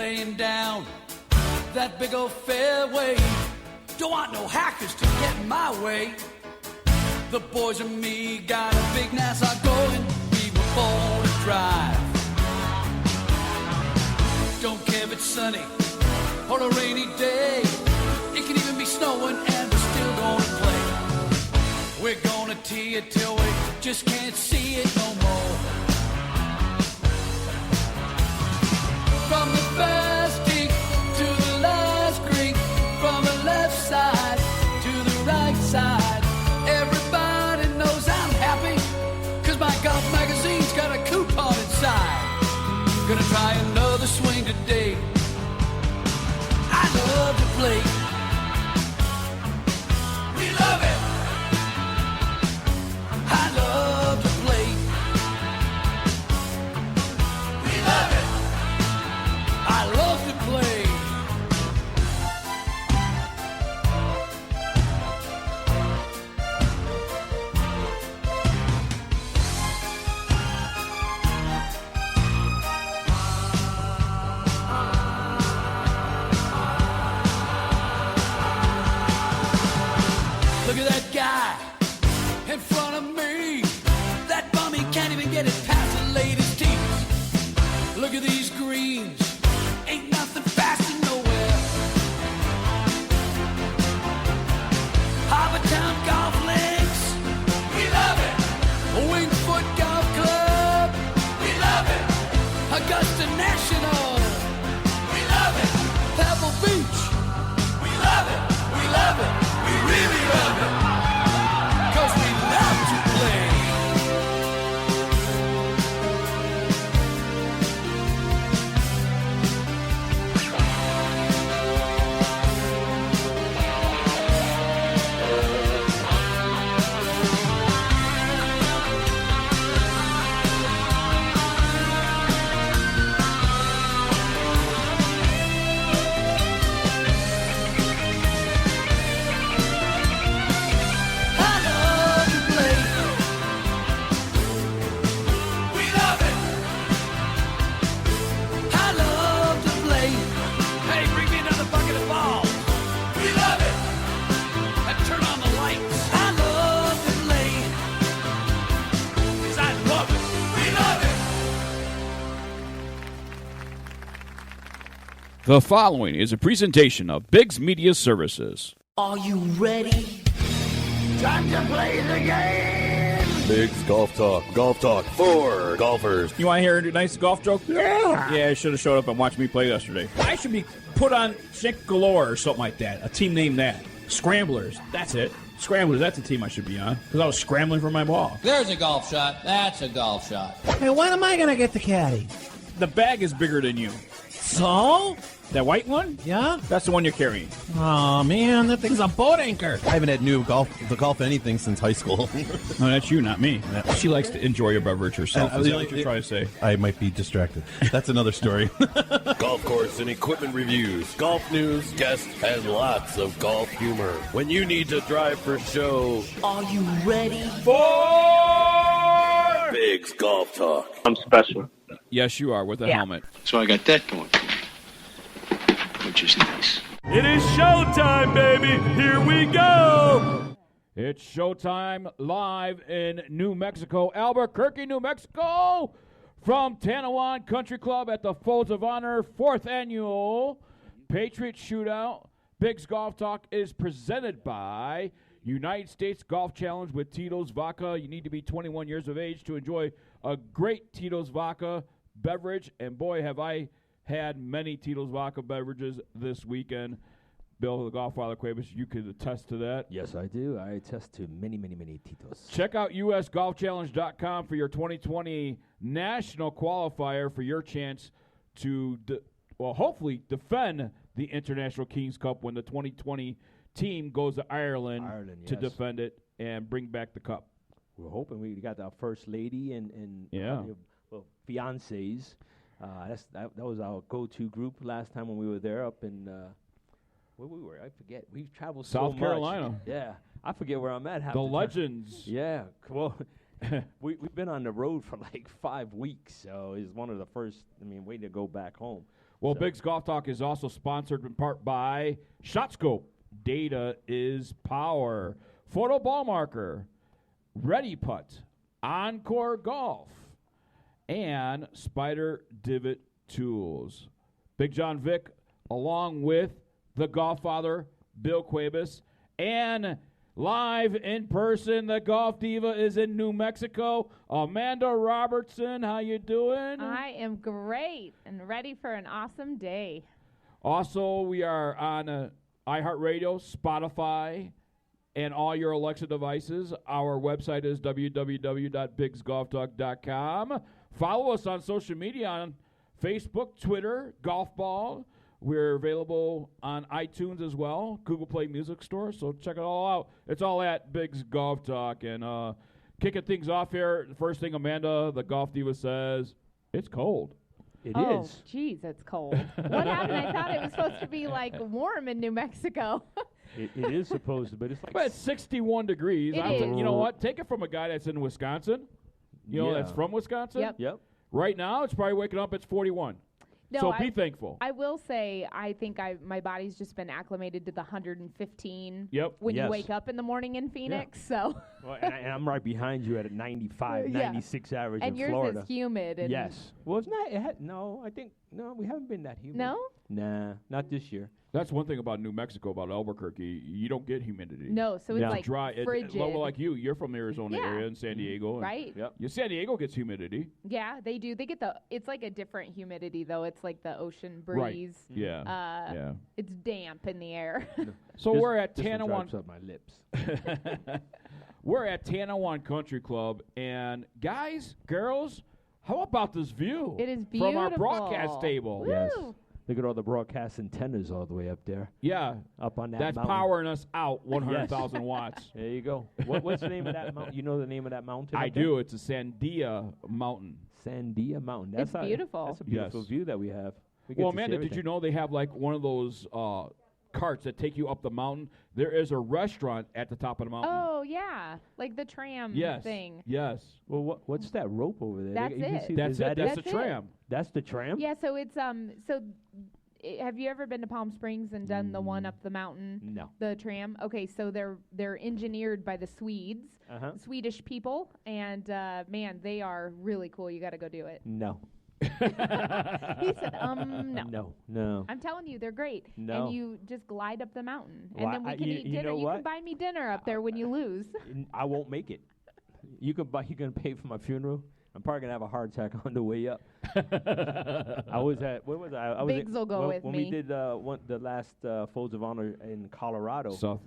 laying down that big old fairway. Don't want no hackers to get in my way. The boys and me got a big Nassau going. We were born to drive. Don't care if it's sunny or a rainy day. It can even be snowing and we're still gonna play. We're gonna tee it till we just can't see it no more. From the first tee to the last green, from the left side to the right side, everybody knows I'm happy, cause my golf magazine's got a coupon inside. Gonna try another swing today. I love to play. We love it. I love to play. We love it. I love to play. Look at that guy in front of me. That bum, he can't even get it past the latest tees. Look at these greens. Ain't nothing faster nowhere. Harbortown Golf Links. We love it. Wingfoot Golf Club. We love it. Augusta National. We love it. Pebble Beach. We love it. We love it. We really love it. Cause we love to play. The following is a presentation of BiGG Media Services. Are you ready? Time to play the game! BiGG's Golf Talk. Golf Talk for golfers. You want to hear a nice golf joke? Yeah. Yeah, I should have showed up and watched me play yesterday. I should be put on Sink Galore or something like that. A team named that. Scramblers. That's it. Scramblers, that's a team I should be on. Because I was scrambling for my ball. There's a golf shot. That's a golf shot. Hey, when am I going to get the caddy? The bag is bigger than you. So? That white one? Yeah? That's the one you're carrying. Oh, man, that thing's a boat anchor. I haven't had golf anything since high school. No, that's you, not me. She likes to enjoy a beverage herself. Is that what you're trying to say? I might be distracted. That's another story. Golf course and equipment reviews, golf news, guests, and lots of golf humor. When you need to drive for show, Are you ready? For BiGG's Golf Talk. I'm special. Yes, you are, with a helmet. So I got that going, which is nice. It is showtime, baby. Here we go. It's showtime live in New Mexico, Albuquerque, New Mexico, from Tanoan Country Club at the Folds of Honor 4th Annual Patriot Shootout. BiGG's Golf Talk is presented by United States Golf Challenge with Tito's Vodka. You need to be 21 years of age to enjoy a great Tito's Vodka beverage, and boy, have I had many Tito's Vodka beverages this weekend. Bill, the Golffather Cuebas, you could attest to that. Yes, I do. I attest to many, many, many Titos. Check out usgolfchallenge.com for your 2020 national qualifier for your chance to, hopefully defend the International Kings Cup when the 2020 team goes to Ireland to defend it and bring back the cup. We're hoping. We got our first lady and fiancés. That was our go-to group last time when we were there up in where we were. I forget. We've traveled South so Carolina. Much. Yeah, I forget where I'm at. The Legends. Yeah, well, we've been on the road for like 5 weeks, so it's one of the first. I mean, way to go back home. Well, So- BiGG's Golf Talk is also sponsored in part by ShotScope. Data is power. Photo Ball Marker. Ready Putt. Encore Golf. And Spider Divot Tools. Big John Vick, along with the Golffather, Bill Cuebas, and live in person, the Golf Diva is in New Mexico. Amanda Robertson, how you doing? I am great and ready for an awesome day. Also, we are on iHeartRadio, Spotify, and all your Alexa devices. Our website is www.bigsgolftalk.com. Follow us on social media on Facebook, Twitter, Golf Ball. We're available on iTunes as well, Google Play Music Store, so check it all out. It's all at BiGG's Golf Talk. And kicking things off here, the first thing Amanda, the Golf Diva, says, it's cold. It Oh, is. geez, it's cold. What happened? I thought it was supposed to be, like, warm in New Mexico. It is supposed to, but it's like But it's 61 degrees. It You know is. what? Take it from a guy that's in Wisconsin. You know, that's Yeah. from Wisconsin. Yep. Yep. Right now, it's probably waking up, it's 41. No, So be thankful. I will say, I think my body's just been acclimated to the 115 Yep. when you Yes. wake up in the morning in Phoenix. So, Well, and I'm right behind you at a 95, Yeah. 96 average and in yours Florida. is humid. And Yes. Well, it's not. No, I think we haven't been that humid. No? Nah, not this year. That's one thing about New Mexico, about Albuquerque. You don't get humidity. No, so it's Yeah. like Dry. frigid. Well, like you're from the Arizona Yeah. area and San Diego. And right? Yep. San Diego gets humidity. Yeah, they do. They get it's like a different humidity, though. It's like the ocean Right. breeze. Yeah. Yeah. It's damp in the air. So This- we're at this one Tanoan. drops up my lips. We're at Tanoan Country Club, and guys, girls, how about this view? It is from our beautiful. broadcast table. Woo! Yes. Look at all the broadcast antennas all the way up there, Yeah, up on that that's mountain. powering us out 100,000 watts. There you go. What's the name of that mountain? You know the name of that mountain? I up there? do. It's a Sandia Mountain. Sandia Mountain. It's That's beautiful. That's a beautiful Yes. view that we have. We get Well, to see Amanda, did everything. you know they have like one of those carts that take you up the mountain? There is a restaurant at the top of the mountain. Oh, yeah. Like the tram yes. thing. Yes. Well, what's that rope over there? That's You can it. see- That's is it. that That's That's the it. tram. That's the tram? Yeah, so it's have you ever been to Palm Springs and done the one up the mountain? No. The tram? Okay, so they're engineered by the Swedes, Uh-huh. Swedish people, and man, they are really cool. You got to go do it. No. He said, no. No. I'm telling you, they're great. No. And you just glide up the mountain, Well, and then we can eat you dinner. know You what? can buy me dinner up there when you lose. I won't make it. You can pay for my funeral. I'm probably gonna have a heart attack on the way up. I was at where was I? I was Biggs will go with when me. we did the last Folds of Honor in Colorado. So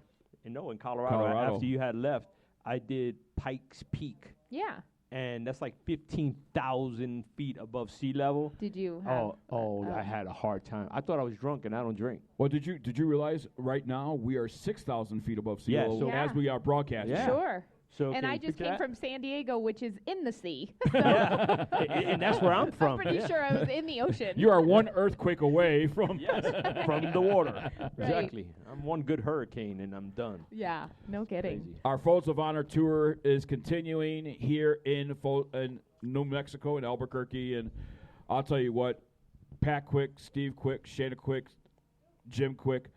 In Colorado. Colorado. After you had left, I did Pikes Peak, Yeah. and that's like 15,000 feet above sea level. Did you have? I had a hard time. I thought I was drunk, and I don't drink. well, did you realize right now we are 6,000 feet above sea Yeah, level so- as we are broadcasting? Yeah. Sure. So And can I you just picture came that? from San Diego, which is in the sea. Yeah, and that's where I'm from. I'm pretty Yeah. sure I was in the ocean. You are one earthquake away from. From the water. Exactly. I'm one good hurricane, and I'm done. Yeah, no kidding. Crazy. Our Folds of Honor tour is continuing here in New Mexico, in Albuquerque, and I'll tell you what, Pat Quick, Steve Quick, Shana Quick, Jim Quick,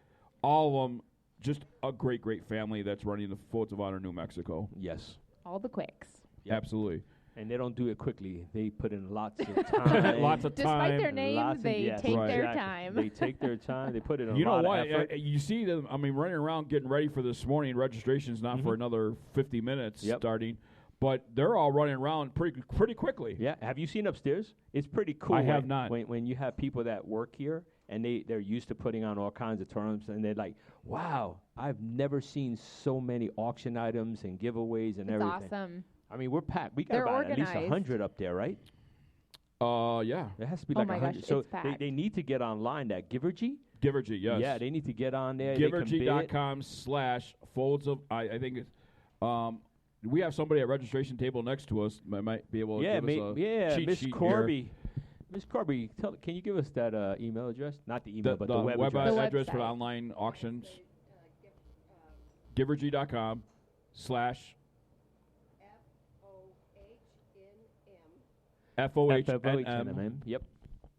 all of them, just a great, great family that's running the Folds of Honor New Mexico. Yes. All the quicks. Absolutely. And they don't do it quickly. They put in lots of time. Lots of Despite time. their names, Lots of- they yes, take Right. their exactly. time. They take their time. They put in a You know lot what? of effort. You see them, I mean, running around getting ready for this morning. Registration's not for another 50 minutes Yep. starting, but they're all running around pretty quickly. Yeah. Have you seen upstairs? It's pretty cool. I have when- not. When you have people that work here and they're used to putting on all kinds of tournaments, and they're like, wow, I've never seen so many auction items and giveaways and It's everything. awesome. I mean, we're packed. We got They're about at least organized. 100 up there, right? Yeah. There has to be Oh like my 100. gosh, so it's packed. they need to get online. That Givergy. Givergy, yes. Yeah, they need to get on there. They can bid. Givergy.com/folds of, I think it's, we have somebody at registration table next to us that might be able to Yeah, give us a cheat Miss sheet Corby. Miss Corby, can you give us that email address? Not the here. email, but the web address. The address for the website. online auctions. Givergy.com/ FOHNM. FOHNM. Yep.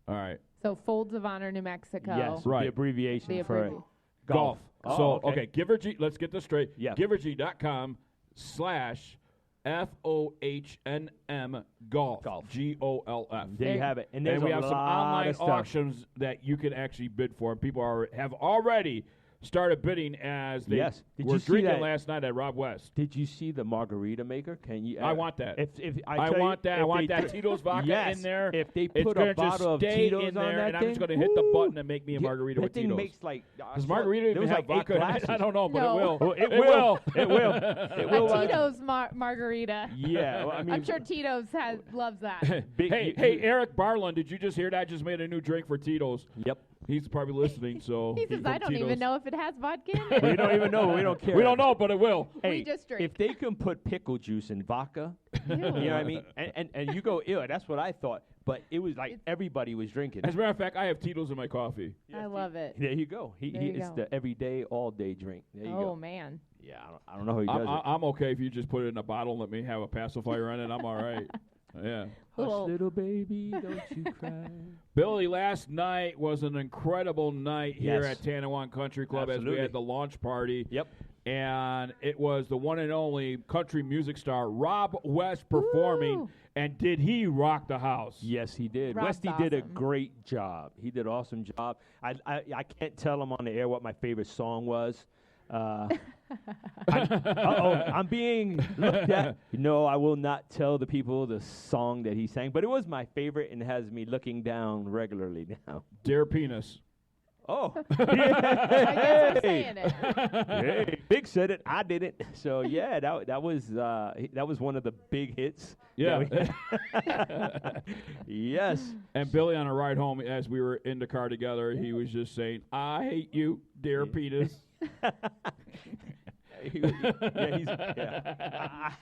All right. So Folds of Honor, New Mexico. Yes, Right. the abbreviation The for abbrevi- Golf. Oh, So, okay. Givergy, let's get this straight. Yeah. Givergy.com/FOHNM Golf. Golf. GOLF. There you have it. And And there's we a have some lot online of stuff. auctions that you can actually bid for. People have already started bidding as they Yes. Did were you see drinking that? last night at Rob West. Did you see the margarita maker? Can you? I want that. If I tell you, want that. I if want they that put- Tito's vodka yes, in there. If they It's put gonna a just bottle of stay Tito's in there, on that and I'm thing, just going to hit the button and make me a margarita that with thing Tito's. makes like Does margarita even have vodka in it? I don't know, but No. it will. Well, it will. It will. It will. A Tito's margarita. Yeah, well, I mean, I'm sure Tito's loves that. big- Hey, Eric Barlund, did you just hear that? I just made a new drink for Tito's. Yep. He's probably listening, so. He says, from I don't Tito's. even know if it has vodka in it. We don't even know. We don't care. We don't know, but it will. Hey, We just drink. if they can put pickle juice in vodka, Ew. you know what I mean? And you go, ew, that's what I thought. But it was like everybody was drinking. As a matter of fact, I have Tito's in my coffee. I love it. There you go. There you It's go. the everyday, all day drink. There you Oh, go. man. Yeah, I don't know how he does it. I'm okay if you just put it in a bottle and let me have a pacifier on it. I'm all right. Yeah. Hush, Little- little baby, don't you cry. Billy, last night was an incredible night here Yes. at Tanoan Country Club as we Absolutely. had the launch party. Yep. And it was the one and only country music star Rob West performing. Woo. And did he rock the house? Yes, he did. Rob's Westy did a awesome. great job. He did an awesome job. I can't tell him on the air what my favorite song was. I'm being looked at. No, I will not tell the people the song that he sang, but it was my favorite and has me looking down regularly now. Dear Penis. Oh, I guess we're saying it. hey, Big said it. I did it. So yeah, that was one of the big hits. Yeah. that we- yes. And Billy on a ride home, as we were in the car together, he was just saying, I hate you, dear Penis. I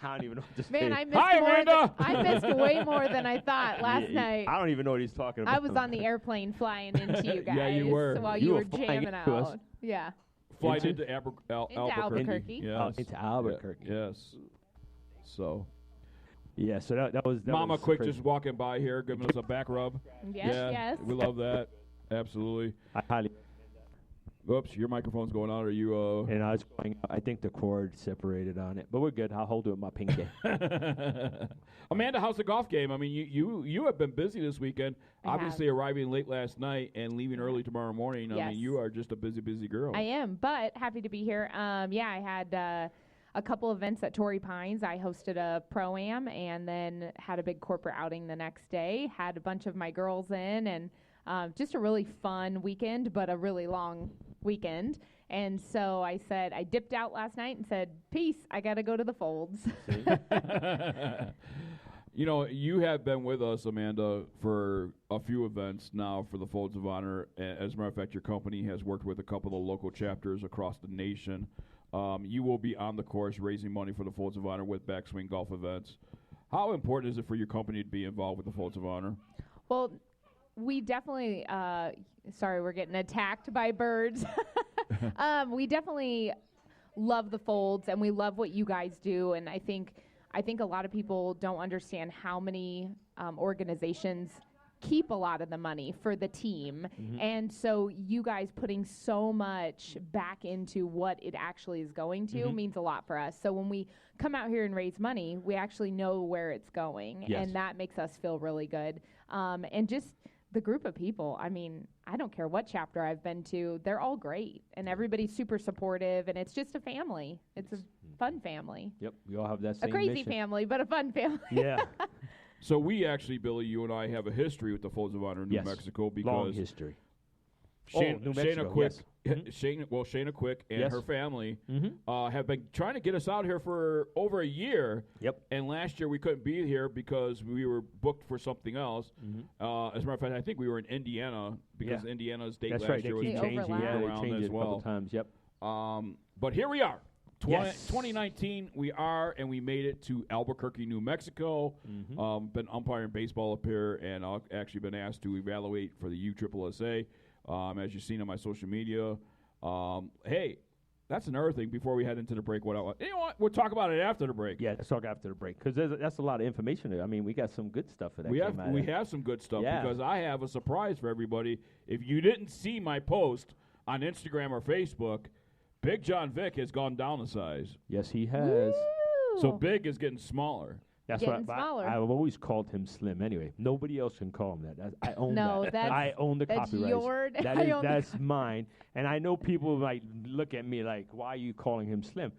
don't even know what to say. Man, I missed Hi, more Amanda. I missed way more than I thought last night. I don't even know what he's talking about. I was on the airplane flying into you guys Yeah, you were. while You you were were flying jamming into us. out. Yeah. Flight Into- into Albuquerque. Albuquerque. Yes. into Albuquerque. Yes. So, Yeah, so that was Mama was Quick crazy. just walking by here, giving us a back rub. Yes, yeah, yes. we love that. Absolutely. I highly Oops, your microphone's going on. Are you? and I was going. I think the cord separated on it, but we're good. I'll hold it with my pinky. Amanda, how's the golf game? I mean, you have been busy this weekend. I Obviously, arriving late last night and leaving early tomorrow morning. I Yes. mean, you are just a busy girl. I am, but happy to be here. Yeah, I had a couple events at Torrey Pines. I hosted a pro-am and then had a big corporate outing the next day. Had a bunch of my girls in and just a really fun weekend, but a really long weekend. And so I said, I dipped out last night and said, peace, I got to go to the Folds. You know, you have been with us, Amanda, for a few events now for the Folds of Honor. As a matter of fact, your company has worked with a couple of local chapters across the nation. You will be on the course raising money for the Folds of Honor with Backswing Golf events. How important is it for your company to be involved with the Folds of Honor? Well, we definitely, sorry, we're getting attacked by birds. We definitely love the Folds, and we love what you guys do. And I think a lot of people don't understand how many organizations keep a lot of the money for the team. And so you guys putting so much back into what it actually is going to means a lot for us. So when we come out here and raise money, we actually know where it's going. Yes. And that makes us feel really good. And just the group of people, I mean, I don't care what chapter I've been to, they're all great. And everybody's super supportive. And it's just a family. It's a fun family. Yep, we all have that A same crazy mission. family, but a fun family. Yeah, So we actually, Billy, you and I have a history with the Folds of Honor in New Yes. Mexico long because history. Shana New Mexico, Quick, yes. Shana Quick and Yes. her family Mm-hmm. have been trying to get us out here for over a year. Yep. And last year we couldn't be here because we were booked for something else. Mm-hmm. As a matter of fact, I think we were in Indiana because Yeah. Indiana's date That's last right. They year was keep They changing. overlap. Yeah, they around changed as it a couple well. times. Yep. But here we are. Yes. 2019, we are, and we made it to Albuquerque, New Mexico. Mm-hmm. Been umpiring baseball up here, and I've actually been asked to evaluate for the USSSA. As you've seen on my social media, hey, that's another thing before we head into the break. You know what? We'll talk about it after the break. Yeah, let's talk after the break because that's a lot of information there. I mean, we got some good stuff for that. We have some good stuff Yeah. because I have a surprise for everybody. If you didn't see my post on Instagram or Facebook, Big John Vick has gone down a size. Yes, he has. Woo! So Big is getting smaller. That's Getting what smaller. I've always called him Slim. Anyway, nobody else can call him that. I own No, that. that's- I own the that's copyright. your- I own the- That's mine. And I know people might look at me like, "Why are you calling him Slim?"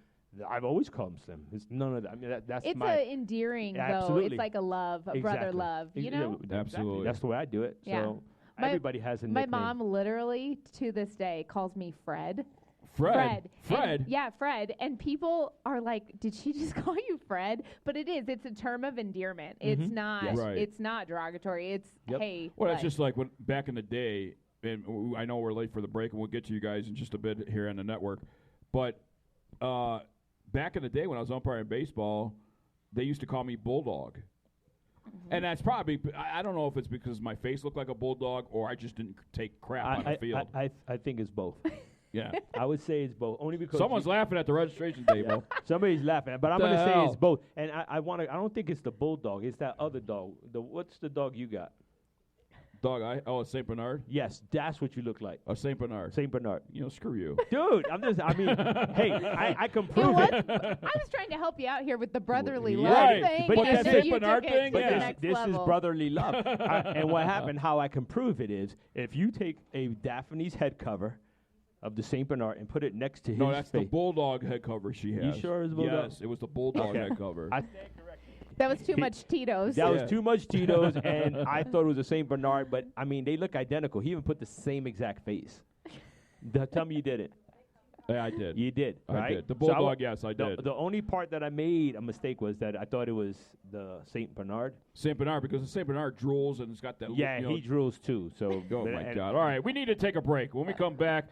I've alwaan always called him Slim. It's none of that. I mean, that's It's my. a endearing, though. Absolutely. It's like a love, a brother Exactly. love, you Yeah, know? exactly. Absolutely. That's the way I do it. Yeah. So My- everybody has a My nickname. mom literally, to this day, calls me Fred. Fred. And, yeah, Fred. And people are like, "Did she just call you Fred?" But it is. It's a term of endearment. It's not. Yes. Right. It's not derogatory. It's Yep. hey. Well, it's like- just like when back in the day, and I know we're late for the break, and we'll get to you guys in just a bit here on the network. But back in the day when I was umpiring baseball, they used to call me Bulldog. And that's probably, I don't know if it's because my face looked like a bulldog or I just didn't take crap on the field. I think it's both. Yeah. I would say it's both. Only because Someone's laughing at the registration table. Somebody's laughing, but I'm The going to say hell? it's both. And I don't think it's the bulldog. It's that other dog. What's the dog you got? Dog, a St. Bernard? Yes, that's what you look like. A St. Bernard. St. Bernard. You know, screw you. Dude, hey, I can You know prove what? it. I was trying to help you out here with the brotherly Yeah. love Right. thing. But and that then St. you Bernard took it thing, to yeah. the This, next this is level. brotherly love. And what happened, how I can prove it is, if you take a Daphne's head cover of the St. Bernard and put it next to his No, that's the face. bulldog head cover she has. sure it's bulldog? Yes, it was the bulldog head cover. That was too much Tito's. That Yeah. was too much Tito's, and I thought it was a St. Bernard, but, I mean, they look identical. He even put the same exact face. Tell me you did it. Yeah, I did. You did, I right? did. The So bulldog, yes, I did. The only part that I made a mistake was that I thought it was the St. Bernard. St. Bernard, because the St. Bernard drools and it's got that. Yeah, you know, he drools too. So Oh, but- my and- God. All right, we need to take a break. When we come back,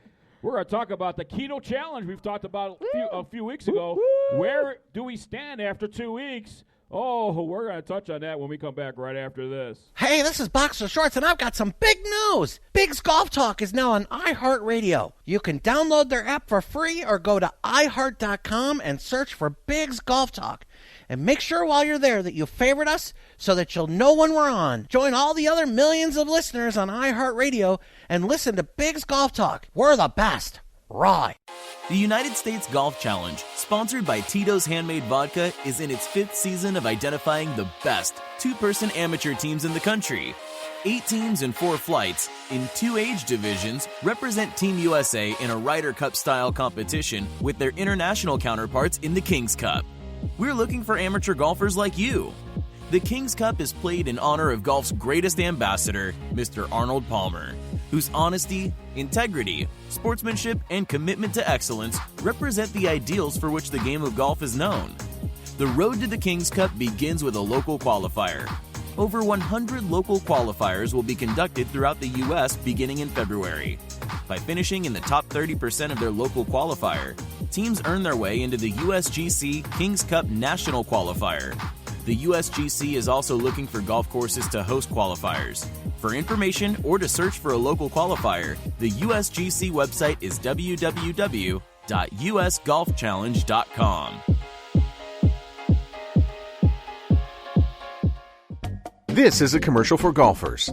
we're going to talk about the Keto Challenge we've talked about a few weeks ago. Where do we stand after 2 weeks? Oh, we're going to touch on that when we come back right after this. Hey, this is Boxer Shorts, and I've got some big news. BiGG's Golf Talk is now on iHeartRadio. You can download their app for free or go to iHeart.com and search for BiGG's Golf Talk. And make sure while you're there that you favorite us so that you'll know when we're on. Join all the other millions of listeners on iHeartRadio and listen to BiGG's Golf Talk. We're the best. Rye. The United States Golf Challenge, sponsored by Tito's Handmade Vodka, is in its 5th season of identifying the best two-person amateur teams in the country. 8 teams in 4 flights, in 2 age divisions, represent Team USA in a Ryder Cup-style competition with their international counterparts in the King's Cup. We're looking for amateur golfers like you. The King's Cup is played in honor of golf's greatest ambassador, Mr. Arnold Palmer, whose honesty, integrity, sportsmanship, and commitment to excellence represent the ideals for which the game of golf is known. The road to the King's Cup begins with a local qualifier. Over 100 local qualifiers will be conducted throughout the U.S. beginning in February. By finishing in the top 30% of their local qualifier, teams earn their way into the USGC King's Cup National Qualifier. The USGC is also looking for golf courses to host qualifiers. For information or to search for a local qualifier, the USGC website is www.usgolfchallenge.com. This is a commercial for golfers.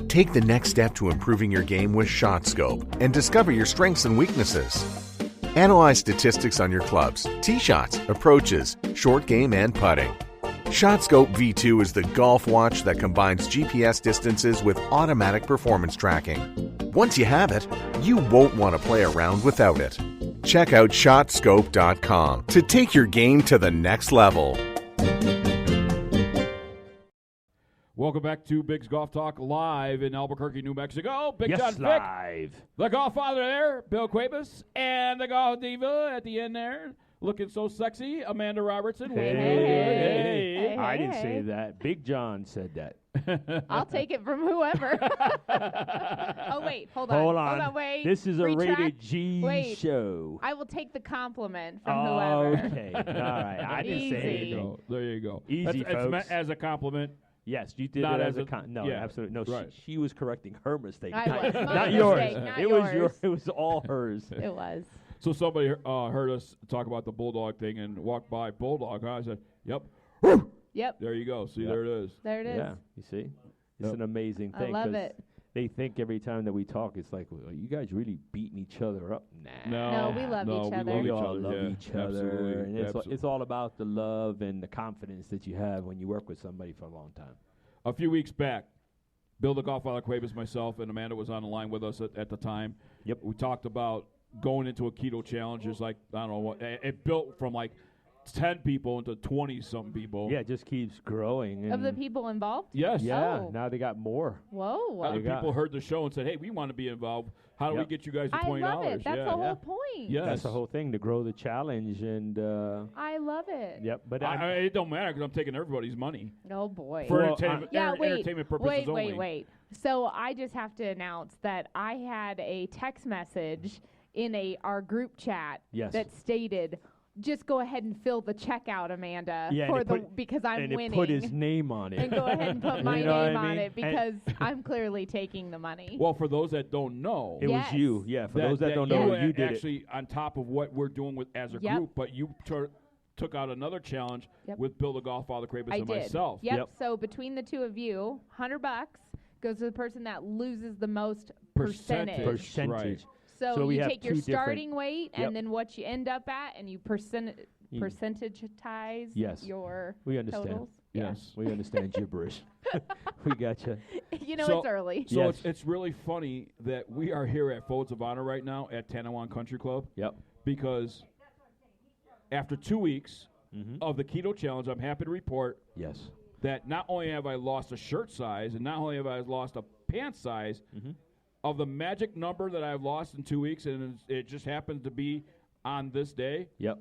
Take the next step to improving your game with ShotScope and discover your strengths and weaknesses. Analyze statistics on your clubs, tee shots, approaches, short game, and putting. ShotScope V2 is the golf watch that combines GPS distances with automatic performance tracking. Once you have it, you won't want to play around without it. Check out ShotScope.com to take your game to the next level. Welcome back to BiGG's Golf Talk live in Albuquerque, New Mexico. Big Yes, John Vick, live. the Golffather there, Bill Cuebas, and the Golf Diva at the end there, looking so sexy, Amanda Robertson. Hey. I didn't say that. Big John said that. I'll take it from whoever. Oh, wait. Hold on. Hold on. Wait. This is a Retract. rated G Wait. show. I will take the compliment from whoever. Okay. All right. I didn't say Easy. anything. There you go. Easy, It's meant folks. as a compliment. Yes, you did Not it as as a- no, yeah, absolutely. No, right. she was correcting her mistake. I was. My Not yours. mistake, not It was yours. it was all hers. It was. So somebody heard us talk about the bulldog thing and walked by bulldog. Huh? I said, "Yep, Yep. there you go. See, there it is." There it is. Yeah, you see? It's an amazing I thing. love 'cause it. They think every time that we talk, it's like, well, you guys really beating each other up? Nah. No, we love each other. We each all other, love yeah. each other. Absolutely. And it's all about the love and the confidence that you have when you work with somebody for a long time. A few weeks back, Bill the Golffather, Cuebas, myself, and Amanda was on the line with us at the time. Yep. We talked about going into a keto challenge. There's like, I don't know, what it built from like 10 people into 20-something people. Yeah, it just keeps growing. Of the and people involved? Yes. Yeah, Oh. now they got more. Whoa. Other got- people heard the show and said, "Hey, we want to be involved. How do we Yep. get you guys to I $20?" love it. That's yeah. the whole point. Yes. That's the whole thing, to grow the challenge. And I love it. yep, but It don't matter because I'm taking everybody's money Oh, boy. for Well, entertainment, Yeah, wait, entertainment purposes only. wait. So I just have to announce that I had a text message in our group chat Yes. that stated, "Just go ahead and fill the check out, Amanda, Yeah, for and it because I'm and winning." it put his name on it. and go ahead and put my You know what name I on mean? it because I'm clearly taking the money. Well, for those that don't know, It Yes. was you. Yeah, for those that don't you know, were you did it. actually on top of what we're doing with as a Yep. group, but you took out another challenge Yep. with Bill the Golffather, Cuebas, I and did. myself. Yep. So between the two of you, $100 goes to the person that loses the most percentage. Percentage. Right. So we you have take your two different- starting weight Yep. and then what you end up at, and you You- percentagetize Yes. your We understand. totals. Yes. We understand gibberish. We got you. You know So- it's early. So Yes. it's really funny that we are here at Folds of Honor right now at Tanoan Country Club Yep. because after 2 weeks Mm-hmm. of the keto challenge, I'm happy to report Yes. that not only have I lost a shirt size and not only have I lost a pant size, Mm-hmm. of the magic number that I've lost in 2 weeks, and it just happened to be on this day, Yep.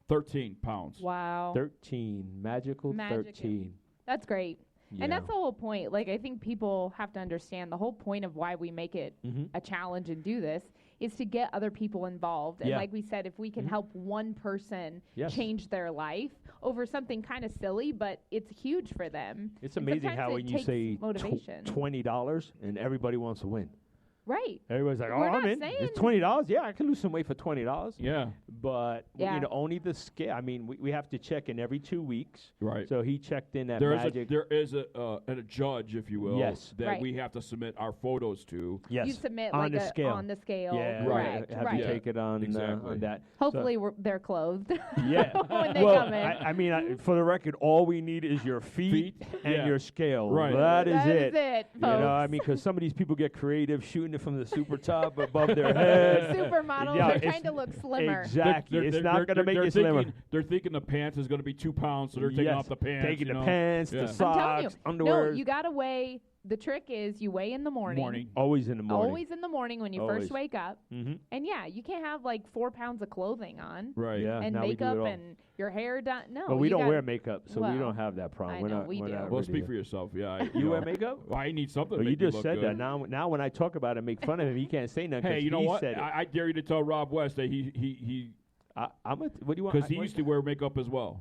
13 pounds. Wow. 13. Magical Magic. 13. That's great. Yeah. And that's the whole point. Like, I think people have to understand the whole point of why we make it Mm-hmm. a challenge and do this is to get other people involved. And Yeah. like we said, if we can help one person Yes. change their life over something kind of silly, but it's huge for them. It's And amazing sometimes how it when you takes say motivation. $20 and everybody wants to win. Right. Everybody's like, "Oh, We're I'm not in. saying- It's $20. Yeah, I can lose some weight for $20." Yeah. But Yeah. only the scale. I mean, we have to check in every 2 weeks. Right. So he checked in at There Magic. is a judge, if you will, Yes. that Right. we have to submit our photos to. Yes. You submit on like the scale. on the scale. Yeah, Correct. Have right. to take it on Exactly. on that. Hopefully they're clothed. Yeah. when they well, come in. I mean, for the record, all we need is your feet and yeah. your scale. Right. That is That is it. it, You know, I folks. mean, because some of these people get creative, shooting it from the super top above their head. Supermodels Yeah, are it's- trying to look slimmer. Exactly. It's not going to make you slimmer. They're thinking the pants is going to be 2 pounds, so they're taking Yes, off the pants. taking you the know? pants, Yeah. the I'm telling you, socks, underwear. no, you got to weigh. The trick is you weigh in the morning. Always in the morning. Always in the morning when you Always. first wake up. Mhm. And yeah, you can't have like 4 pounds of clothing on. Right. Yeah, And now we do it makeup all. and your hair done. No. But we you don't gotta- wear makeup, so we well, don't have that problem. I We're know, not, we we're do. not Well, really speak for yourself. Yeah. You wear makeup? Well, I need something Well, to you make me just look said good. that. Now when I talk about it, make fun of him. He can't say nothing. Hey, 'cause you know he what? Said it. I dare you to tell Rob West that what do you want? because he used to wear makeup as well.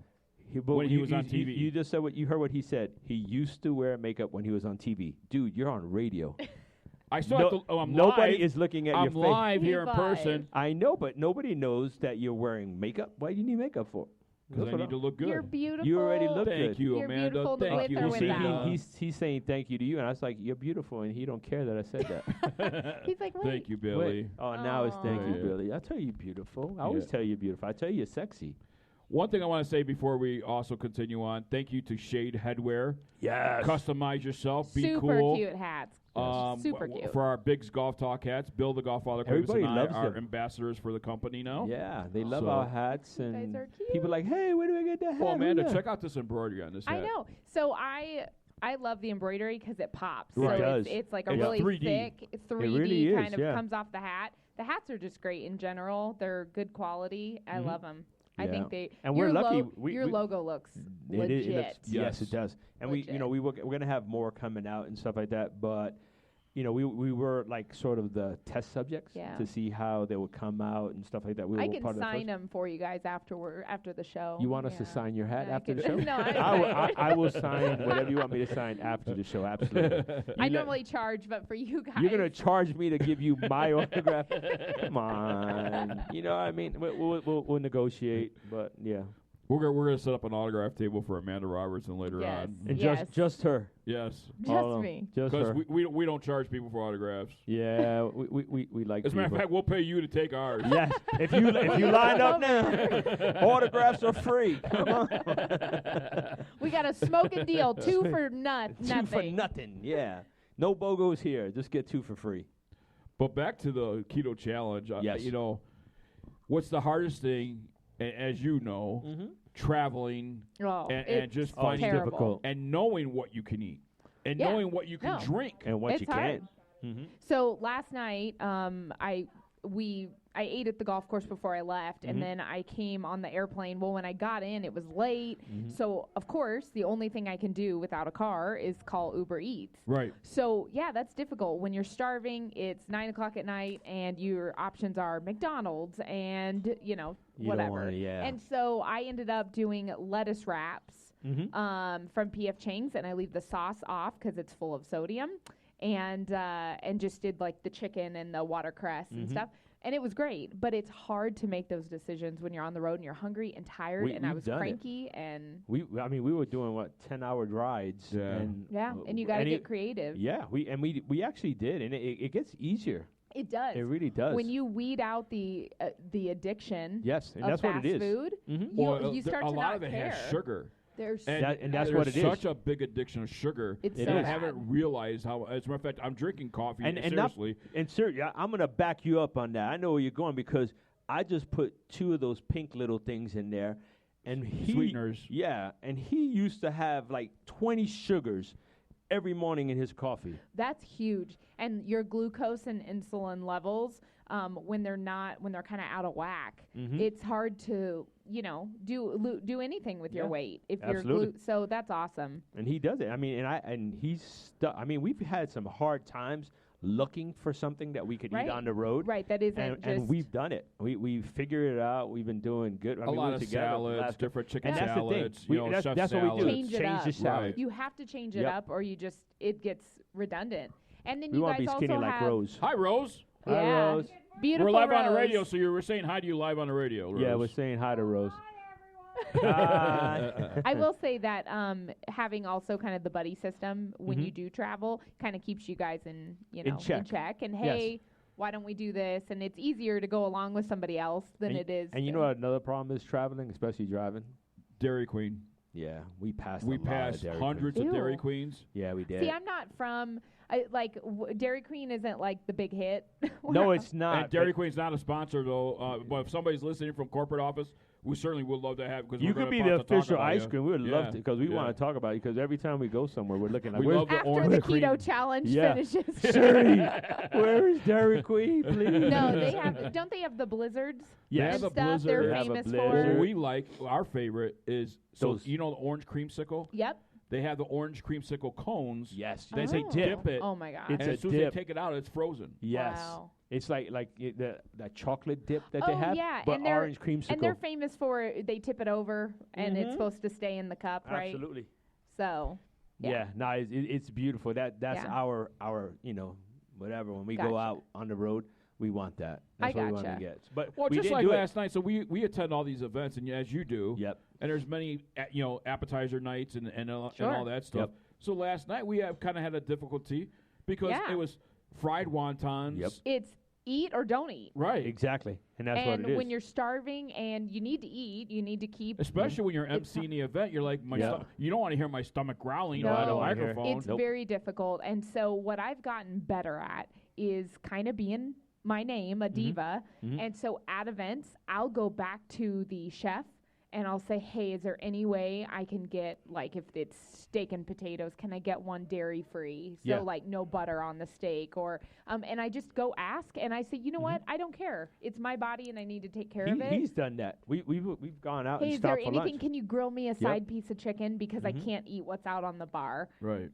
when he was on TV. You just said what you heard. What he said. He used to wear makeup when he was on TV. Dude, you're on radio. I still have to. I'm nobody live. is looking at I'm your face. live here in He's person I know, but nobody knows that you're wearing makeup. Why do you need makeup for? because I need to look good. You're beautiful. You already look Thank good. you, You're Amanda. beautiful to Thank with you. or You see, without. he's saying thank you to you, and I was like, you're beautiful, and he don't care that I said that. He's like, wait. Thank you, Billy. Wait. Oh, now it's thank you, Aw. Billy. I tell you, you're beautiful. I always Yeah. tell you, you're beautiful. I tell you, you're sexy. One thing I want to say before we also continue on, thank you to Shade Headwear. Yes. Customize yourself. Be Super cool. cute hats. Super cute. For our BiGG Golf Talk hats, Bill the Golffather, Cuebas, Everybody and I loves are them. ambassadors for the company now. Yeah, they love So- our hats, guys and are cute. people are like, hey, where do I get that hat? Well, Who's Amanda, that? check out this embroidery on this hat. I know. So I love the embroidery because it pops. Right. It So does. it's like a It's really 3D. thick 3D really is, kind of yeah. comes off the hat. The hats are just great in general. They're good quality. I love them. I Yeah. think they. And your we're lucky. Your logo looks legit. It looks, yes, Yes. it does. And we're going to have more coming out and stuff like that. But we were like sort of the test subjects Yeah. to see how they would come out and stuff like that. We I were can part of the sign first. them for you guys after the show. You want us to sign your hat Yeah, I after the can- show? No, I will sign whatever you want me to sign after the show. Absolutely. I normally charge, but for you guys, You're gonna charge me to give you my autograph? Come on. You know what I mean? We'll negotiate, but yeah. We're gonna set up an autograph table for Amanda Robertson later Yes. on. And Yes. just her. Yes, just me. Just because her. we don't charge people for autographs. Yeah, we like. As a matter of people. fact, we'll pay you to take ours. Yes, if you line up now, autographs are free. Come on. We got a smoking deal, 2 for nothing. 2 for nothing. Yeah, no BOGOs here. Just get 2 for free. But back to the keto challenge. Yes. What's the hardest thing, as you know, traveling Oh, and just it's finding terrible. difficult. and knowing what you can eat and Yeah. knowing what you can No. drink. And what It's you hard. can't. So last night, I ate at the golf course before I left, and then I came on the airplane. Well, when I got in, it was late. So, of course, the only thing I can do without a car is call Uber Eats. Right. So, yeah, that's difficult. When you're starving, it's 9 o'clock at night, and your options are McDonald's and, You don't whatever. wanna, yeah. And so I ended up doing lettuce wraps from P.F. Chang's, and I leave the sauce off because it's full of sodium, and just did, like, the chicken and the watercress and stuff. And it was great, but it's hard to make those decisions when you're on the road and you're hungry and tired. And I we've was done it. cranky, and We were doing 10-hour rides. Yeah. and you got to get creative. Yeah, we actually did, and it gets easier. It does. It really does. When you weed out the addiction. Yes, and of that's fast what it is. food, Well, you start a to lot not of it care. has sugar. There's And that's there's what it is. such a big addiction of sugar It's that so I bad. haven't realized how. As a matter of fact, I'm drinking coffee. Seriously, I'm gonna back you up on that. I know where you're going because I just put 2 of those pink little things in there, and Sweeteners. Yeah, and he used to have like 20 sugars every morning in his coffee. That's huge. And your glucose and insulin levels, when they're kind of out of whack, it's hard to, do anything with your Yeah, weight if absolutely. you're so that's awesome. And he does it. I mean, and he's we've had some hard times looking for something that we could Right. eat on the road. Right, that isn't And just we've done it. We figured it out. We've been doing good. I a mean, we lot were of together salads, last- different chicken And that's the thing. salads. We- chef that's what we do. salads. Change it Change up. the salad. Right. you have to change it Yep. up or it gets redundant. And then We you want to guys be skinny also like have Rose. Hi, Rose. Hi, yeah, Rose. beautiful We're live on the Rose. radio, so you were saying hi to you live on the radio. Rose. Yeah, we're saying hi to Rose. Hi. I will say that having also kind of the buddy system when you do travel kind of keeps you guys in check. And hey, why don't we do this? And it's easier to go along with somebody else than it is. And you know what another problem is traveling, especially driving? Dairy Queen. Yeah, we passed. We a lot passed of Dairy hundreds Queens. of Dairy Ew. Queens. Yeah, we did. See, I'm not from Dairy Queen isn't like the big hit. No, it's not. And Dairy Queen's not a sponsor, though. But if somebody's listening from corporate office, we certainly would love to have. Because You we're could be about the to talk official about ice you. cream. We would love Yeah. to because we Yeah. want to talk about it. Because every time we go somewhere, we're looking like, We where's love the After orange the cream. keto challenge Yeah. finishes. Siri, where is Dairy Queen, please? No, they have. Don't they have the blizzards? Yes. and They have a stuff blizzard. they're They have a famous blizzard. What for. we like, our favorite is Those- the orange creamsicle. Yep. They have the orange creamsicle cones. Yes, Then it's they a dip. dip it. Oh my god. And It's a as soon as dip. they take it out, it's frozen. Yes, Wow. it's like the chocolate dip that Oh, they have, yeah, but and they're- orange creamsicle. And they're famous for they tip it over and it's supposed to stay in the cup, right? Absolutely. So. Yeah, no, it's beautiful. That's Yeah. our whatever. When we go Gotcha. out on the road, we want that. I That's what we want gotcha. to get. But Well, we just didn't like do it. last night, so we attend all these events, and as you do, Yep. and there's many appetizer nights and all Sure. that stuff. Yep. So last night we have kind of had a difficulty because Yeah. it was fried wontons. Yep. It's eat or don't eat. Right. Exactly, and that's and what it is. when you're starving and you need to eat, you need to keep. Especially when you're It's emceeing the event, you're like, Yeah. you don't want to hear my stomach growling No. on I the don't wanna hear it. microphone. It's Nope. very difficult. And so what I've gotten better at is kind of being my name, a diva. And so at events, I'll go back to the chef and I'll say, hey, is there any way I can get, like, if it's steak and potatoes, can I get one dairy free? So, Yeah. like, no butter on the steak. Or, and I just go ask and I say, you know what? I don't care. It's my body and I need to take care of it. He's done that. We've gone out Hey, and is there stopped for anything? lunch. Can you grill me a side piece of chicken because I can't eat what's out on the bar? Right.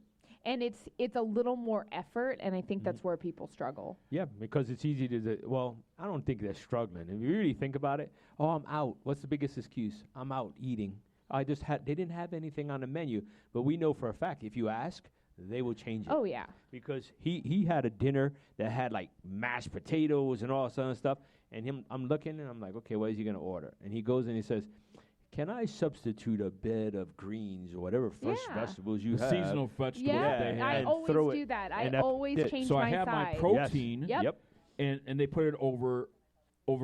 and it's a little more effort, and I think that's where people struggle. Yeah, because it's easy to well, I don't think they're struggling. If you really think about it, I'm out. What's the biggest excuse? I'm out eating. They didn't have anything on the menu, but we know for a fact if you ask, they will change it. Oh yeah. Because he had a dinner that had like mashed potatoes and all this other stuff, and I'm looking and I'm like, okay, what is he gonna order? And he goes and he says, can I substitute a bed of greens or whatever fresh vegetables you have? Seasonal vegetables. Yeah, they have. I always do that. I always change so my I have side. my protein. Yep. And they put it over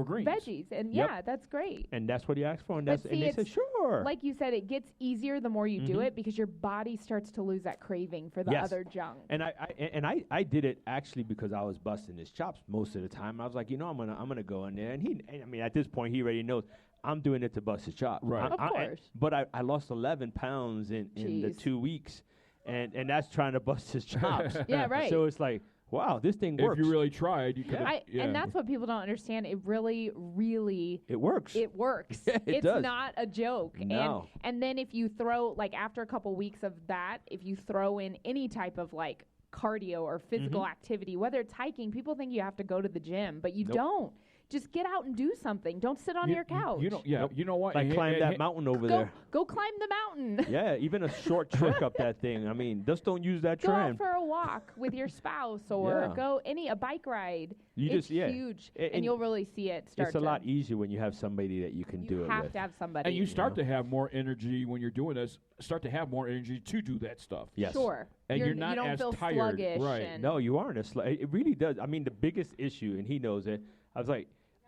greens. Veggies, and that's great. And that's what he asked for, and But they said sure. Like you said, it gets easier the more you do it because your body starts to lose that craving for the other junk. And I did it actually because I was busting his chops most of the time. I was like, I'm gonna go in there, and I mean at this point he already knows I'm doing it to bust his chops. Right. Of course. But I lost 11 pounds in the 2 weeks, and that's trying to bust his chops. Yeah, right. So it's like, wow, this thing works. If you really tried, you could. And that's what people don't understand. It really, really it works. It works. Yeah, it's does. not a joke. No. And then if you throw, like after a couple weeks of that, if you throw in any type of like cardio or physical activity, whether it's hiking, people think you have to go to the gym, but you don't. Just get out and do something. Don't sit on your couch. You know what? Like climb that mountain over there. Go climb the mountain. Yeah, even a short trek up that thing. I mean, just don't use that Go tram. out for a walk with your spouse or go a bike ride. It's huge, and you'll really see it start. It's a lot easier when you have somebody that you can do it with. You have to have somebody. And you start to have more energy when you're doing this. Start to have more energy to do that stuff. Yes. Sure. And you're not you don't as feel tired. sluggish. Right. No, you aren't. It really does. I mean, the biggest issue, and he knows it. I was like,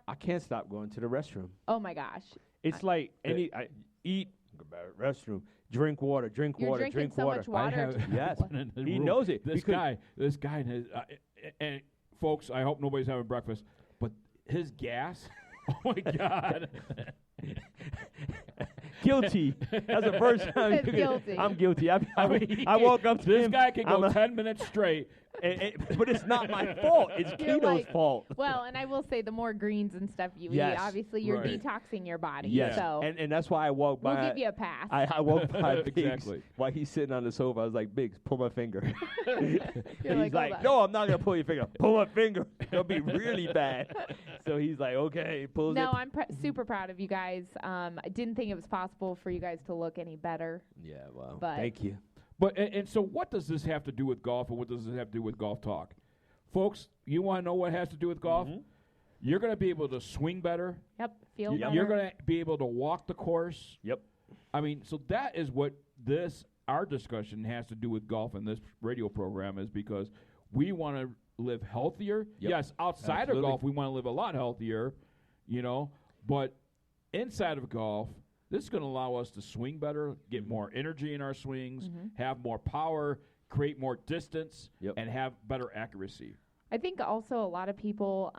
I can't stop going to the restroom. Oh my gosh. It's like I eat, go back to the restroom, drink water, drink You're water, drinking drink so water. much water. Yes, he knows it. This guy, and folks, I hope nobody's having breakfast, but his gas. Oh my God. Guilty. That's the first time. Guilty. I'm guilty. I woke up to this him. guy can go 10 minutes straight. But it's not my fault. It's Keto's fault. Well, and I will say the more greens and stuff you Yes. eat, obviously you're Right. detoxing your body. Yes. So And that's why I walked by. we'll give you a pass. I walked by Biggs Exactly. while he's sitting on the sofa. I was like, Biggs, pull my finger. You're He's like, like, "Hold on." no, I'm not going to pull your finger. Pull my finger. It'll be really bad. So he's like, okay. He pulls No, it. I'm super proud of you guys. I didn't think it was possible for you guys to look any better. Yeah, well, But- thank you. But and so what does this have to do with golf, and what does this have to do with golf talk? Folks, you want to know what it has to do with golf? You're going to be able to swing better. Yep, feel better. You're going to be able to walk the course. Yep. I mean, so that is what our discussion has to do with golf in this radio program, is because we want to live healthier. Yep. Yes, outside Absolutely. of golf, we want to live a lot healthier, but inside of golf, this is going to allow us to swing better, get more energy in our swings, have more power, create more distance, and have better accuracy. I think also a lot of people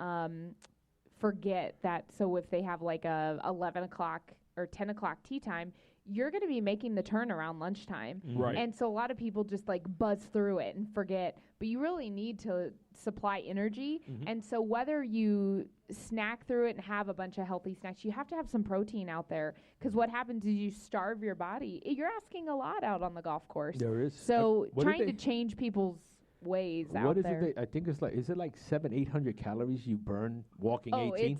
forget that. So if they have like a 11 o'clock or 10 o'clock tee time, you're going to be making the turn around lunchtime. Right. And so a lot of people just like buzz through it and forget, but you really need to supply energy. And so whether you snack through it and have a bunch of healthy snacks, you have to have some protein out there, because what happens is you starve your body. You're asking a lot out on the golf course. There is. So what trying did to change people's ways What out is there. it? I think it's like, is it like 700-800 calories you burn walking 18?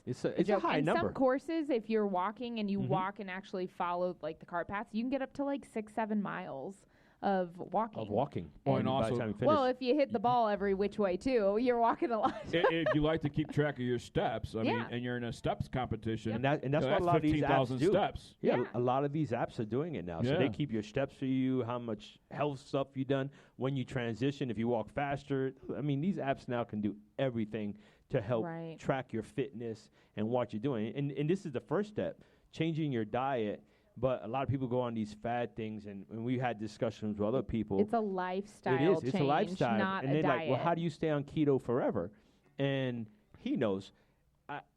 It's a joke. high and number. some courses, if you're walking and you walk and actually follow like the cart paths, you can get up to like 6-7 miles of walking. Oh, and by also- the time you finish. Well, if you hit the ball every which way too, you're walking a lot. If you like to keep track of your steps, I mean, Yeah. and you're in a steps competition, and that's so what a lot of these apps 15,000 do. steps. Yeah, Yeah. a lot of these apps are doing it now. So Yeah. they keep your steps for you, how much health stuff you done, when you transition, if you walk faster. I mean, these apps now can do everything to help Right. track your fitness and what you're doing. And this is the first step, changing your diet. But a lot of people go on these fad things, and we had discussions with other people. It's a lifestyle It is. change, It's a lifestyle. not and a they're diet. like, well, how do you stay on keto forever? And he knows.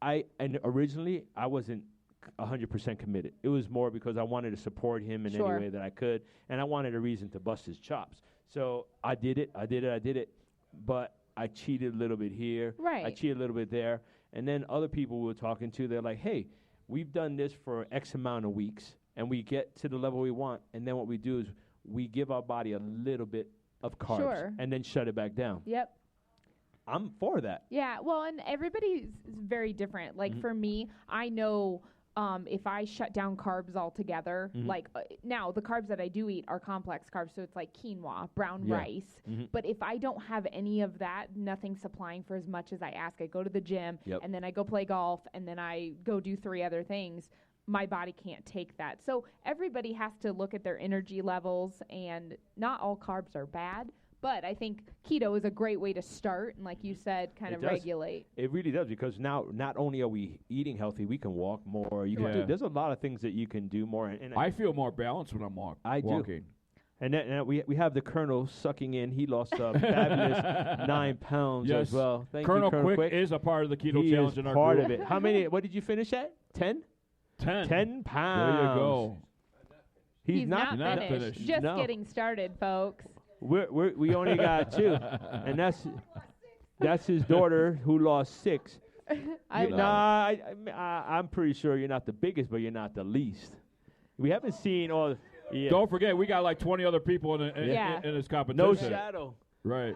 And originally, I wasn't 100% committed. It was more because I wanted to support him in Sure. any way that I could, and I wanted a reason to bust his chops. So I did it. But I cheated a little bit here. Right. I cheated a little bit there. And then other people we were talking to, they're like, hey, we've done this for X amount of weeks, and we get to the level we want, and then what we do is we give our body a little bit of carbs Sure. and then shut it back down. Yep. I'm for that. Yeah, well, and everybody's very different. Like for me, I know if I shut down carbs altogether, like now the carbs that I do eat are complex carbs, so it's like quinoa, brown rice. But if I don't have any of that, nothing supplying for as much as I ask, I go to the gym and then I go play golf and then I go do 3 other things. My body can't take that. So everybody has to look at their energy levels, and not all carbs are bad. But I think keto is a great way to start, and like you said, kind of regulate. It really does, because now not only are we eating healthy, we can walk more. You can do. There's a lot of things that you can do more. And I feel more balanced when I'm walking. Do. And then we have the Colonel sucking in. He lost a fabulous 9 pounds as well. Thank Colonel you, Colonel Quick is a part of the keto he challenge is in our part group. of it. How many? What did you finish at? 10? 10 pounds. There you go. He's not finished. Just getting started, folks. We only got 2, and that's his daughter who lost 6. I'm pretty sure you're not the biggest, but you're not the least. We haven't seen all. Yeah. Don't forget, we got like 20 other people in this competition. No shadow. Right.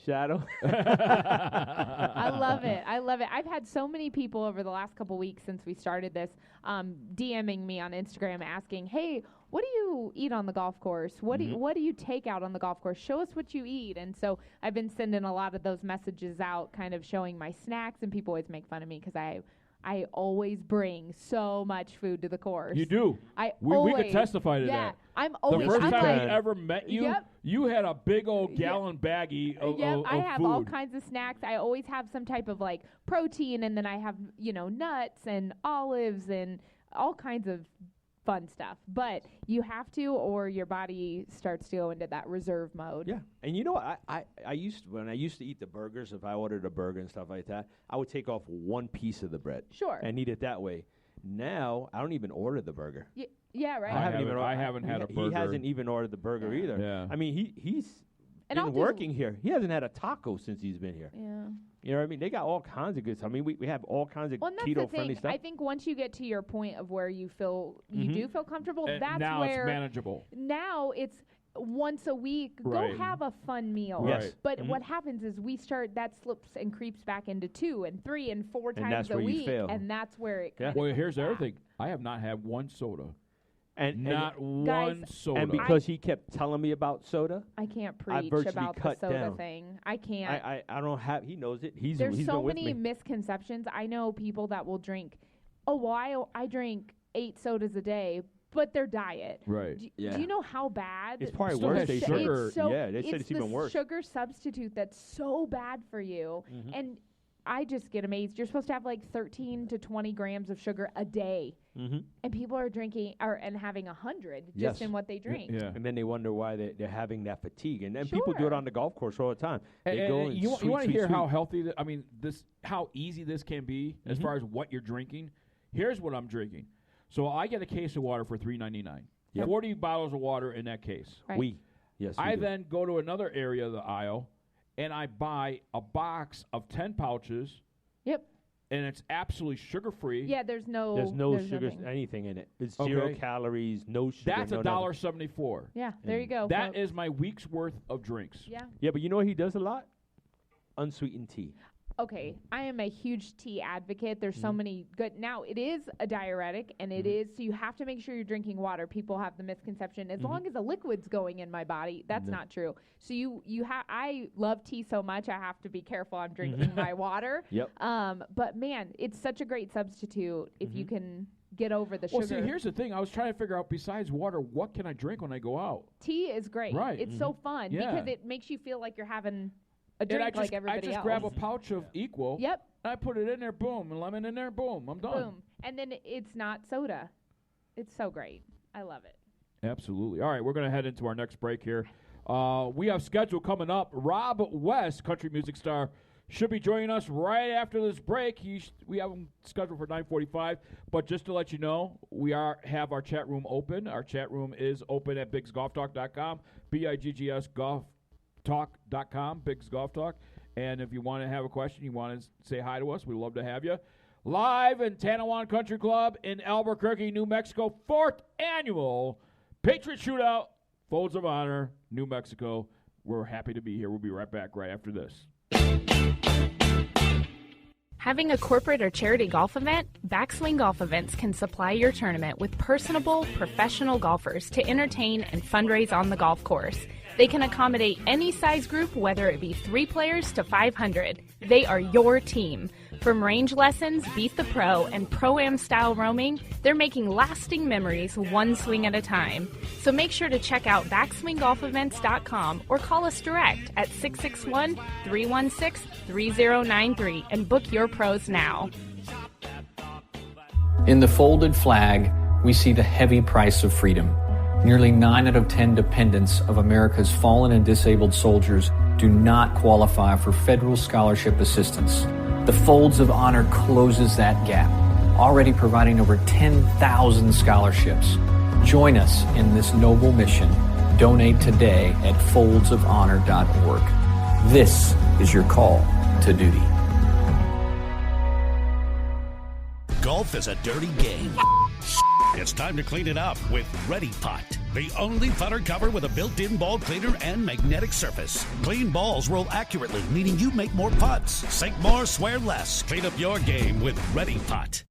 Shadow. I love it. I've had so many people over the last couple weeks since we started this DMing me on Instagram asking, hey, what do you eat on the golf course? What do you take out on the golf course? Show us what you eat. And so I've been sending a lot of those messages out, kind of showing my snacks, and people always make fun of me because I always bring so much food to the course. You do. We could testify to that. I'm always. The first time like, I ever met you, you had a big old gallon baggie of I have food. all kinds of snacks. I always have some type of like protein, and then I have nuts and olives and all kinds of fun stuff. But you have to, or your body starts to go into that reserve mode. Yeah. And when I used to eat the burgers, if I ordered a burger and stuff like that, I would take off one piece of the bread. Sure. And eat it that way. Now I don't even order the burger. Yeah, right. I haven't had a burger. He hasn't even ordered the burger either. Yeah. I mean, he's been working here. He hasn't had a taco since he's been here. Yeah. You know what I mean? They got all kinds of good stuff. I mean, we have all kinds of keto-friendly stuff. I think once you get to your point of where you feel you do feel comfortable, that's now where it's manageable. Now it's once a week. Right. Go have a fun meal. Yes. But what happens is we start that slips and creeps back into 2 and 3 and 4 times that's a where you week, fail. and that's where it. Well, here's the other thing. I have not had one soda. And not one soda. And because he kept telling me about soda, I can't I preach virtually about the cut soda down. thing. I can't. I don't have. He knows it. There's he's so been with many me. misconceptions. I know people that will drink. Oh, well, I drink 8 sodas a day, but their diet. Right. Do you know how bad? It's probably Still worse. has They sugar. said they said it's even worse. Sugar substitute that's so bad for you, and I just get amazed. You're supposed to have like 13 to 20 grams of sugar a day, and people are drinking and having 100 just in what they drink. Yeah. And then they wonder why they're having that fatigue. And then people do it on the golf course all the time. They go and you want to hear sweet. how healthy? How easy this can be as far as what you're drinking. Here's what I'm drinking. So I get a case of water for $3.99. Yep. 40 bottles of water in that case. Right. I then go to another area of the aisle, and I buy a box of 10 pouches. Yep. And it's absolutely sugar-free. Yeah, there's no sugar, nothing. anything in it. It's 0 calories, no sugar. That's $1.74. Yeah, there you go. That is my week's worth of drinks. Yeah. Yeah, but you know what he does a lot? Unsweetened tea. Okay, I am a huge tea advocate. There's so many good. Now, it is a diuretic, and it is, so you have to make sure you're drinking water. People have the misconception, as long as the liquid's going in my body, that's not true. So I love tea so much, I have to be careful I'm drinking my water. Yep. But man, it's such a great substitute if you can get over the sugar. Well, see, here's the thing. I was trying to figure out, besides water, what can I drink when I go out? Tea is great. Right. It's so fun because it makes you feel like you're having a drink like everybody else. I just grab a pouch of Equal. Yep. I put it in there, boom, and lemon in there, boom, I'm done. Boom. And then it's not soda. It's so great. I love it. Absolutely. All right, we're going to head into our next break here. We have scheduled coming up. Rob West, country music star, should be joining us right after this break. We have him scheduled for 9:45. But just to let you know, we have our chat room open. Our chat room is open at BiggsGolfTalk.com, BIGGS golftalk.com, Biggs Golf Talk. And if you want to have a question, you want to say hi to us, we'd love to have you. Live in Tanoan Country Club in Albuquerque, New Mexico, 4th annual Patriot Shootout Folds of Honor, New Mexico. We're happy to be here. We'll be right back right after this. Having a corporate or charity golf event? Backswing Golf Events can supply your tournament with personable, professional golfers to entertain and fundraise on the golf course. They can accommodate any size group, whether it be 3 players to 500. They are your team. From range lessons, Beat the Pro, and Pro-Am style roaming, they're making lasting memories one swing at a time. So make sure to check out backswinggolfevents.com or call us direct at 661-316-3093 and book your pros now. In the folded flag, we see the heavy price of freedom. Nearly 9 out of 10 dependents of America's fallen and disabled soldiers do not qualify for federal scholarship assistance. The Folds of Honor closes that gap, already providing over 10,000 scholarships. Join us in this noble mission. Donate today at foldsofhonor.org. This is your call to duty. Golf is a dirty game. It's time to clean it up with Ready Pot, the only putter cover with a built-in ball cleaner and magnetic surface. Clean balls roll accurately, meaning you make more putts. Sink more, swear less. Clean up your game with Ready Pot.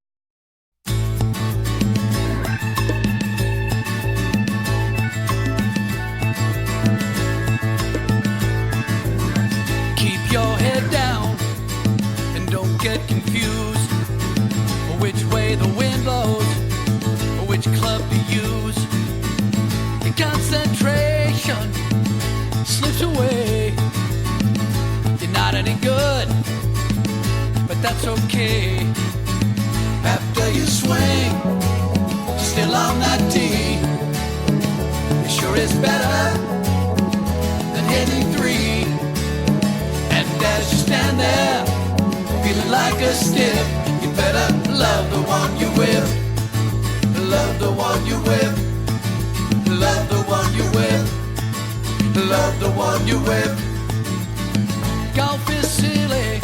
Keep your head down and don't get confused. Which way the wind blows, or which club to use. Your concentration slips away. You're not any good, but that's okay. After you swing, still on that tee. It sure is better than hitting 3. And as you stand there, feeling like a stiff, you better love the one you with. Love the one you with. Love the one you with. Love the one you with. Golf is silly,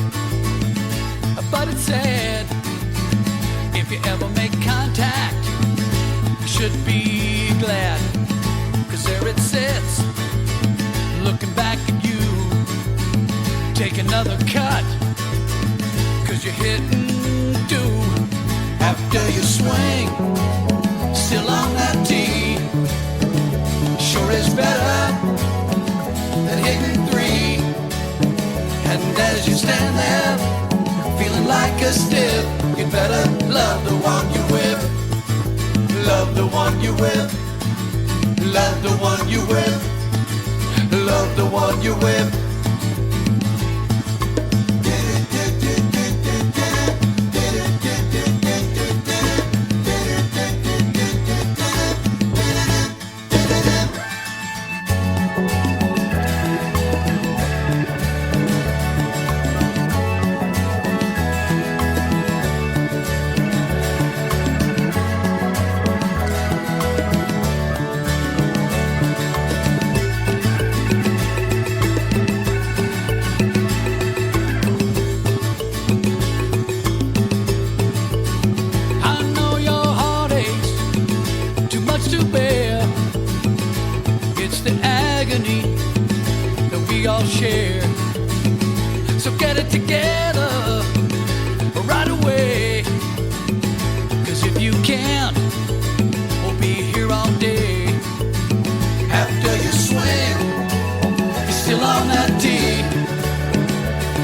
but it's sad. If you ever make contact, you should be glad. 'Cause there it sits, looking back at you. Take another cut, 'cause you're hitting due. After you swing, still on that tee. Sure is better than hitting 3. And as you stand there, feeling like a stiff, you better love the one you with. Love the one you with. Love the one you with. Love the one you with. Share. So get it together right away. 'Cause if you can't, we'll be here all day. After you swing, you're still on that tee.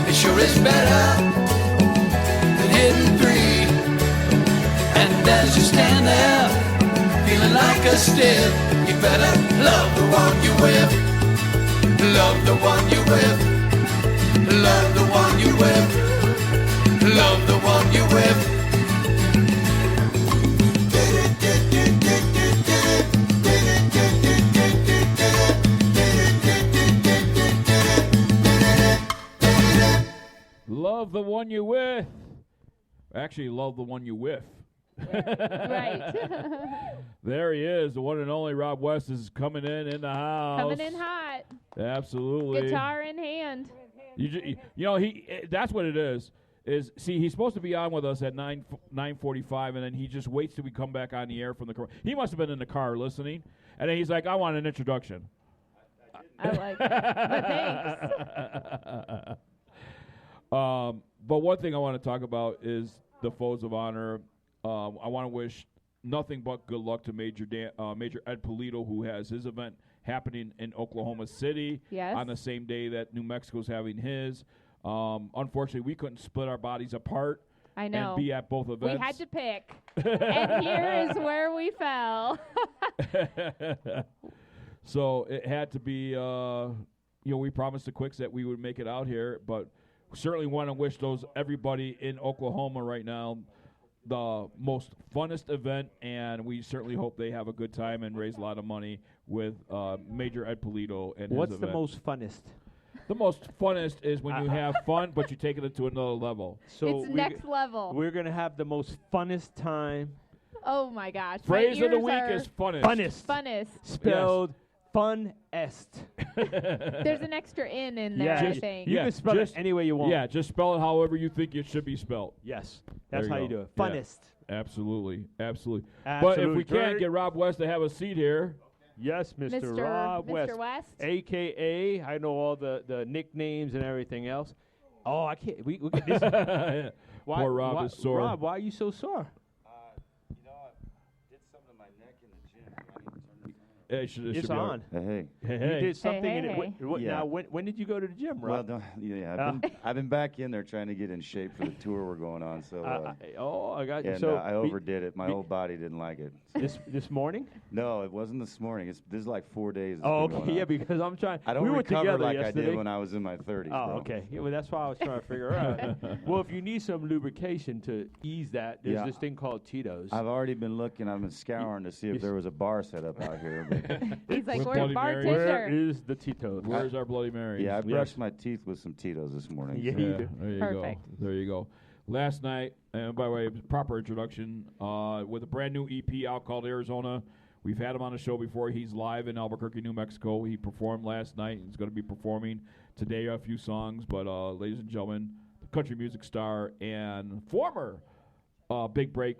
It sure is better than hitting 3. And as you stand there, feeling like a stiff, you better love the one you with. Love the one you with. Love the one you with. Love the one you with. Love the one you with. Actually, love the one you with. Right. There he is. The one and only Rob West is coming in the house. Coming in hot. Absolutely. Guitar in hand. You know, that's what it is. See, he's supposed to be on with us at 9:45, and then he just waits till we come back on the air from the car. He must have been in the car listening. And then he's like, I want an introduction. I like it. But thanks. But one thing I want to talk about is the Foes of Honor. I want to wish nothing but good luck to Major Ed Polito, who has his event happening in Oklahoma City on the same day that New Mexico's having his. Unfortunately, we couldn't split our bodies apart. I know. And be at both events. We had to pick. And here is where we fell. So it had to be, we promised the Quicks that we would make it out here, but certainly want to wish everybody in Oklahoma right now the most funnest event, and we certainly hope they have a good time and raise a lot of money with Major Ed Polito and his What's event. the most funnest? The most funnest is when you have fun, but you take it to another level. So it's next level. We're going to have the most funnest time. Oh, my gosh. Phrase of the week is funnest. Funnest. Spelled fun-est. There's an extra in there, I think. You can spell it any way you want. Yeah, just spell it however you think it should be spelled. Yes, that's how go. you do it. Yeah. Funnest. Absolutely. Absolutely. But if we can't get Rob West to have a seat here. Yes, Mr. Rob West. Mr. West. A.K.A. I know all the nicknames and everything else. Oh, I can't. We get this. Poor Rob is sore. Rob, why are you so sore? It's on. Hey. You did something in it. Yeah. Now, when did you go to the gym, Rob? Well, I've been back in there trying to get in shape for the tour we're going on. So. I got you. And So I overdid it. My whole body didn't like it. This morning? No, it wasn't this morning. This is like 4 days. Oh, okay. Yeah, because I'm trying. I don't we were recover together like yesterday. I did when I was in my 30s. Oh, bro. okay. Yeah, well, that's why I was trying to figure out. Well, if you need some lubrication to ease that, there's this thing called Tito's. I've already been looking. I've been scouring to see if there was a bar set up out here. He's like, we're a bartender. Where is the Tito's? Where's our Bloody Mary? Yeah, I brushed my teeth with some Tito's this morning. Yeah, there you Perfect. go. There you go. Last night, and by the way, proper introduction, with a brand new EP out called Arizona. We've had him on the show before. He's live in Albuquerque, New Mexico. He performed last night. He's going to be performing today a few songs. But ladies and gentlemen, the country music star and former Big Break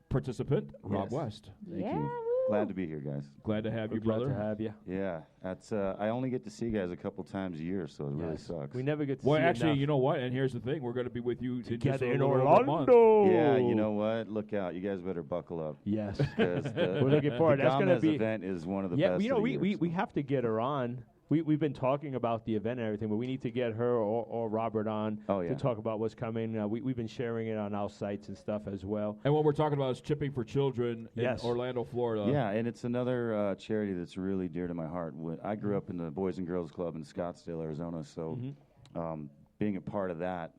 participant, Rob West. Thank you. Glad to be here, guys. Glad to have you, brother. Glad to have you. Yeah, that's. I only get to see you guys a couple times a year, so it really sucks. We never get to Well, see actually, enough. you know what? And here's the thing: we're going to be with you Together in over a month. Orlando. Yeah, you know what? Look out! You guys better buckle up. Yes, We're we're looking forward. That's going to be event is one of the yeah. best. You know, of the year, we have to get her on. We've been talking about the event and everything, but we need to get her or Robert on to talk about what's coming. We've been sharing it on our sites and stuff as well. And what we're talking about is Chipping for Children in Orlando, Florida. Yeah, and it's another charity that's really dear to my heart. I grew up in the Boys and Girls Club in Scottsdale, Arizona, so being a part of that,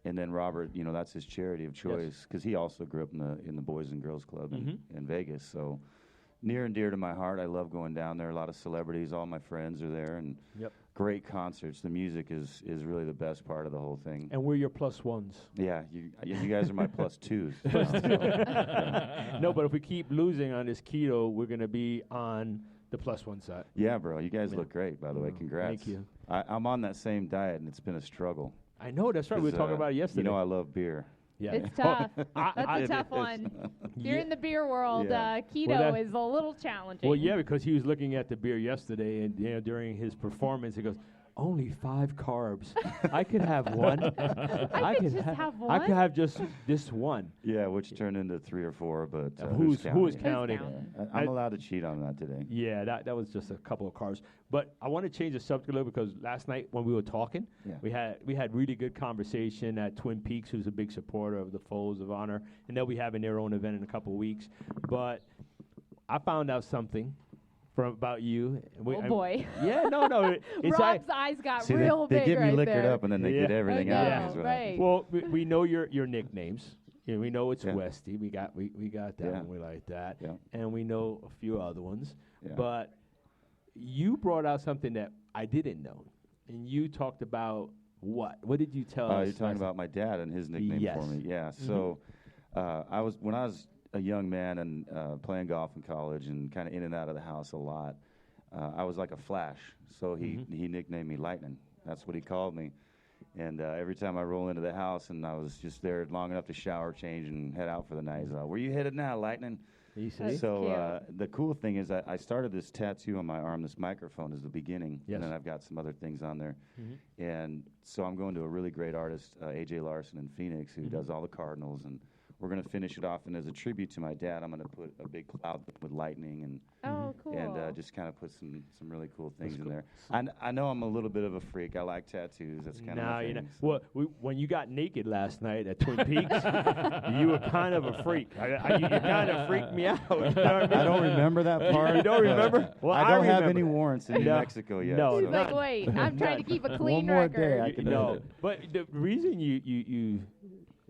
and then Robert, you know, that's his charity of choice because he also grew up in the Boys and Girls Club in Vegas, so near and dear to my heart. I love going down there. A lot of celebrities, all my friends are there, and great concerts. The music is really the best part of the whole thing. And we're your plus ones. Yeah, you guys are my plus twos. No, but if we keep losing on this keto, we're going to be on the plus one side. Yeah, bro. You guys look great, by the way. Congrats. Thank you. I'm on that same diet, and it's been a struggle. I know. That's right. We were talking about it yesterday. You know I love beer. Yeah. It's tough. That's a tough one. If you're in the beer world, keto is a little challenging. Well, yeah, because he was looking at the beer yesterday, and during his performance, he goes, "Only 5 carbs. I could have one. I could just have one. I could have just this one." Yeah, which turned into 3 or 4, but who's counting? counting? I'm allowed to cheat on that today. Yeah, that was just a couple of carbs. But I want to change the subject a little because last night when we were talking, we had really good conversation at Twin Peaks, who's a big supporter of the Foes of Honor, and they'll be having their own event in a couple of weeks. But I found out something about you. Boy. Yeah, no. It's Rob's eyes got See, real they big get me right liquored there. up, and then they get everything I out. know, Is what right. happens. Well, we know your nicknames. You know, we know it's Westy. We got that one. We like that. Yeah. And we know a few other ones. Yeah. But you brought out something that I didn't know. And you talked about what? What did you tell us? You're talking about my dad and his nickname for me. Yeah. So when I was a young man and playing golf in college and kind of in and out of the house a lot, I was like a flash. So he nicknamed me Lightning. That's what he called me. And every time I roll into the house and I was just there long enough to shower, change, and head out for the night, he's like, "Where you headed now, Lightning?" You see? So the cool thing is I started this tattoo on my arm. This microphone is the beginning, and then I've got some other things on there. And so I'm going to a really great artist, A.J. Larson in Phoenix, who does all the Cardinals, and we're going to finish it off. And as a tribute to my dad, I'm going to put a big cloud with lightning and and just kind of put some really cool things in there. I know I'm a little bit of a freak. I like tattoos. That's kind of my thing. Well, when you got naked last night at Twin Peaks, you were kind of a freak. You kind of freaked me out. You know what I mean? I don't remember that part. You don't remember? Well, I don't have remember. any warrants in New Mexico yet. No, He's like, wait, I'm trying to keep a clean One more record. day, I can do it. But the reason you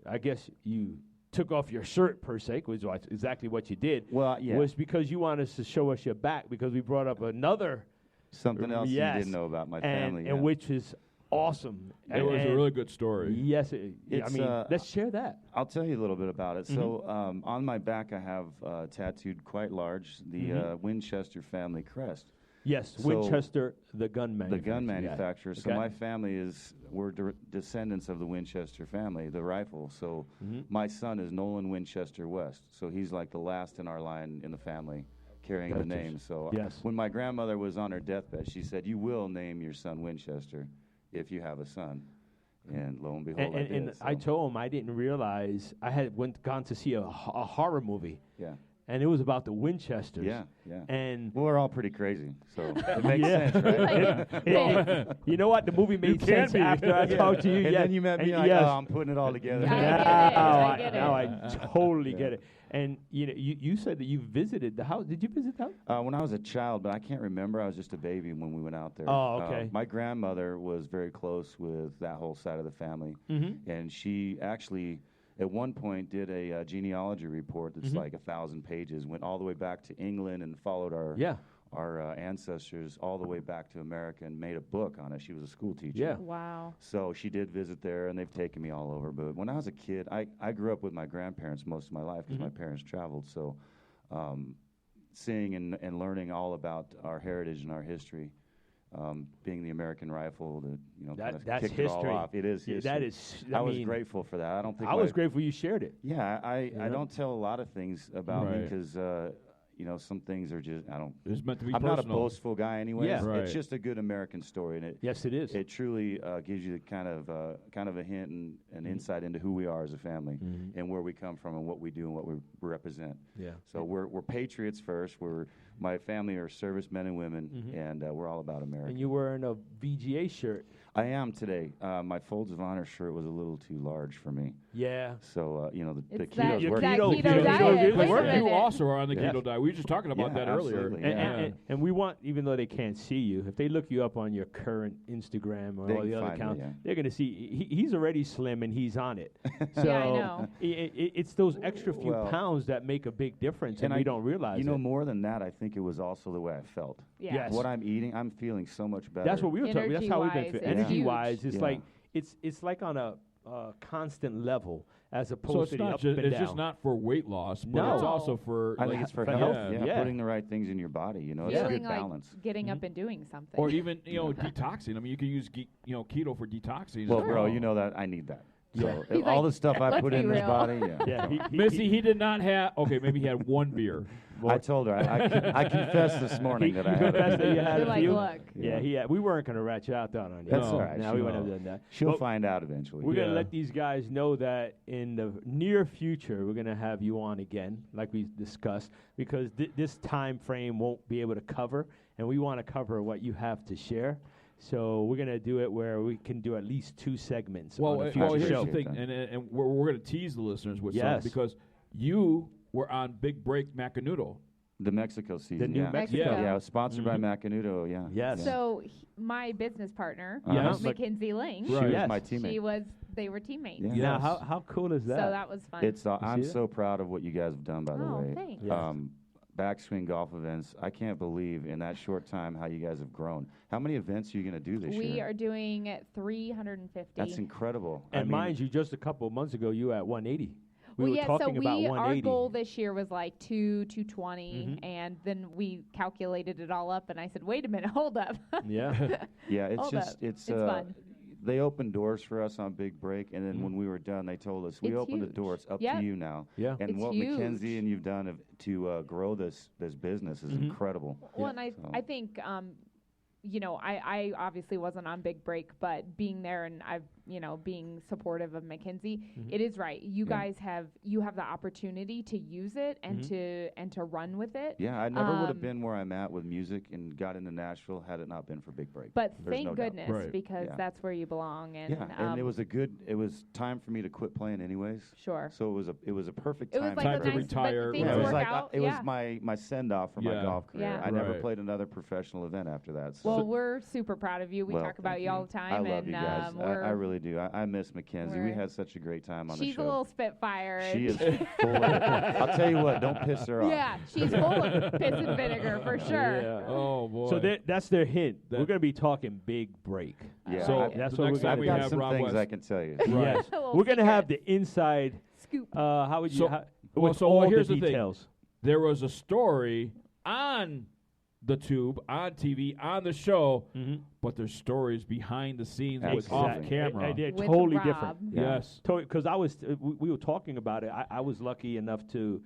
I guess you took off your shirt per se, was exactly what you did. Well, yeah. Was because you wanted us to show us your back because we brought up another something else you didn't know about my family, and which is awesome. It was a really good story. Yes, I mean, let's share that. I'll tell you a little bit about it. So on my back, I have tattooed quite large the Winchester family crest. Yes, So Winchester, the gun manufacturer. The gun manufacturer. So Okay. my family we're descendants of the Winchester family, the rifle. So my son is Nolan Winchester West. So he's like the last in our line in the family carrying the name. So when my grandmother was on her deathbed, she said, "You will name your son Winchester if you have a son." And lo and behold, I did. And I told him I didn't realize I had gone to see a horror movie. Yeah. And it was about the Winchesters. Yeah, yeah. And well, we're all pretty crazy, so it makes sense, right? You know what? The movie made sense after I talked to you. And then you met me, like, yes. oh, I'm putting it all together. Now I totally get it. And you said that you visited the house. Did you visit the house? When I was a child, but I can't remember. I was just a baby when we went out there. Oh, okay. My grandmother was very close with that whole side of the family, and she actually, at one point, did a genealogy report that's like 1,000 pages. Went all the way back to England and followed our ancestors all the way back to America and made a book on it. She was a school teacher. Yeah. Wow. So she did visit there, and they've taken me all over. But when I was a kid, I grew up with my grandparents most of my life because my parents traveled. So seeing and learning all about our heritage and our history, being the American rifle, kind of that's kicked history. it all off. It is history. That is. I was grateful for that. I don't think I was grateful you shared it. Yeah, I don't tell a lot of things about me because some things are just It's meant to be I'm personal. not a boastful guy anyway. Yeah. It's just a good American story, and yes, it is. It truly gives you kind of a hint and an insight into who we are as a family and where we come from and what we do and what we represent. Yeah. So we're patriots first. My family are servicemen and women, and we're all about America. And you're wearing a VGA shirt. I am today. My Folds of Honor shirt was a little too large for me. Yeah. So the It's that keto's working. keto diet. Wait a You minute. also are on the keto diet. We were just talking about that earlier. Absolutely. And we want, even though they can't see you, if they look you up on your current Instagram or They all can the other find me, accounts, they're going to see he's already slim and he's on it. So Yeah, I know. It's those extra few Well, pounds that make a big difference, and I we don't realize it. more than that, I think it was also the way I felt. Yeah. Yes. What I'm eating, I'm feeling so much better. That's what we were talking. That's how we've been Energy-wise, feeling. it's Energy-wise, huge. it's like it's like on a constant level as So opposed it's to the not up just and it's down. just not for weight loss, but No. it's also for I think it's for for health. health. Yeah, Yeah. putting the right things in your body. It's a Feeling good like balance. getting up and doing something. or even detoxing. I mean, you can use keto for detoxing. Well, as bro, well. you know that I need that. So He's all like, the stuff I "Let's put be in this real." body, Yeah, Missy, he did not have. Okay, maybe he had one beer. I told her I confessed this morning that I had confessed that you had You're a like, few? look. Yeah, we weren't going to rat you out down on you. That's all right. No, we wouldn't have done that. She'll But find out eventually. We're going to let these guys know that in the near future, we're going to have you on again, like we discussed, because this time frame won't be able to cover, and we want to cover what you have to share. So we're going to do it where we can do at least 2 segments on a future here's show. the thing, and we're going to tease the listeners with Yes. something because you were on Big Break Macanudo. The Mexico season. The New Mexico. Yeah, sponsored by Macanudo. Yeah. Yes. Yeah. So my business partner, Yes. Mackenzie Ling, She was Yes. my teammate. they were teammates. Yeah. Now, Yes. how cool is that? So that was fun. It's I'm see that? so proud of what you guys have done, by the Oh, way. thanks. Yes. Backswing golf events. I can't believe in that short time how you guys have grown. How many events are you going to do this We year? are doing 350. That's incredible. and mind you, just a couple of months ago, you were at 180. We well, were yeah, talking so about 180. our goal this year was like 220, and then we calculated it all up, and I said, wait a minute, hold up. Yeah. Yeah, it's Hold just up. it's fun. they opened doors for us on Big Break, and then when we were done, they told us, we It's opened the huge. door. It's up Yep. to you now. Yeah. And It's what huge. Mackenzie and you've done to grow this business is incredible. Well, and I think, you know, I obviously wasn't on Big Break, but being there and being supportive of Mackenzie, it is right. You guys have the opportunity to use it and to run with it. Yeah, I never would have been where I'm at with music and got into Nashville had it not been for Big Break. But There's thank no doubt. goodness because that's where you belong. And Yeah, and it was time for me to quit playing anyways. Sure. So it was a perfect It time. was like Time a to nice, retire. But things it was work like out. it was my send off for my Yeah. golf career. Yeah. I never Right. played another professional event after that. So Well, we're super proud of you. We Well, talk about thank you all the time. I love and you guys. I really do. I miss Mackenzie. We we're- had such a great time on the She's show. a little spitfire. She and- is full of it. I'll tell you what, don't piss her off. Yeah, she's full of piss and vinegar for sure. Yeah. Oh boy. So that's their hint. We're going to be talking Big Break. Yeah, So that's the what next we're time gonna we do. I've got have some Rob things West. I can tell you. Yes. A little We're going to have secret. the inside. Scoop. How would you? So- how, well, with so all here's the the thing. details. There was a story on the tube, on TV, on the show, but there's stories behind the scenes with off Exactly. camera. And they're With totally Rob. different. Yes. Because I was, we were talking about it. I was lucky enough to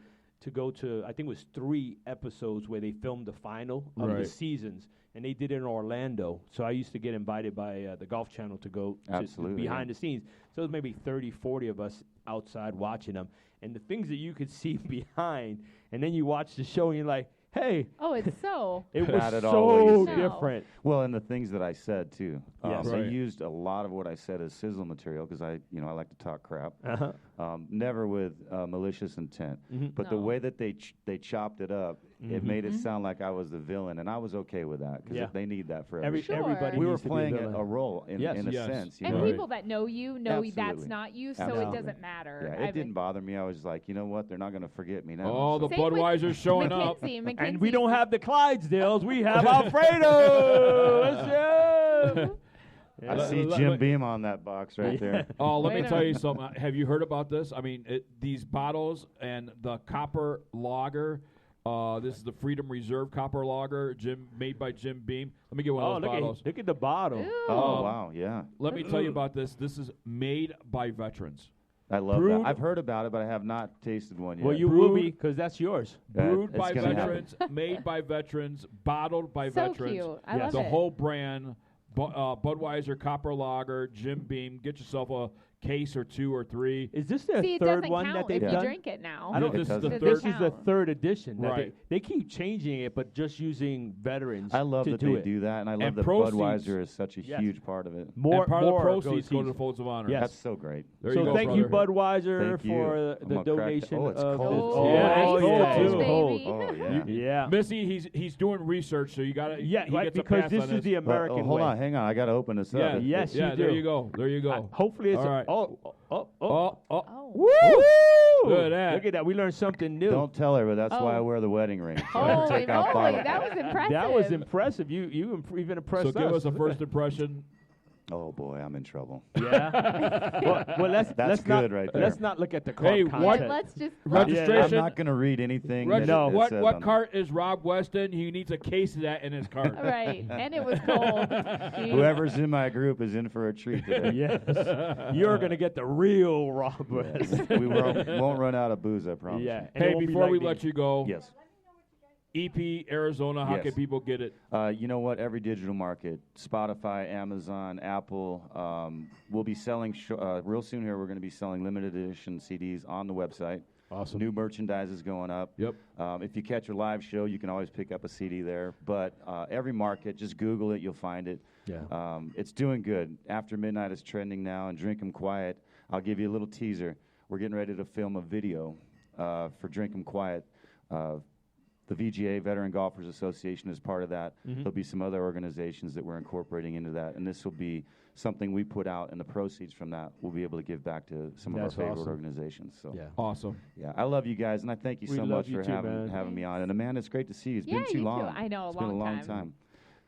go to, I think it was 3 episodes where they filmed the final of the Right. seasons, and they did it in Orlando. So I used to get invited by the Golf Channel to go to Absolutely, behind the scenes. So it was maybe 30, 40 of us outside watching them. And the things that you could see behind, and then you watch the show and you're like, hey, Oh, it's so. it was Not at all what you so see. different. Well, and the things that I said too. Yes. I Right. used a lot of what I said as sizzle material because I like to talk crap. Uh-huh. Never with malicious intent, but the No. way that they chopped it up, it made it sound like I was the villain, and I was okay with that because Yeah. they need that for every. Sure. Everybody we were needs to be playing villain. a role in Yes. a Yes. sense. You And know? Right. people that know you know that's Absolutely. not you, so Absolutely. it doesn't matter. Yeah, it didn't bother me. I was like, you know what? They're not going to forget me now. Oh, the Same with Budweiser's showing up. Mackenzie. And we don't have the Clydesdales. We have Alfredo. Let's go. I see Jim Beam on that box right there. Oh, let me Wait tell a- you something. Have you heard about this? I mean, these bottles and the copper lager. This is the Freedom Reserve copper lager, made by Jim Beam. Let me get one Oh, of those bottles. look at the bottle. Oh wow, yeah. Let me tell you about this. This is made by veterans. I love Brewed- that. I've heard about it, but I have not tasted one yet. Well, you will Brewed- be because that's yours. Brewed it's by gonna happen. veterans, made by veterans, bottled by So veterans. cute. I Yes. love The it. whole brand, Budweiser Copper Lager, Jim Beam. Get yourself a case or 2 or 3. Is this their See, it third doesn't one count that they've if done? you drink it now. I don't. It This is the doesn't. third. This is the count. third edition. that Right. They keep changing it, but just using veterans. I love to that do they it. do that, and I love And that proceeds- Budweiser is such a Yes. huge part of it. More, and part of the more proceeds go goes to the east. Folds of Honor. Yes. That's so great. There So you go, thank you, brother. Budweiser, Thank you. for I'm the gonna crack donation. Oh, it's of cold. this. Oh, Yeah, ice it's cold, cold, baby. cold. Oh yeah. Yeah. Missy, he's doing research, so you got to. Yeah, he right, gets a because pass this on is the American hold way. on, hang on. I got to open this Yeah, up. Yes, yeah. you There do. you go. There you go. Hopefully it's All right. oh. Oh. Woo! Look at that. Look at that. We learned something new. Don't tell her, but that's why I Oh. wear the wedding ring. So I Holy take out moly, bottle. that was impressive. That was impressive. You even impressed So give us. us a first impression. Oh boy, I'm in trouble. Yeah. well, let's That's not, good right there. Let's not look at the card Hey, content. what- And let's just Registration. I'm not going to read anything. that No. it What says what on cart is Rob Weston? He needs a case of that in his cart. right, and it was cold. it. Whoever's in my group is in for a treat today. Yes. You're going to get the real Robert. We won't run out of booze, I promise. Yeah. you. And it Hey, won't be before we lightning. let you go, Yes. EP Arizona, how Yes. can people get it? You know what? Every digital market, Spotify, Amazon, Apple. We'll be selling real soon here. We're going to be selling limited edition CDs on the website. Awesome. New merchandise is going up. Yep. If you catch a live show, you can always pick up a CD there. But every market, just Google it, you'll find it. Yeah. It's doing good. After Midnight is trending now, and Drink 'em Quiet. I'll give you a little teaser. We're getting ready to film a video for Drink 'em Quiet. The VGA, Veteran Golfers Association, is part of that. There'll be some other organizations that we're incorporating into that, and this will be something we put out, and the proceeds from that we'll be able to give back to some That's of our favorite awesome. organizations. So, Yeah. Awesome. yeah, I love you guys, and I thank you We so love much you for too, having man. me on. And Amanda, it's great to see you. It's Yeah, been too you too. long. I know, It's been a long time.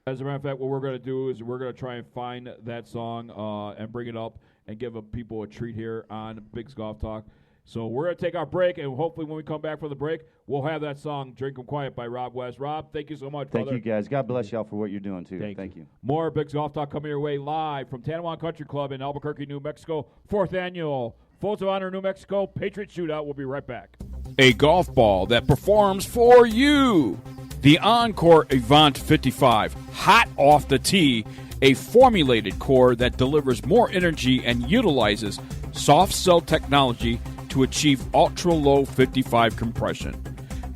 As a matter of fact, what we're going to do is we're going to try and find that song and bring it up and give people a treat here on Big's Golf Talk. So we're going to take our break, and hopefully when we come back from the break, we'll have that song, Drink 'em Quiet by Rob West. Rob, thank you so much, brother. Thank you, guys. God bless y'all for what you're doing, too. Thank you. More BiGG Golf Talk coming your way live from Tanoan Country Club in Albuquerque, New Mexico. 4th Annual Folds of Honor New Mexico Patriot Shootout. We'll be right back. A golf ball that performs for you. The Encore Avant 55, hot off the tee, a formulated core that delivers more energy and utilizes soft cell technology to achieve ultra-low 55 compression.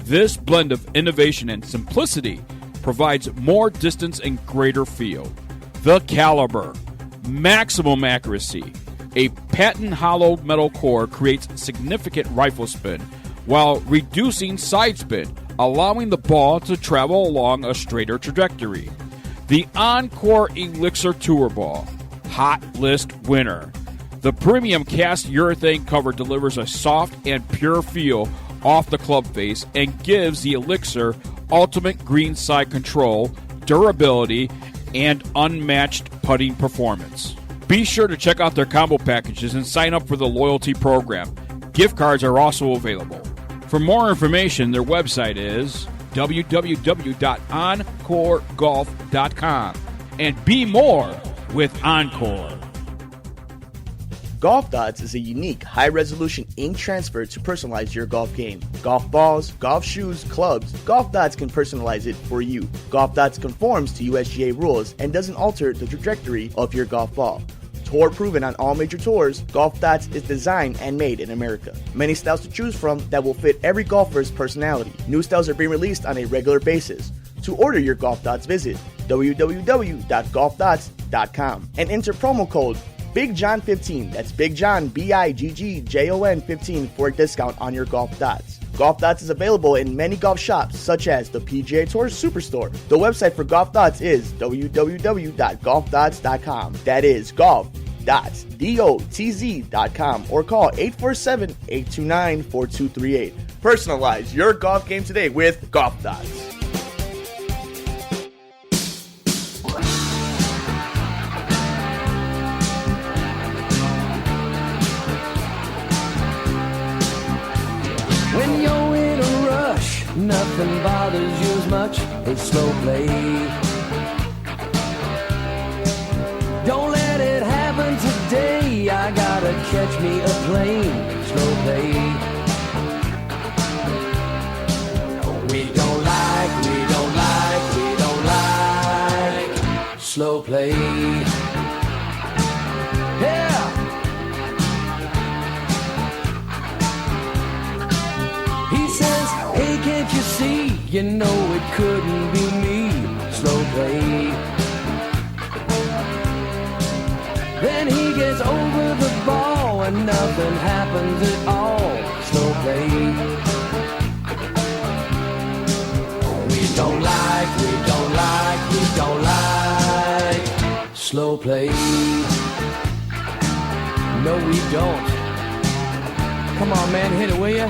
This blend of innovation and simplicity provides more distance and greater feel. The caliber, maximum accuracy. A patent hollow metal core creates significant rifle spin while reducing side spin, allowing the ball to travel along a straighter trajectory. The Encore Elixir Tour Ball, hot list winner. The premium cast urethane cover delivers a soft and pure feel off the club face and gives the Elixir ultimate greenside control, durability, and unmatched putting performance. Be sure to check out their combo packages and sign up for the loyalty program. Gift cards are also available. For more information, their website is www.encoregolf.com. And be more with Encore. Golf Dots is a unique, high-resolution ink transfer to personalize your golf game. Golf balls, golf shoes, clubs, Golf Dots can personalize it for you. Golf Dots conforms to USGA rules and doesn't alter the trajectory of your golf ball. Tour proven on all major tours, Golf Dots is designed and made in America. Many styles to choose from that will fit every golfer's personality. New styles are being released on a regular basis. To order your Golf Dots, visit www.golfdots.com and enter promo code BIGJOHN15, that's Big John, BIGGJON 15 for a discount on your Golf Dots. Golf Dots is available in many golf shops, such as the PGA Tour Superstore. The website for Golf Dots is www.golfdots.com. That is golf.dots.com, or call 847-829-4238. Personalize your golf game today with Golf Dots. When you're in a rush, nothing bothers you as much as slow play. Don't let it happen today. I gotta catch me a plane. Slow play. We don't like slow play. Yeah. He says, hey, can't you see? You know it couldn't be me. Slow play. Then he gets over the ball and nothing happens at all. Slow play. We don't like slow play. No, we don't. Come on, man, hit it, will ya?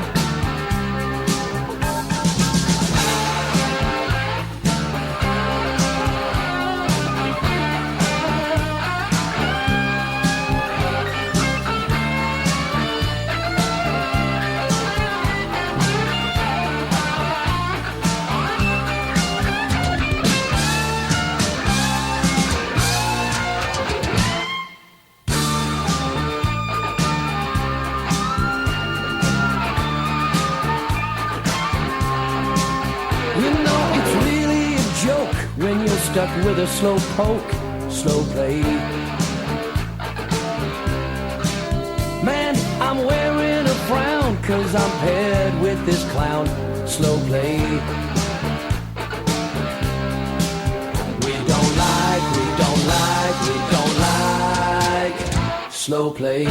Stuck with a slow poke, slow play. Man, I'm wearing a frown 'cause I'm paired with this clown. Slow play. We don't like slow play.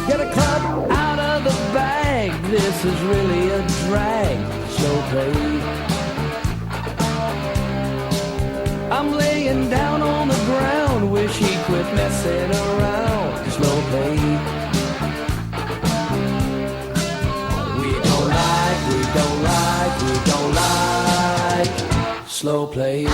Get a club out of the bag. This is really a drag. Slow play. I'm laying down on the ground. Wish he quit messing around. Slow play. We don't like slow play.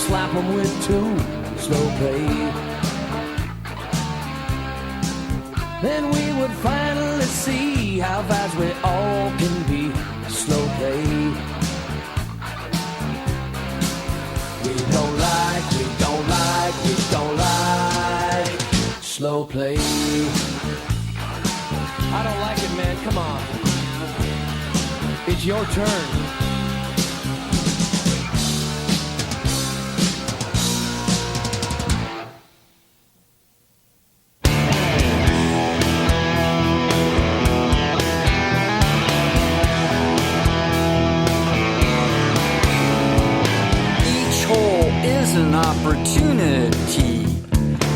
slap 'em with two, slow play. Then we would finally see how fast we all can be, slow play. We don't like slow play. I don't like it, man, come on. It's your turn. An opportunity,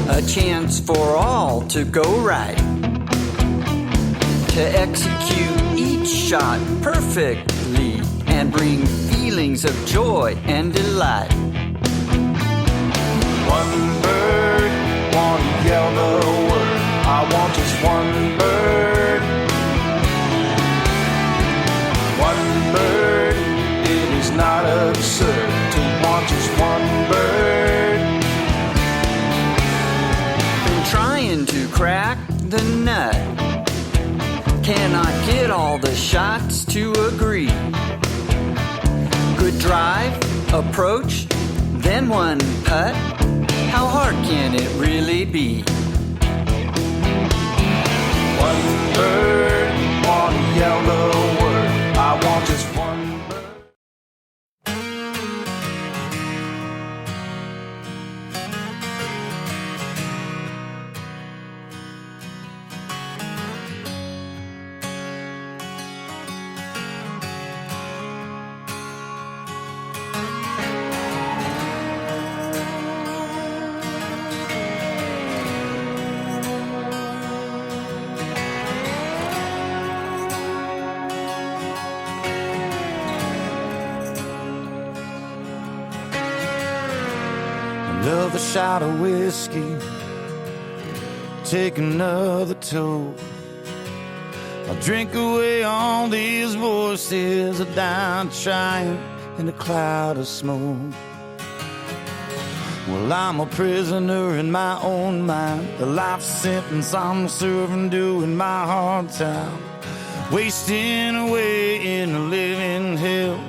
a chance for all to go right, to execute each shot perfectly and bring feelings of joy and delight. One bird, one yellow word. I want just one bird. One bird, it is not absurd to want just one bird. Been trying to crack the nut, cannot get all the shots to agree. Good drive, approach, then one putt. How hard can it really be? One bird, one yellow word. I want just one. Another shot of whiskey, take another toke. I'll drink away all these voices that die trying in a cloud of smoke. Well, I'm a prisoner in my own mind, the life sentence I'm serving, doing my hard time, wasting away in a living hell.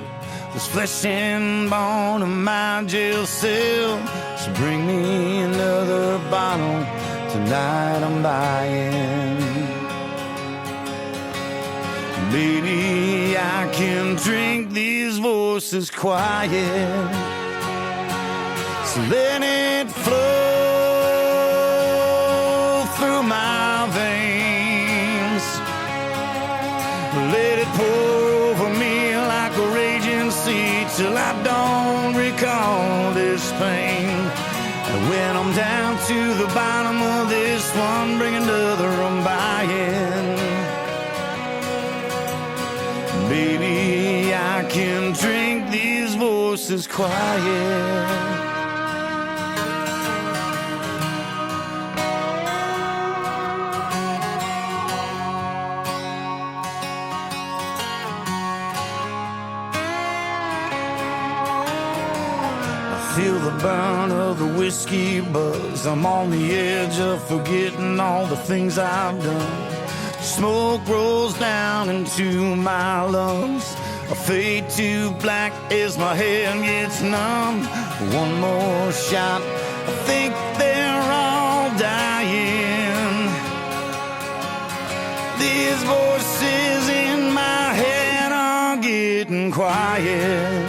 This flesh and bone in my jail cell. So bring me another bottle, tonight I'm buying. Baby, I can drink these voices quiet, so let it flow through my veins. Let it pour over me like a raging sea till I don't recall this pain. And when I'm down to the bottom of this one, bring another I'm buying. Baby, I can drink these voices quiet. Feel the burn of the whiskey buzz. I'm on the edge of forgetting all the things I've done. Smoke rolls down into my lungs. I fade to black as my head gets numb. One more shot, I think they're all dying. These voices in my head are getting quiet.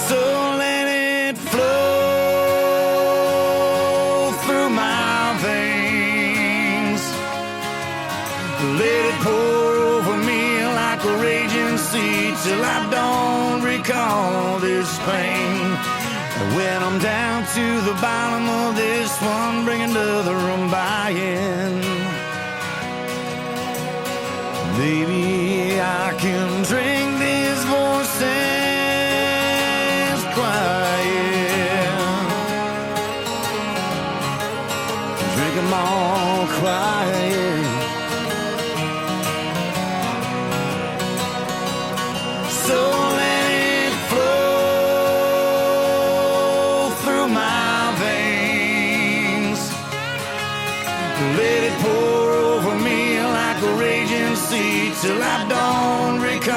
So let it flow through my veins. Let it pour over me like a raging sea till I don't recall this pain. And when I'm down to the bottom of this one, bring another I'm buying. Baby, I can drink these voices drink them all quiet. So let it flow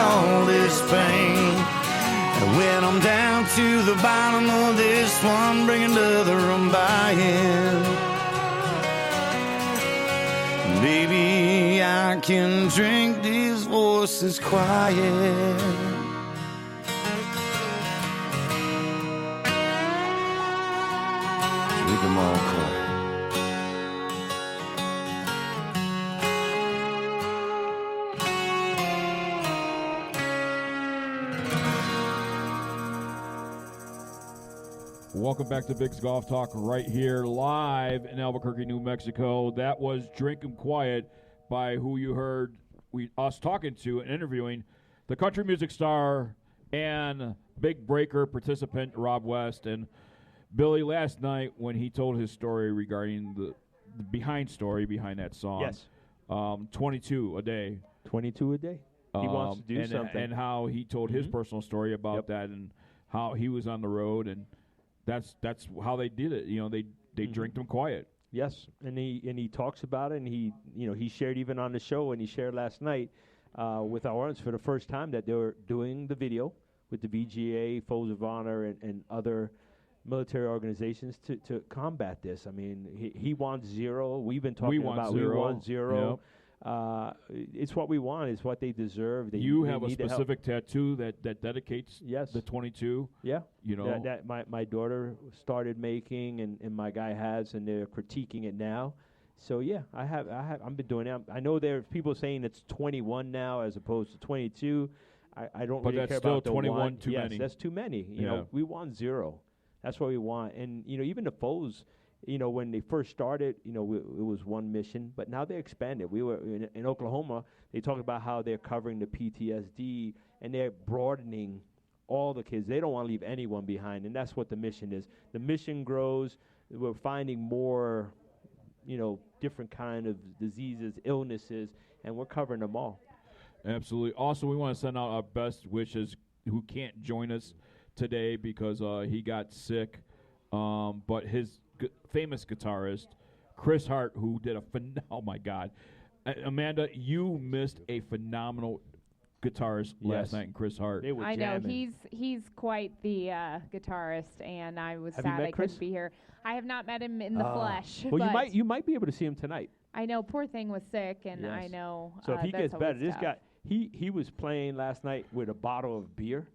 all this pain. And when I'm down to the bottom of this one, bring another room by hand. Baby, I can drink these voices quiet. Drink them all quiet. Welcome back to BiGG's Golf Talk right here live in Albuquerque, New Mexico. That was Drink 'Em Quiet by who you heard us talking to and interviewing, the country music star and big breaker participant Rob West. And Billy, last night when he told his story regarding the behind story behind that song, Yes. 22 a day. 22 a day. He wants to do something. And how he told his personal story about that and how he was on the road, and that's how they did it. You know, they drink them quiet. Yes, and he talks about it, and he shared even on the show, and he shared last night with our audience for the first time that they were doing the video with the VGA, Foes of Honor, and other military organizations to combat this. I mean, he wants zero. We've been talking about we want zero. Yep. It's what we want. It's what they deserve. You have a specific tattoo that dedicates the 22. Yeah, you know that my daughter started making, and my guy has, and they're critiquing it now. So yeah, I've been doing it. I know there's people saying it's 21 now as opposed to 22. I don't but really care still about the 21 one. too yes, many. that's too many. You know, we want zero. That's what we want. And even the foes. When they first started, it was one mission, but now they expanded. We were in Oklahoma. They talked about how they're covering the PTSD, and they're broadening all the kids. They don't want to leave anyone behind, and that's what the mission is. The mission grows. We're finding more, different kind of diseases, illnesses, and we're covering them all. Absolutely. Also, we want to send out our best wishes who can't join us today because he got sick, but his famous guitarist Chris Hart, who did oh my God, Amanda, you missed a phenomenal guitarist last night in Chris Hart. I know he's quite the guitarist, and I was sad I couldn't be here. I have not met him in the flesh. Well, but you might be able to see him tonight. I know, poor thing was sick, and I know. So if he that's gets better, always this tough. guy he was playing last night with a bottle of beer.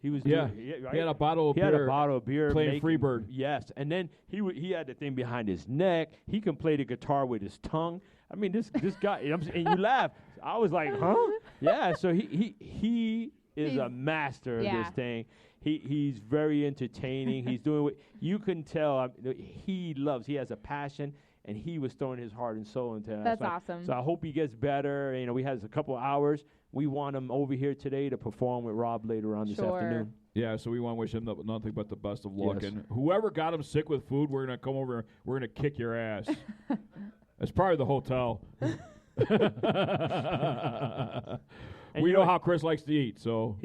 He was Yeah. right? He had a bottle of He beer had a bottle of beer playing Freebird. Yes, and then he had the thing behind his neck. He can play the guitar with his tongue. I mean, this guy, and you laugh. I was like, huh? Yeah. So he is a master of this thing. He's very entertaining. He's doing what you can tell. He loves. He has a passion, and he was throwing his heart and soul into it. That's awesome. So I hope he gets better. We had a couple of hours. We want him over here today to perform with Rob later on this afternoon. Yeah, so we want to wish him nothing but the best of luck. Yes. And whoever got him sick with food, we're going to come over and we're going to kick your ass. It's probably the hotel. We know how Chris likes to eat, so.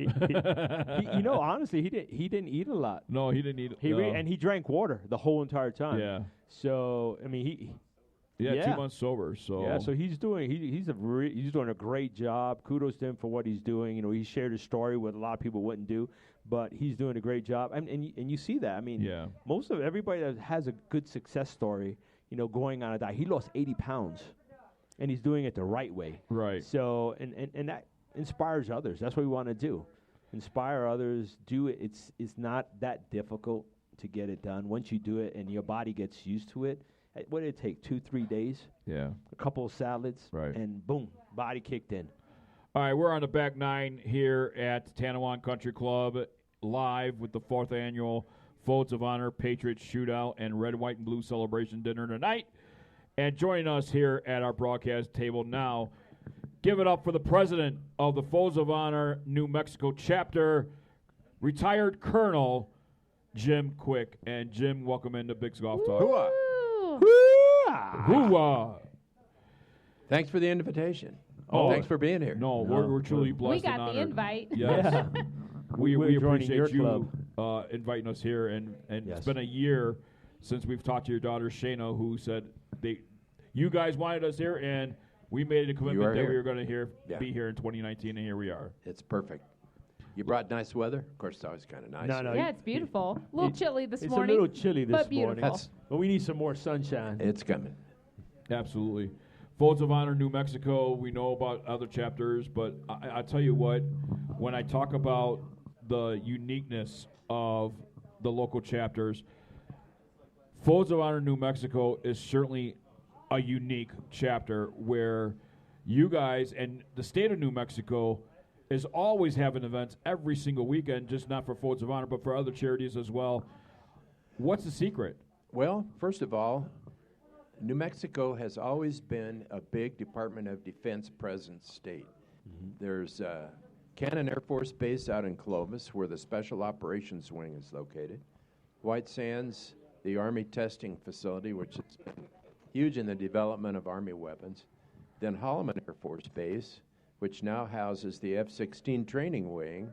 Honestly, he didn't eat a lot. No, he didn't eat. And he drank water the whole entire time. Yeah. So, I mean, Yeah, 2 months sober. So yeah, so he's doing he's doing a great job. Kudos to him for what he's doing. He shared his story what a lot of people wouldn't do, but he's doing a great job. And you see that. I mean, most of everybody that has a good success story, going on a diet. He lost 80 pounds, and he's doing it the right way. Right. So and that inspires others. That's what we want to do. Inspire others. Do it. It's not that difficult to get it done. Once you do it and your body gets used to it. What did it take? 2-3 days? Yeah. A couple of salads. Right. And boom, body kicked in. All right, we're on the back nine here at Tanoan Country Club, live with the 4th annual Foes of Honor, Patriot Shootout, and Red, White, and Blue Celebration Dinner tonight. And joining us here at our broadcast table now, give it up for the president of the Foes of Honor New Mexico chapter, retired Colonel Jim Quick. And Jim, welcome into BiGG's Golf Talk. Hoo-ah. Hoo-ah. Thanks for the invitation. Oh, thanks for being here. No, we're truly blessed. We and got the honored. invite. Yes. Yeah. we We're joining appreciate your you inviting us here. And Yes. it's been a year since we've talked to your daughter, Shayna, who said you guys wanted us here, and we made a commitment are that here. we were going to Yeah. be here in 2019, and here we are. It's perfect. You brought nice weather. Of course, it's always kind of nice. No, Yeah, it's beautiful. A little chilly this It's morning. a little chilly this but morning. beautiful. But we need some more sunshine. It's coming. Absolutely. Folds of Honor, New Mexico, we know about other chapters, but I tell you what, when I talk about the uniqueness of the local chapters, Folds of Honor, New Mexico is certainly a unique chapter where you guys and the state of New Mexico is always having events every single weekend, just not for Folds of Honor, but for other charities as well. What's the secret? Well, first of all, New Mexico has always been a big Department of Defense presence state. There's Cannon Air Force Base out in Cuebas, where the Special Operations Wing is located. White Sands, the Army Testing Facility, which has been huge in the development of Army weapons. Then Holloman Air Force Base, which now houses the F-16 Training Wing.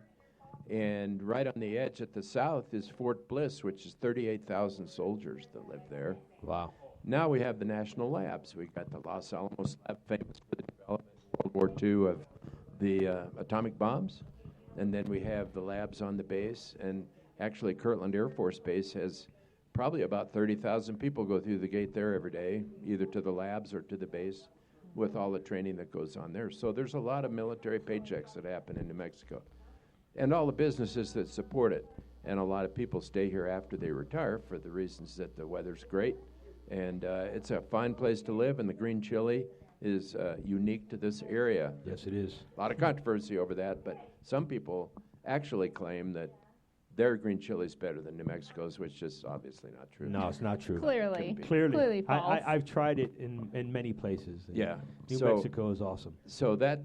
And right on the edge at the south is Fort Bliss, which is 38,000 soldiers that live there. Wow. Now we have the national labs. We've got the Los Alamos lab, famous for the development in World War II of the atomic bombs. And then we have the labs on the base. And actually, Kirtland Air Force Base has probably about 30,000 people go through the gate there every day, either to the labs or to the base, with all the training that goes on there. So there's a lot of military paychecks that happen in New Mexico. And all the businesses that support it. And a lot of people stay here after they retire for the reasons that the weather's great. And it's a fine place to live, and the green chili is unique to this area. Yes, it is. A lot of controversy over that, but some people actually claim that their green chili is better than New Mexico's, which is obviously not true. No, it's not true. Clearly. Clearly false. I've tried it in many places. and Yeah. New So- Mexico is awesome. So that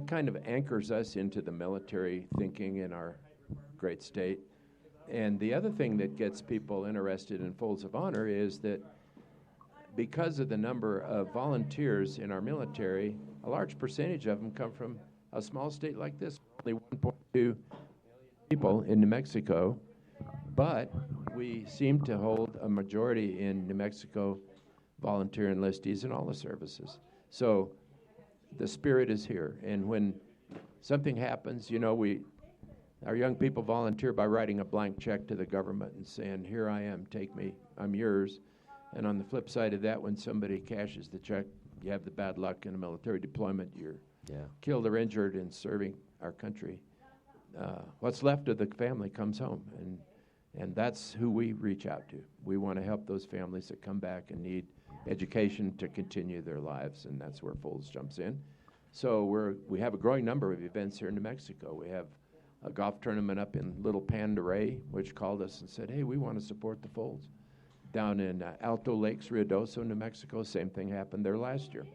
kind of anchors us into the military thinking in our great state. And the other thing that gets people interested in Folds of Honor is that because of the number of volunteers in our military, a large percentage of them come from a small state like this. Only 1.2 people in New Mexico, but we seem to hold a majority in New Mexico volunteer enlistees in all the services. So the spirit is here. And when something happens, you know, our young people volunteer by writing a blank check to the government and saying, here I am, take me, I'm yours. And on the flip side of that, when somebody cashes the check, you have the bad luck in a military deployment, you're killed or injured in serving our country. What's left of the family comes home, and that's who we reach out to. We want to help those families that come back and need education to continue their lives, and that's where Folds jumps in. So we have a growing number of events here in New Mexico. We have a golf tournament up in Little Panda Rey, which called us and said, hey, we want to support the Folds. Down in Alto Lakes, Ruidoso, New Mexico, same thing happened there last year.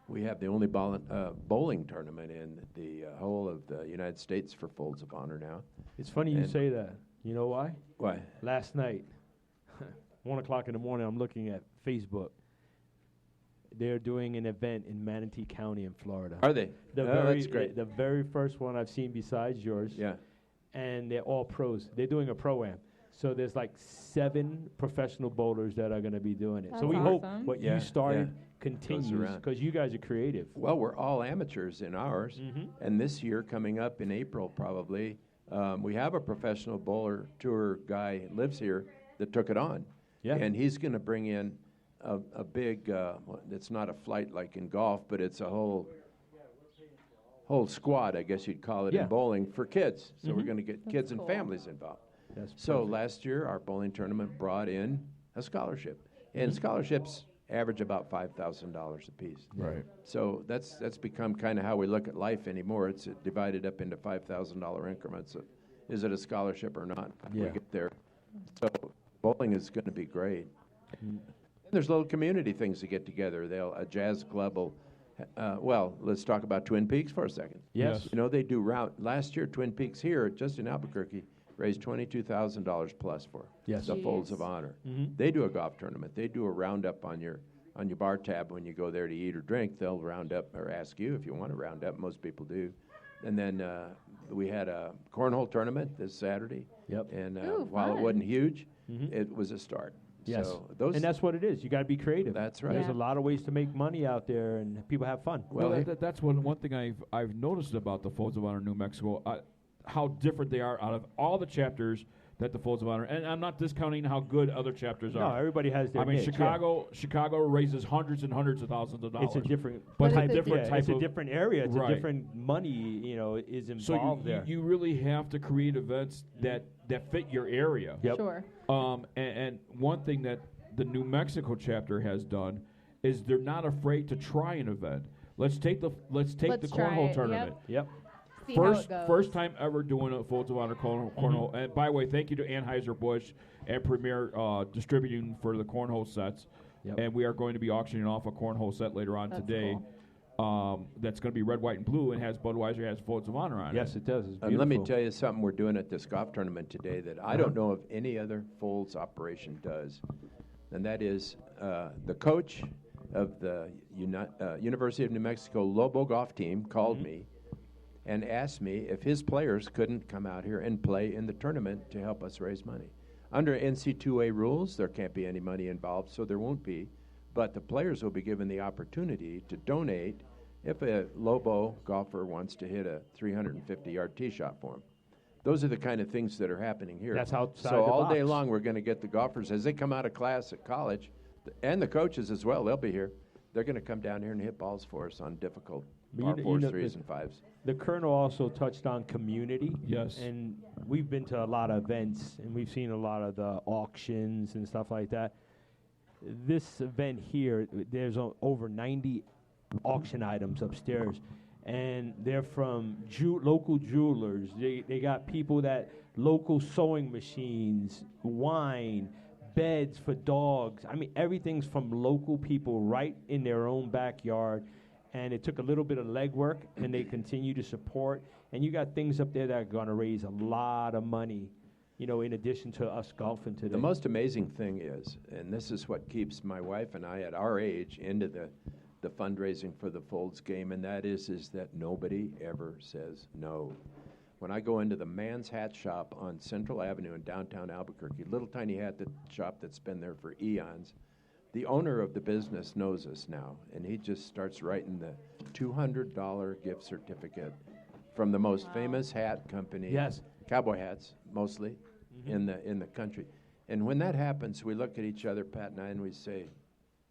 We have the only bowling tournament in the whole of the United States for Folds of Honor now. It's funny you say that. You know why? Why? Last night, 1 o'clock in the morning, I'm looking at Facebook. They're doing an event in Manatee County in Florida. Are they? That's great. The very first one I've seen besides yours. Yeah. And they're all pros. They're doing a pro-am. So there's like 7 professional bowlers that are going to be doing it. That's so we hope awesome. what you started Goes continues around. because you guys are creative. Well, we're all amateurs in ours. And this year, coming up in April probably, we have a professional bowler tour guy that lives here that took it on. Yeah. And he's going to bring in a big, it's not a flight like in golf, but it's a whole squad, I guess you'd call it, Yeah. in bowling for kids. So we're Mhm. going to get kids and families involved. That's So perfect. last year, our bowling tournament brought in a scholarship. And scholarships average about $5,000 a piece. Right. So that's become kind of how we look at life anymore. It's divided up into $5,000 increments of, is it a scholarship or not when we Yeah. get there. So bowling is going to be great. And there's little community things to get together. A jazz club will, well, let's talk about Twin Peaks for a second. Yes. You know, they do last year, Twin Peaks here, just in Albuquerque, raised $22,000 plus for Yes. the Folds of Honor. They do a golf tournament. They do a roundup on your bar tab when you go there to eat or drink. They'll round up or ask you if you want to round up. Most people do. And then we had a cornhole tournament this Saturday. Yep. And Ooh, while it fun. wasn't huge, it was a start. Yes, So those and that's what it is. You got to be creative. That's right. There's a lot of ways to make money out there, and people have fun. Well, that's one thing I've noticed about the Folds of Honor New Mexico, how different they are out of all the chapters that the Folds of Honor. And I'm not discounting how good other chapters are. No, everybody has their I mean, niche, Chicago raises hundreds and hundreds of thousands of dollars. It's a different, but type, different type it's of a different area. It's right. a different money, is involved there. You really have to create events that fit your area. Yep. Sure. And one thing that the New Mexico chapter has done is they're not afraid to try an event. Let's take the cornhole tournament. Yep. See how it goes. First time ever doing a Folds of Honor cornhole. And by the way, thank you to Anheuser-Busch and Premier distributing for the cornhole sets. Yep. And we are going to be auctioning off a cornhole set later on today. Cool. That's going to be red, white, and blue, and has Budweiser has Folds of Honor on it. Yes, it does. It's And let me beautiful. tell you something we're doing at this golf tournament today that I don't know if any other Folds operation does, and that is the coach of the University of New Mexico Lobo golf team called me and asked me if his players couldn't come out here and play in the tournament to help us raise money. Under NC2A rules, there can't be any money involved, so there won't be, but the players will be given the opportunity to donate if a Lobo golfer wants to hit a 350-yard tee shot for him. Those are the kind of things that are happening here. That's outside So the all day box. long, we're going to get the golfers, as they come out of class at college, and the coaches as well, they'll be here. They're going to come down here and hit balls for us on difficult par fours, threes, and fives. The Colonel also touched on community. Yes. And we've been to a lot of events, and we've seen a lot of the auctions and stuff like that. This event here, there's over 90 auction items upstairs, and they're from local jewelers. They got people that local sewing machines, wine, beds for dogs. I mean, everything's from local people right in their own backyard. And it took a little bit of legwork, and they continue to support. And you got things up there that are going to raise a lot of money, in addition to us golfing today. The most amazing thing is, and this is what keeps my wife and I at our age into the fundraising for the Folds game, and that is that nobody ever says no. When I go into the Man's Hat Shop on Central Avenue in downtown Albuquerque, little tiny hat shop that's been there for eons, the owner of the business knows us now, and he just starts writing the $200 gift certificate from the most famous hat company. Yes. Cowboy hats, mostly, in the country. And when that happens, we look at each other, Pat and I, and we say,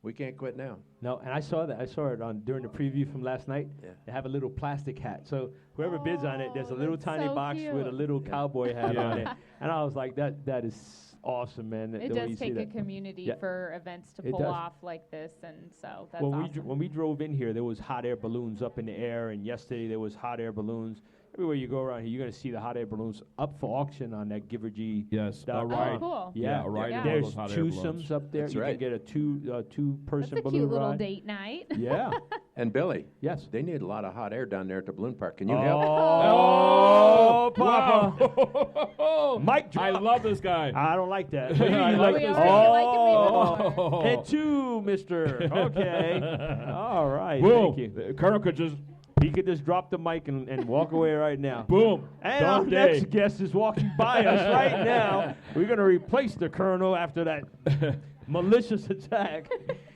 we can't quit now. No, and I saw that. I saw it during the preview from last night. Yeah. They have a little plastic hat. So whoever bids on it, there's a little that's tiny so box with a cute. little cowboy hat Yeah. on it. And I was like, that is awesome, man. It the way you does see take a that. community Yeah. for events to It pull does. off like this, and so that's when awesome. when we drove in here, there was hot air balloons up in the air, and yesterday there was hot air balloons. Everywhere you go around here, you're going to see the hot air balloons up for auction on that GiverG. Yes, dot a com. ride. cool. Yeah, a ride in one of There's those hot air balloons. twosomes up there. That's you right. can get a two-person That's a balloon cute little ride. date night. Yeah. And Billy, Yes. they need a lot of hot air down there at the balloon park. Can you help? Oh, Papa. Wow. Mic drop. I love this guy. I don't like that. I like We this already like guy. him even more. And two, mister. Okay. All right. Boom. Thank you. The Colonel could just He could just drop the mic and walk away right now. boom. And our Done day. next guest is walking by us right now. We're going to replace the Colonel after that malicious attack.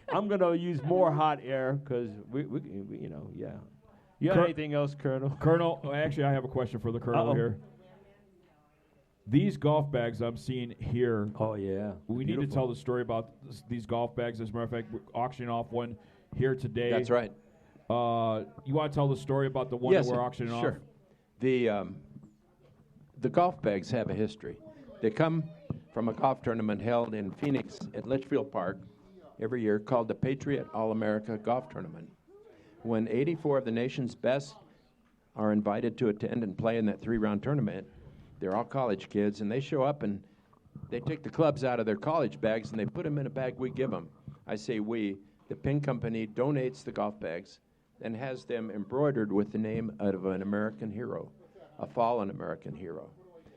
I'm going to use more hot air because we yeah. You have anything else, Colonel? Colonel, actually, I have a question for the Colonel Uh-oh. here. These golf bags I'm seeing here. Oh, yeah. We need to tell the story about these golf bags. As a matter of fact, we're auctioning off one here today. That's right. You want to tell the story about the one Yes, that we're auctioning off? sure. The golf bags have a history. They come from a golf tournament held in Phoenix at Litchfield Park every year called the Patriot All-America Golf Tournament. When 84 of the nation's best are invited to attend and play in that 3-round tournament, they're all college kids, and they show up and they take the clubs out of their college bags and they put them in a bag we give them. I say we. The pin company donates the golf bags and has them embroidered with the name of an American hero, a fallen American hero.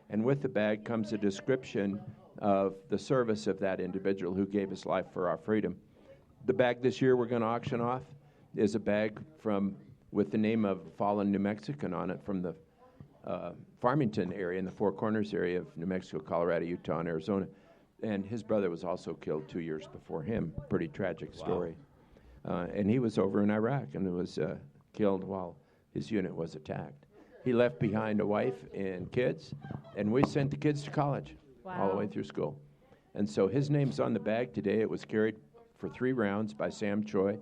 And with the bag comes a description of the service of that individual who gave his life for our freedom. The bag this year we're going to auction off is a bag with the name of a fallen New Mexican on it from the Farmington area, in the Four Corners area of New Mexico, Colorado, Utah, and Arizona. And his brother was also killed 2 years before him. Pretty tragic story. And he was over in Iraq and was killed while his unit was attacked. He left behind a wife and kids, and we sent the kids to college all the way through school. And so his name's on the bag today. It was carried for 3 rounds by Sam Choi,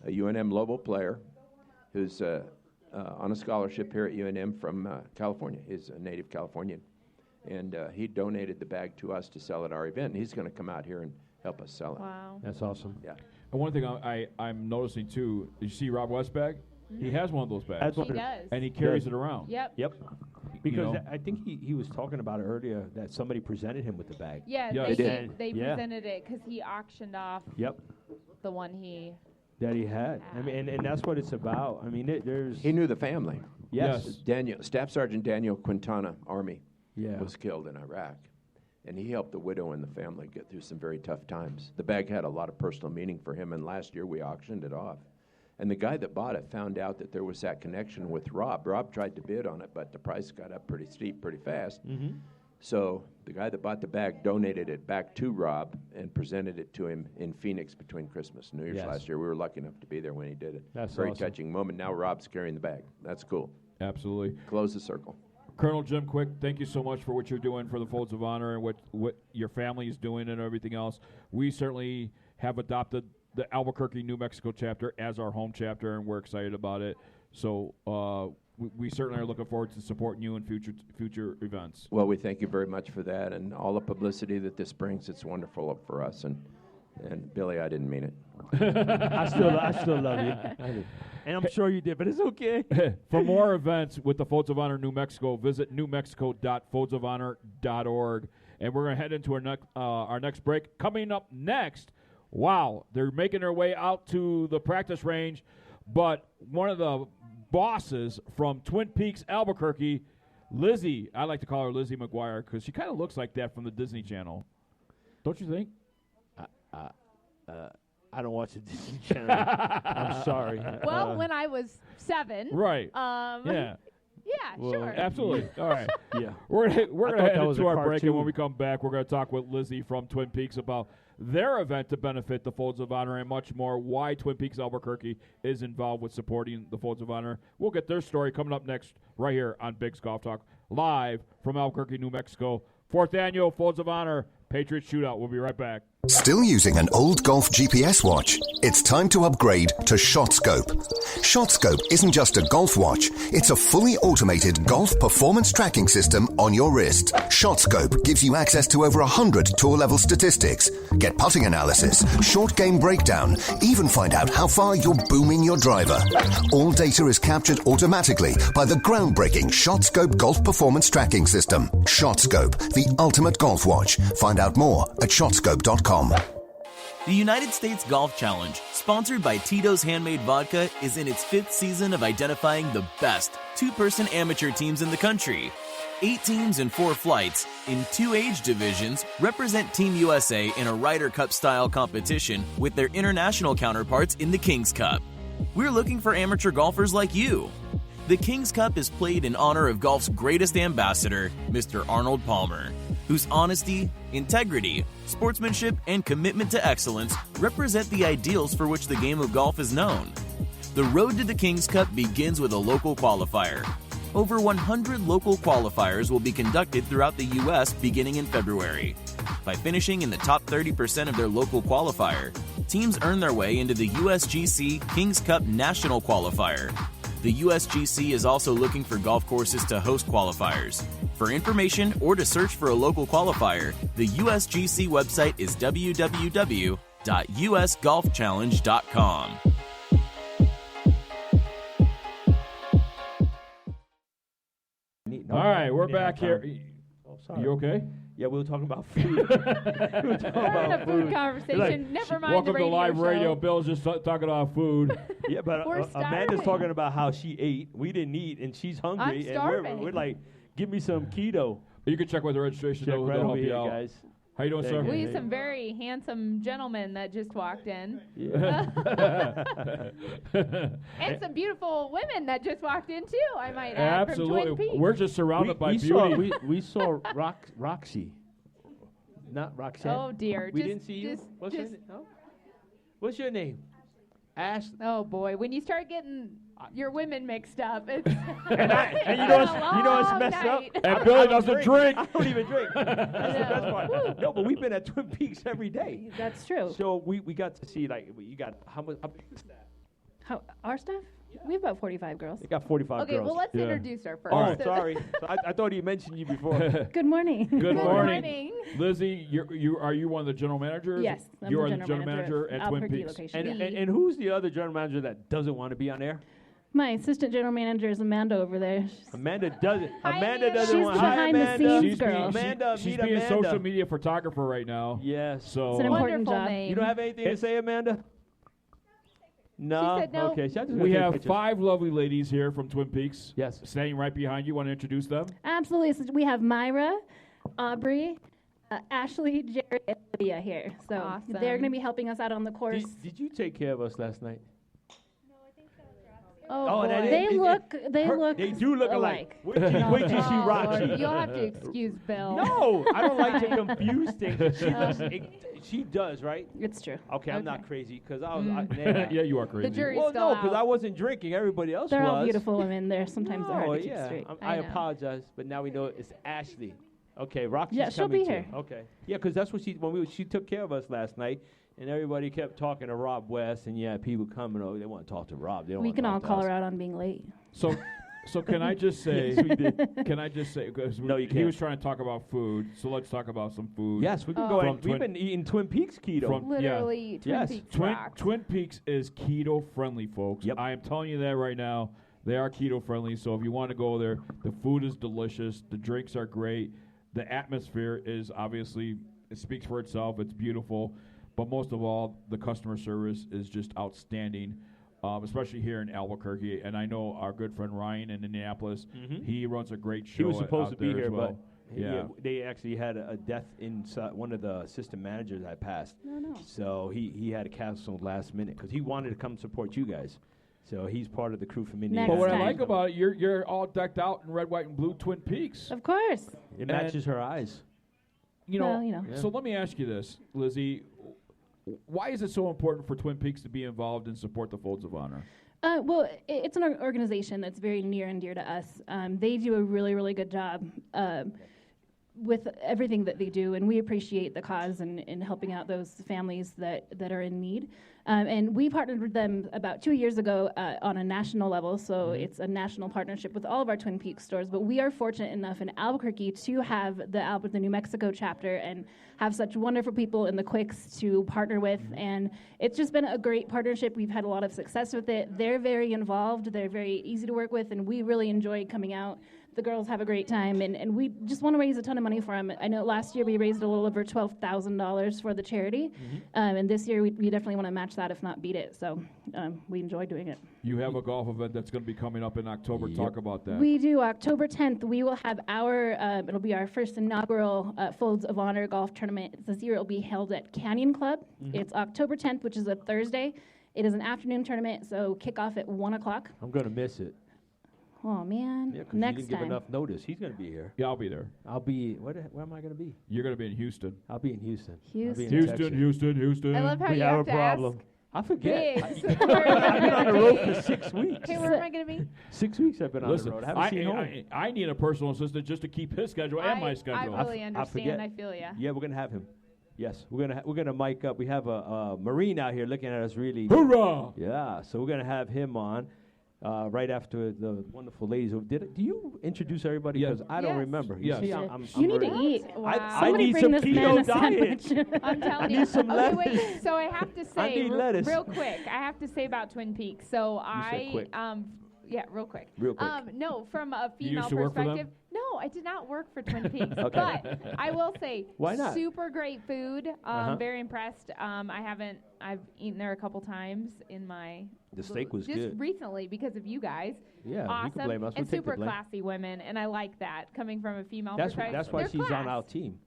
a UNM Lobel player who's on a scholarship here at UNM from California. He's a native Californian. And he donated the bag to us to sell at our event. And he's going to come out here and help us sell it. Wow. That's awesome. Yeah. And one thing I'm noticing, too, you see Rob West's bag? He has one of those bags. He does. And he carries it around. Yep. Because I think he was talking about it earlier that somebody presented him with the bag. Yeah, they presented it because he auctioned off the one that he had. I mean, and that's what it's about. I mean, there's... He knew the family. Yes. Staff Sergeant Daniel Quintana, Army, Yeah. was killed in Iraq. And he helped the widow and the family get through some very tough times. The bag had a lot of personal meaning for him, and last year we auctioned it off. And the guy that bought it found out that there was that connection with Rob. Rob tried to bid on it, but the price got up pretty steep pretty fast. So the guy that bought the bag donated it back to Rob and presented it to him in Phoenix between Christmas and New Year's last year. We were lucky enough to be there when he did it. That's very awesome. touching moment. Now Rob's carrying the bag. That's cool. Absolutely. Close the circle. Colonel Jim Quick, thank you so much for what you're doing for the Folds of Honor and what your family is doing and everything else. We certainly have adopted the Albuquerque, New Mexico chapter as our home chapter, and we're excited about it. So we certainly are looking forward to supporting you in future events. Well, we thank you very much for that and all the publicity that this brings. It's wonderful for us. And Billy, I didn't mean it. I still love you. I do. And I'm sure you did, but it's okay. For more events with the Folds of Honor New Mexico, visit newmexico.foldsofonor.org. And we're going to head into our next break. Coming up next, wow, they're making their way out to the practice range, but one of the bosses from Twin Peaks, Albuquerque, Lizzie, I like to call her Lizzie McGuire because she kind of looks like that from the Disney Channel. Don't you think? I don't watch the Disney Channel. I'm sorry. Well, when I was 7. Right. Yeah, Well, sure. Absolutely. All right. Yeah. We're gonna head that was into a our break, and cartoon. when we come back, we're going to talk with Lizzie from Twin Peaks about their event to benefit the Folds of Honor and much more, why Twin Peaks Albuquerque is involved with supporting the Folds of Honor. We'll get their story coming up next right here on BiGG's Golf Talk, live from Albuquerque, New Mexico. 4th Annual Folds of Honor Patriot Shootout. We'll be right back. Still using an old golf GPS watch? It's time to upgrade to ShotScope. ShotScope isn't just a golf watch, it's a fully automated golf performance tracking system on your wrist. ShotScope gives you access to over 100 tour-level statistics, get putting analysis, short game breakdown, even find out how far you're booming your driver. All data is captured automatically by the groundbreaking ShotScope golf performance tracking system. ShotScope, the ultimate golf watch. Find out more at shotscope.com. The United States Golf Challenge, sponsored by Tito's Handmade Vodka, is in its 5th season of identifying the best two-person amateur teams in the country. 8 teams and 4 flights in 2 age divisions represent Team USA in a Ryder Cup-style competition with their international counterparts in the King's Cup. We're looking for amateur golfers like you. The King's Cup is played in honor of golf's greatest ambassador, Mr. Arnold Palmer, whose honesty, integrity, sportsmanship, and commitment to excellence represent the ideals for which the game of golf is known. The road to the King's Cup begins with a local qualifier. Over 100 local qualifiers will be conducted throughout the U.S. beginning in February. By finishing in the top 30% of their local qualifier, teams earn their way into the USGC King's Cup National Qualifier. The USGC is also looking for golf courses to host qualifiers. For information or to search for a local qualifier, the USGC website is www.usgolfchallenge.com. All right, we're back here. Oh, sorry. You okay? Yeah, we were talking about food. We were talking We're in a food conversation. Never mind Welcome the to radio live show. radio. Bill's just talking about food. Yeah, but We're Amanda's starving. talking about how she ate. We didn't eat, and she's hungry. I'm and starving. we're like, give me some keto. You can check with the registration. Check They'll right help over you here, out. guys. How you doing, sir? We have some very handsome gentlemen that just walked in. Yeah. And some beautiful women that just walked in, too, I might add, from Twin Absolutely. Peaks. We're just surrounded by we beauty. saw Roxy. Not Roxanne. Oh dear. We didn't see you. What's your name? No? What's your name? Ash. Oh boy, when you start getting your women mixed up, it's and you know what's messed up? And Billy doesn't drink. I don't even drink. That's the best part. No, but we've been at Twin Peaks every day. That's true. So we got to see, like, you got how big is that? Our staff? We have about 45 girls. They got 45 okay, girls. well, let's introduce her first. Oh, sorry. I thought he mentioned you before. Good morning. Good morning. Lizzie, are you one of the general managers? Yes, I'm you the are general the general manager at Twin Albuquerque Peaks. location. And who's the other general manager that doesn't want to be on air? My assistant general manager is Amanda over there. Amanda doesn't. Amanda doesn't She's want. the behind the scenes girl. She's being a social media photographer right now. Yes. So it's an important job. You don't have anything to say, Amanda? No. She said no. Okay. We have 5 lovely ladies here from Twin Peaks. Yes. Standing right behind you. Want to introduce them? Absolutely. So we have Myra, Aubrey, Ashley, Jerry, and Lydia here. So Awesome. they're going to be helping us out on the course. Did you take care of us last night? Oh, Oh, that boy. is- They look They do look alike. Wait till Oh, you see Lord. Roxy. You'll have to excuse Bill. No, I don't like to confuse things. She does, right? It's true. Okay, I'm not crazy because I was. Yeah, you are crazy. The jury's Well, still no, because out. I wasn't drinking. Everybody else They're was. all beautiful women. They're sometimes they're Oh, hard to keep yeah. straight. I I know. apologize, but now we know it's Ashley. Okay, Roxy's Yeah, she'll coming be too. here. Okay. Yeah, because that's what she took care of us last night, and everybody kept talking to Rob West, and yeah, people coming over. They want to talk to Rob. They don't We want can to all talk to call us. her out on being late. So can I just say? Yes, we did. Can I just say? Because No, you he can't. was trying to talk about food, so let's talk about some food. Yes, we've been From going. Twin- We've been eating Twin Peaks keto. From- Literally, Twin Yes. Peaks Twin, rocks. Twin Peaks is keto friendly, folks. Yep. I am telling you that right now. They are keto friendly. So if you want to go there, the food is delicious. The drinks are great. The atmosphere is obviously, it speaks for itself. It's beautiful. But most of all, the customer service is just outstanding, especially here in Albuquerque. And I know our good friend Ryan in Indianapolis, he runs a great show. He was supposed out to be there here, as well. but they actually had a death in one of the assistant managers that passed. No. So he had to cancel last minute because he wanted to come support you guys. So he's part of the crew from Indiana. But what I time. like about it, you're all decked out in red, white, and blue Twin Peaks. Of course. It matches her eyes. You know, Well, you know. Yeah. So let me ask you this, Lizzie. Why is it so important for Twin Peaks to be involved and support the Folds of Honor? Well, it's an organization that's very near and dear to us. They do a really, really good job with everything that they do, and we appreciate the cause and helping out those families that are in need. And we partnered with them about 2 years ago on a national level, so it's a national partnership with all of our Twin Peaks stores. But we are fortunate enough in Albuquerque to have the New Mexico chapter and have such wonderful people in the Quicks to partner with. And it's just been a great partnership. We've had a lot of success with it. They're very involved. They're very easy to work with, and we really enjoy coming out. The girls have a great time, and we just want to raise a ton of money for them. I know last year we raised a little over $12,000 for the charity, and this year we definitely want to match that, if not beat it. So we enjoy doing it. You have a golf event that's going to be coming up in October. Talk about that. We do. October 10th, we will have it'll be our first inaugural Folds of Honor golf tournament. This year it will be held at Canyon Club. It's October 10th, which is a Thursday. It is an afternoon tournament, so kickoff at 1 o'clock. I'm going to miss it. Oh, man. Yeah, because you Next didn't give time. enough notice. He's going to be here. Yeah, I'll be there. I'll be. Where am I going to be? You're going to be in Houston. I'll be in Houston. Houston. I love how we you have have a to problem. ask I forget. Biggs. I've been on the road for 6 weeks. Okay, where am I going to be? 6 weeks I've been Listen, on the road. I haven't seen home. I need a personal assistant just to keep his schedule and my I schedule. really forget. understand. I feel ya. Yeah, we're gonna have him. Yes, we're gonna mic up. We have a Marine out here looking at us really. Hoorah! Yeah, so we're gonna have him on right after the wonderful ladies. Do you introduce everybody? Yes. Because I don't Yes. remember. Yes. See, You need to very- eat. Wow. I Somebody need bring some this keto man a diet. sandwich. I'm telling I you. need some Okay, lettuce. wait. So I have to I say, need lettuce. real quick, I have to say about Twin Peaks. So said quick. yeah, real quick. Real quick. No, from a You female used to work for them? perspective. No, I did not work for Twin Peaks. Okay. But I will say, Why not? super great food. Uh-huh. Very impressed. I've eaten there a couple times in my The steak was just good. recently because of you guys. Yeah, you awesome can blame us. We'll and take the super blame. classy women, and I like that coming from a female That's perspective. why They're she's on class. our team.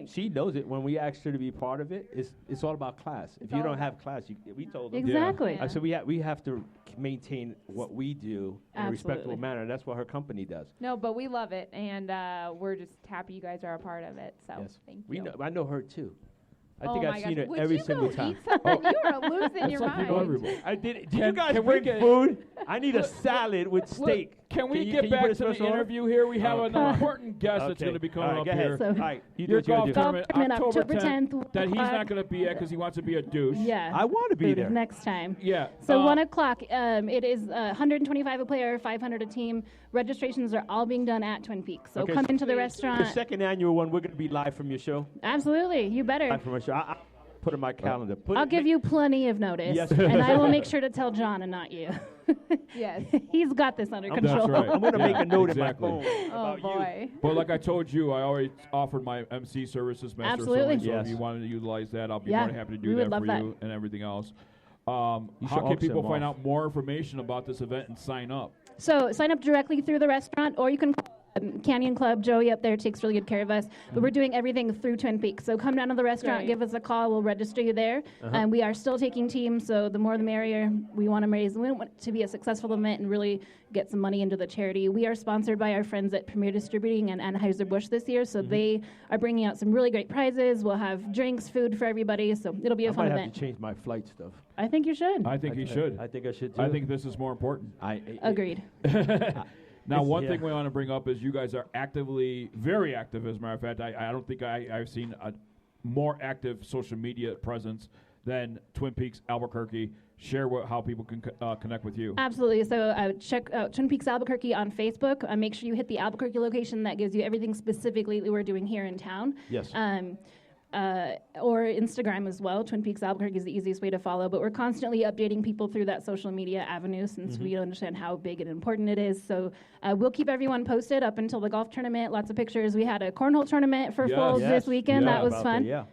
She knows it. When we asked her to be part of it, it's all about class. If you all don't have class, we told them. Exactly. I said we have to maintain what we do in a respectful Absolutely. manner. That's what her company does. No, but we love it, and we're just happy you guys are a part of it. So thank you. I know her too. I Oh think my I've seen gosh. her Would every you single go time. eat something? You are losing your like you know mind. everybody. I did. Did Can- you guys can we bring get- food? I need a salad with steak. Can we you get put back a to the special order? interview here? We have an Okay. important guest that's Okay. going to be coming All right, up go ahead. here. So- All right, you do Your what you gotta golf do. tournament, Tournament, October October 10th, 10th, that he's 1 not going to be at because he wants to be a douche. Yeah. I want to be there. Next time. Yeah. So 1 o'clock. It is 125 a player, 500 a team. Registrations are all being done at Twin Peaks. So Okay, come so into the The restaurant. second annual one, we're going to be live from your show. Absolutely, you better. Live from our show. I put in my calendar. I'll give you plenty of notice, Yes. and I will make sure to tell John and not you. Yes. He's got this under That's control. right. I'm going to Yeah, make a note exactly. in my phone Oh about boy. But like I told you, I already offered my MC services, Master Absolutely. Sewing, so Yes. if you wanted to utilize that, I'll be Yeah, more than happy to we do would that love for that. you and everything else. You How should can auction people them find off. out more information about this event and sign up? So sign up directly through the restaurant, or you can call Canyon Club. Joey up there takes really good care of us. But we're doing everything through Twin Peaks. So come down to the restaurant, Great. give us a call. We'll register you there. We are still taking teams, so the more the merrier. We want to raise. We want it to be a successful event and really get some money into the charity. We are sponsored by our friends at Premier Distributing and Anheuser-Busch this year, so they are bringing out some really great prizes. We'll have drinks, food for everybody, so it'll be a I fun might event. have to change my flight stuff. I think you should. I think you should. I think I should too. I think this is more important. Agreed. Now, one yeah. thing we want to bring up is you guys are actively, very active, as a matter of fact. I don't think I've seen a more active social media presence than Twin Peaks Albuquerque. Share how people can connect with you. Absolutely. So check out Twin Peaks Albuquerque on Facebook. Make sure you hit the Albuquerque location. That gives you everything specifically that we're doing here in town. Yes. Or Instagram as well. Twin Peaks Albuquerque is the easiest way to follow. But we're constantly updating people through that social media avenue since we understand how big and important it is. So we'll keep everyone posted up until the golf tournament. Lots of pictures. We had a cornhole tournament for Yes. Folds Yes. this weekend. Yeah. That was About fun. that, yeah.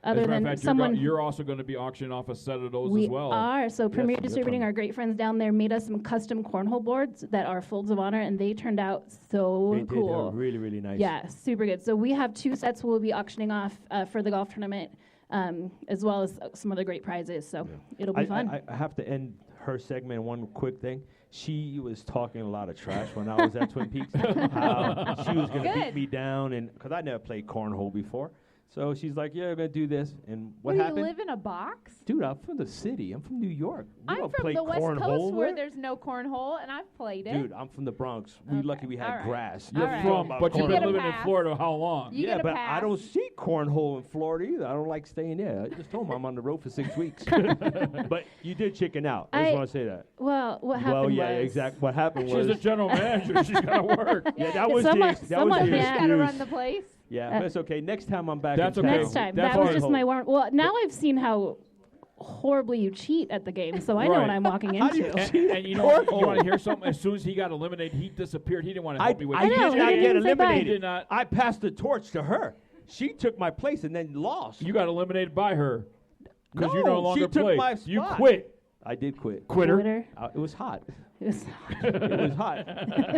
Other as a matter than of fact, someone. you're also going to be auctioning off a set of those We as well. are. So Premier good Distributing, fun. our great friends down there, made us some custom cornhole boards that are Folds of Honor, and they turned out so They did. They cool. were really, really nice. Yeah, super good. So we have 2 sets we'll be auctioning off for the golf tournament, as well as some other great prizes. So it'll be fun. I have to end her segment. One quick thing. She was talking a lot of trash when I was at Twin Peaks. How she was going to beat Good. me down, and because I never played cornhole before. So she's like, "Yeah, we're gonna do this." And what Where happened? you live in a box? Dude, I'm from the city. I'm from New York. We I'm don't from play the West cornhole Coast where there. there's no cornhole, and I've played it. Dude, I'm from the Bronx. We lucky we had all right. grass. All You're right. from, but you've You been get a living in pass. Florida how long? You yeah, get a but I pass. don't see cornhole in Florida either. I don't like staying there. I just told him I'm on the road for 6 weeks. But you did chicken out. I just want to say that. Well, what happened Well, yeah, was exactly. What happened She's was the general manager. She's got to work. yeah, that was the Someone- that was someone- the yeah. Got to run excuse. the place. Yeah, but it's okay. Next time I'm back. That's in okay. next time. That's That was fine. just my warm. Well, now I've seen how horribly you cheat at the game, so I know Right. what I'm walking How do you into. And you know what? You want to hear something? As soon as he got eliminated, he disappeared. He didn't want to help me with I it. know, did he not didn't get even say bye. He eliminated. did not. I passed the torch to her. She took my place and then lost. You got eliminated by her because you No, no longer she took play. my You spot. quit. I did quit. Quitter. Twitter. It was hot. It was- It was hot.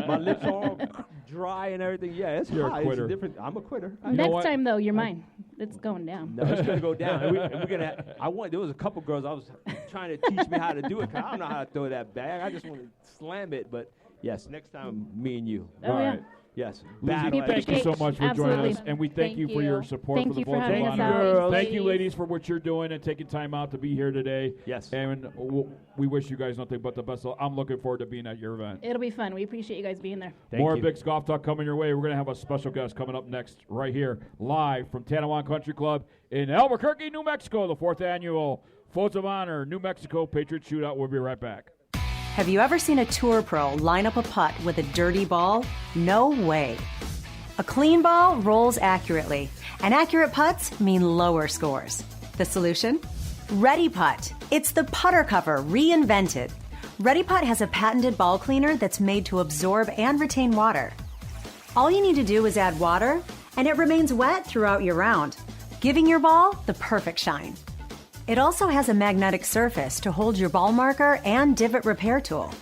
My lips all dry and everything. Yeah, it's You're a hot. quitter. It's different. I'm a quitter. You know Next what? time, though, you're mine. It's going down. No, it's gonna go down. And we're gonna. There was a couple girls I was trying to teach me how to do it. 'Cause I don't know how to throw that bag. I just want to slam it. But yes, next time, me and you. Oh, All yeah. right. Yes. Lizzie, Battle thank you so much for joining Absolutely. us, and we thank you for your support Thank for the you for Folds of having us Honor. out. Thank you, ladies, for what you're doing and taking time out to be here today. Yes. And we wish you guys nothing but the best. I'm looking forward to being at your event. It'll be fun. We appreciate you guys being there. More you. BiGG Golf Talk coming your way. We're going to have a special guest coming up next right here, live from Tanoan Country Club in Albuquerque, New Mexico, the 4th annual Folds of Honor New Mexico Patriot Shootout. We'll be right back. Have you ever seen a tour pro line up a putt with a dirty ball? No way. A clean ball rolls accurately, and accurate putts mean lower scores. The solution? Ready Putt. It's the putter cover reinvented. Ready Putt has a patented ball cleaner that's made to absorb and retain water. All you need to do is add water, and it remains wet throughout your round, giving your ball the perfect shine. It also has a magnetic surface to hold your ball marker and divot repair tool.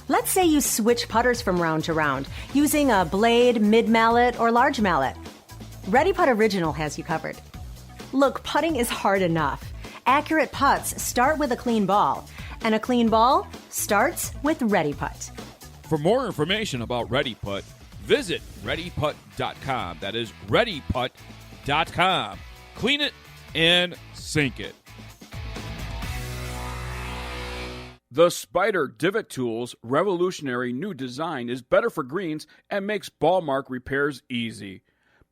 Let's say you switch putters from round to round using a blade, mid-mallet, or large mallet. Ready Putt Original has you covered. Look, putting is hard enough. Accurate putts start with a clean ball, and a clean ball starts with Ready Putt. For more information about Ready Putt, visit ReadyPutt.com. That is ReadyPutt.com. Clean it and sink it. The Spider Divot Tool's revolutionary new design is better for greens and makes ball mark repairs easy.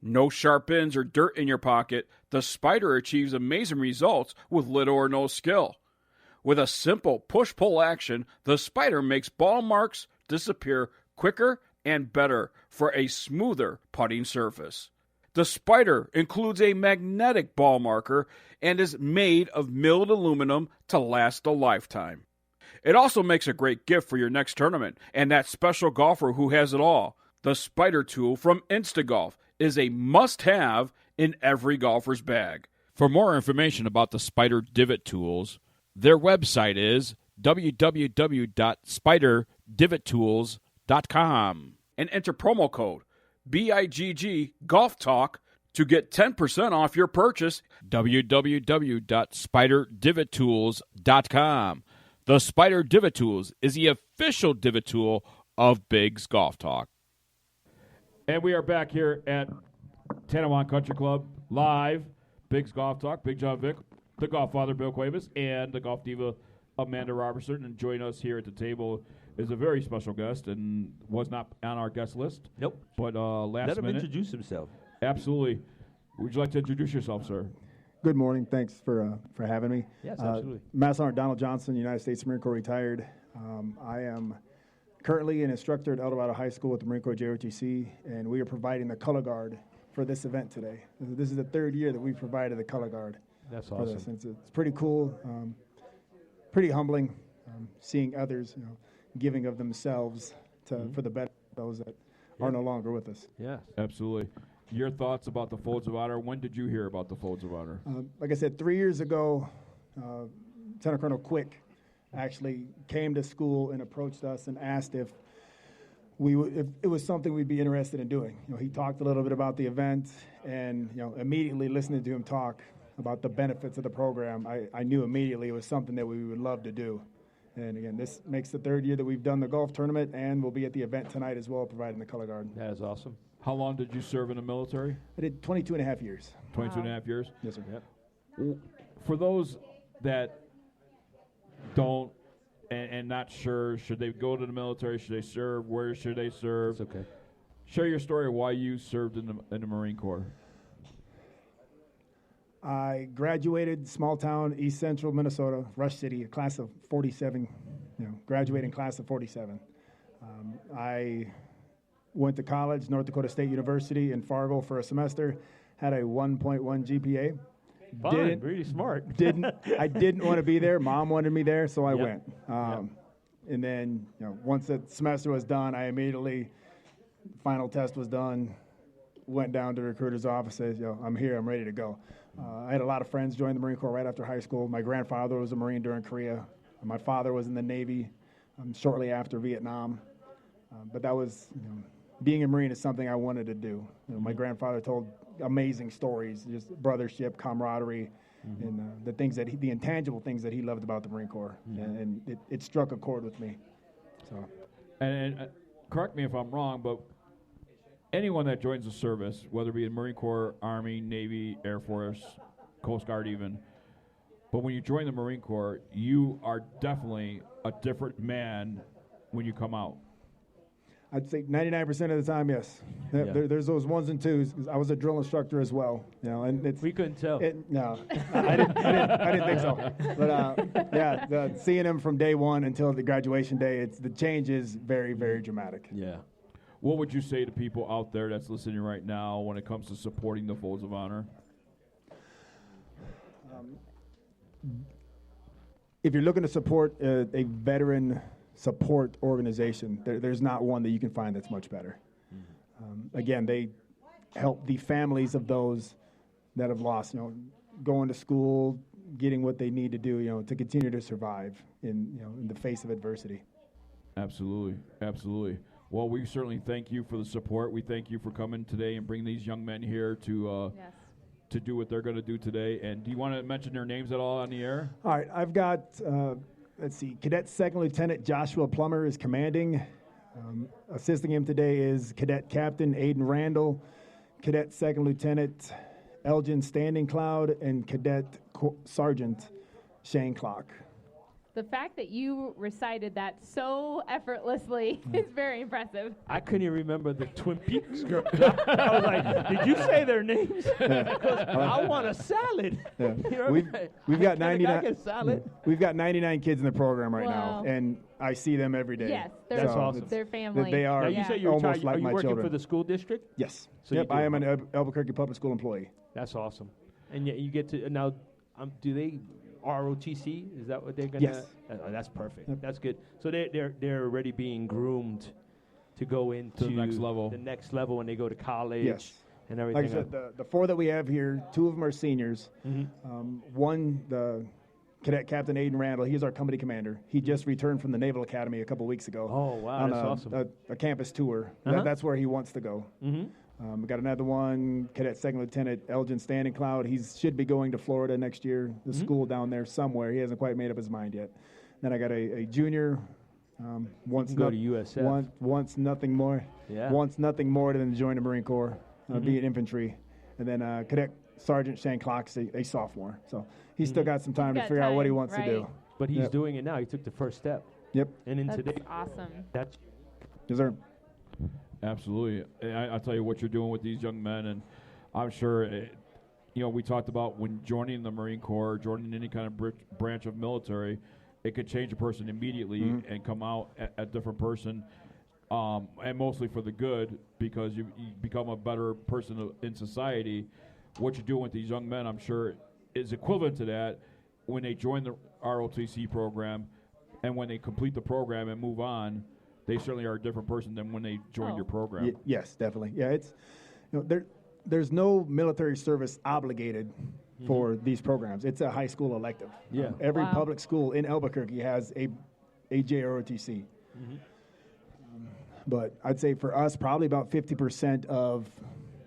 No sharp ends or dirt in your pocket, the Spider achieves amazing results with little or no skill. With a simple push-pull action, the Spider makes ball marks disappear quicker and better for a smoother putting surface. The Spider includes a magnetic ball marker and is made of milled aluminum to last a lifetime. It also makes a great gift for your next tournament and that special golfer who has it all. The Spider tool from Instagolf is a must-have in every golfer's bag. For more information about the Spider Divot Tools, their website is www.spiderdivottools.com and enter promo code BIGG Golf Talk to get 10% off your purchase. www.spiderdivottools.com. The Spider Divot Tools is the official divot tool of BiGG's Golf Talk. And we are back here at Tanoan Country Club live. BiGG's Golf Talk. Big John Vick, the Golffather Bill Cuebas, and the Golf Diva Amanda Robertson. And joining us here at the table is a very special guest and was not on our guest list. Nope. But last Let him minute. introduce himself. Absolutely. Would you like to introduce yourself, sir? Good morning. Thanks for having me. Yes, absolutely. Master Sergeant Donald Johnson, United States Marine Corps retired. I am currently an instructor at El Dorado High School at the Marine Corps JROTC, and we are providing the color guard for this event today. This is the third year that we've provided the color guard. That's for awesome. this. It's pretty cool, pretty humbling, seeing others giving of themselves for the benefit of those that are no longer with us. Yeah, absolutely. Your thoughts about the Folds of Honor? When did you hear about the Folds of Honor? Like I said, 3 years ago, Lieutenant Colonel Quick actually came to school and approached us and asked if it was something we'd be interested in doing. He talked a little bit about the event, and immediately listening to him talk about the benefits of the program, I knew immediately it was something that we would love to do. And again, this makes the third year that we've done the golf tournament, and we'll be at the event tonight as well, providing the color guard. That is awesome. How long did you serve in the military? I did 22 and a half years. 22 and a half years? Yes, sir. Yep. For those that don't and not sure, should they go to the military? Should they serve? Where should they serve? It's okay. Share your story of why you served in the Marine Corps. I graduated small town, East Central Minnesota, Rush City, a class of 47, graduating class of 47. I went to college, North Dakota State University in Fargo for a semester, had a 1.1 GPA. Fine, really smart. I didn't want to be there. Mom wanted me there, so I Yep. went. And then, once the semester was done, I immediately, final test was done, went down to the recruiter's office, says, I'm here, I'm ready to go. I had a lot of friends join the Marine Corps right after high school. My grandfather was a Marine during Korea. My father was in the Navy shortly after Vietnam. But that was, being a Marine is something I wanted to do. My grandfather told amazing stories, just brothership, camaraderie, and the intangible things that he loved about the Marine Corps. And it struck a chord with me. So, And correct me if I'm wrong, but anyone that joins the service, whether it be in Marine Corps, Army, Navy, Air Force, Coast Guard even, but when you join the Marine Corps, you are definitely a different man when you come out. I'd say 99% of the time, yes. Yeah. There's those ones and twos. I was a drill instructor as well, and we couldn't tell. No, I didn't think so. But seeing him from day one until the graduation day, the change is very, very dramatic. Yeah. What would you say to people out there that's listening right now when it comes to supporting the Folds of Honor? If you're looking to support a veteran support organization, there's not one that you can find that's much better. Again, they help the families of those that have lost, going to school, getting what they need to do, to continue to survive in the face of adversity. Absolutely, absolutely. Well, we certainly thank you for the support. We thank you for coming today and bringing these young men here to do what they're going to do today. And do you want to mention their names at all on the air? All right, I've got, let's see, Cadet Second Lieutenant Joshua Plummer is commanding. Assisting him today is Cadet Captain Aiden Randall, Cadet Second Lieutenant Elgin Standing Cloud, and Cadet Sergeant Shane Clock. The fact that you recited that so effortlessly is very impressive. I couldn't even remember the Twin Peaks girl. I was like, did you say their names? Because I want a salad. Yeah. You know, We've got can I 99. get salad? We've got 99 kids in the program right Wow. now, and I see them every day. Yes, That's awesome. Their family. They are Now, you say you're almost like are you my working children. for the school district? Yes. So Yep, you do. I am an Albuquerque Public School employee. That's awesome. And yet you get to now. Do they ROTC? Is that what they're gonna? Yes. That's perfect. That's good. So they're already being groomed to go into the next level. The next level when they go to college. Yes. And everything. Like I said, the four that we have here, two of them are seniors. Mm-hmm. One, the Cadet Captain Aiden Randall, he's our company commander. He just returned from the Naval Academy a couple weeks ago. Oh, wow, on that's awesome. a campus tour. Uh-huh. That's where he wants to go. Mm-hmm. We got another one, Cadet Second Lieutenant Elgin Standing Cloud. He should be going to Florida next year, the school down there somewhere. He hasn't quite made up his mind yet. Then I got a junior. Wants go to USF. Wants nothing more. Yeah. Wants nothing more than to join the Marine Corps, be an infantry. And then Cadet Sergeant Shane Clock's a sophomore. So he's still got some time to figure out what he wants to do. But he's doing it now. He took the first step. Yep. And in That's today, awesome. that's Yes, sir. Absolutely. I'll tell you what you're doing with these young men, and I'm sure, we talked about when joining the Marine Corps, joining any kind of branch of military, it could change a person immediately and come out a different person, and mostly for the good, because you become a better person in society. What you're doing with these young men, I'm sure, is equivalent to that when they join the ROTC program, and when they complete the program and move on. They certainly are a different person than when they joined your program. Yes, definitely. Yeah, it's there's no military service obligated for these programs. It's a high school elective. Yeah. Every public school in Albuquerque has a JROTC. But I'd say for us, probably about 50% of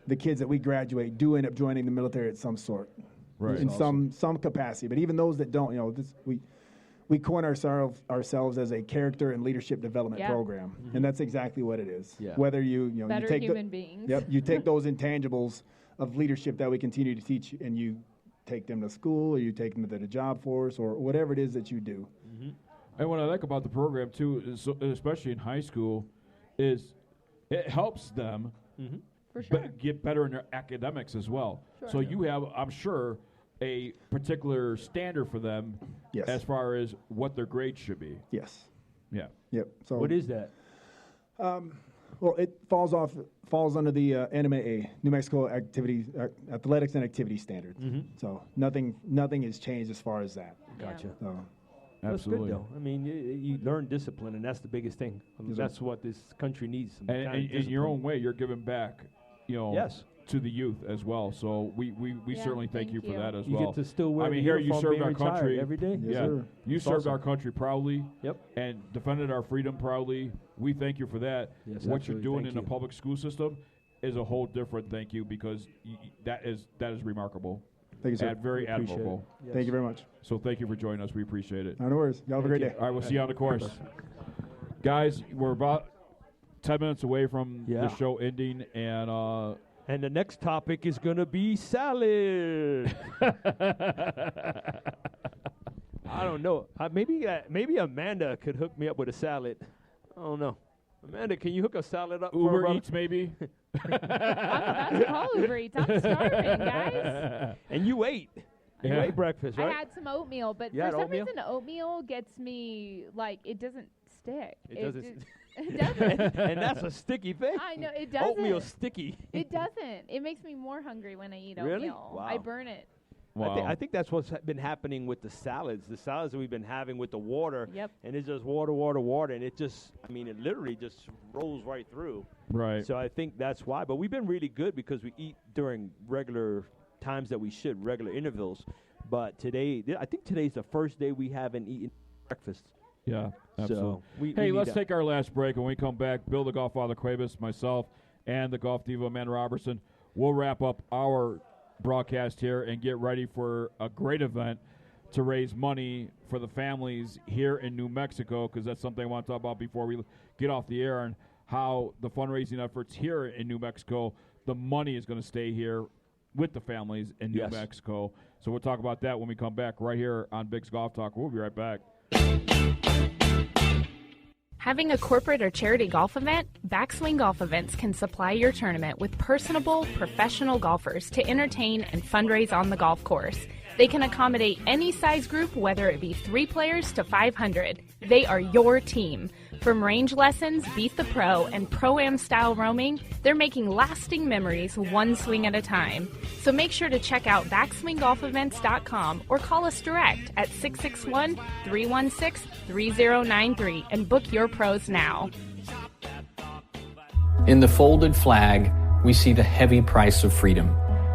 the kids that we graduate do end up joining the military at some sort, right? In some capacity. But even those that don't, we coin ourselves as a character and leadership development program, and that's exactly what it is. Yeah. Whether you Better you take human beings. Yep, you take those intangibles of leadership that we continue to teach, and you take them to school, or you take them to the job force, or whatever it is that you do. And what I like about the program too, is especially in high school, is it helps them For sure. get better in their academics as well. Sure. So you have, I'm sure, a particular standard for them as far as what their grade should be. Yes. Yeah. Yep. So what is that? Well, it falls under the NMAA, New Mexico Athletics and Activity Standard. So nothing has changed as far as that. Gotcha. So, That's good, Absolutely. though. I mean, you learn discipline, and that's the biggest thing. That's what this country needs. Some kind of And in your discipline. own way, you're giving back, Yes. to the youth as well. So we certainly thank you for that as You well. get to still wear I mean, the here you uniform served being our retired country every day. Yes, yeah, sir. you It's served awesome. our country proudly. Yep. And defended our freedom proudly. We thank you for that. Yes, what you're absolutely. doing Thank in the you. public school system is a whole different thank you, because that is remarkable. Thank you, sir. And very We appreciate admirable. it. Yes. Thank you very much. So thank you for joining us. We appreciate it. No worries. Y'all have a great day. All right, we'll see you on the course. Guys, we're about 10 minutes away from the show ending, and the next topic is going to be salad. I don't know. Maybe Amanda could hook me up with a salad. I don't know. Amanda, can you hook a salad up for Uber a Eats maybe? I'm about to call Uber Eats. I'm starving, guys. And you ate. You Yeah. ate breakfast, right? I had some oatmeal, but You for had some oatmeal? reason, oatmeal gets me, like, it doesn't stick. It doesn't. It doesn't. And that's a sticky thing. I know, it doesn't. Oatmeal's sticky. It doesn't. It makes me more hungry when I eat Really? oatmeal. Wow. I burn it. Wow. I think that's what's been happening with the salads. The salads that we've been having with the water. Yep. And it's just water, water, water. And it literally just rolls right through. Right. So I think that's why. But we've been really good because we eat during regular times that we should, regular intervals. But today, I think today's the first day we haven't eaten breakfast. Yeah, absolutely. So hey, let's take our last break. When we come back, Bill the Golffather Cuebas, myself, and the Golf Diva Amanda Robertson, we'll wrap up our broadcast here and get ready for a great event to raise money for the families here in New Mexico, because that's something I want to talk about before we get off the air, and how the fundraising efforts here in New Mexico, the money is going to stay here with the families in New Mexico. So we'll talk about that when we come back right here on BiGG's Golf Talk. We'll be right back. Having a corporate or charity golf event? Backswing Golf Events can supply your tournament with personable, professional golfers to entertain and fundraise on the golf course. They can accommodate any size group, whether it be 3 players to 500. They are your team. From range lessons, Beat the Pro, and Pro-Am style roaming, they're making lasting memories one swing at a time. So make sure to check out backswinggolfevents.com or call us direct at 661-316-3093 and book your pros now. In the folded flag, we see the heavy price of freedom.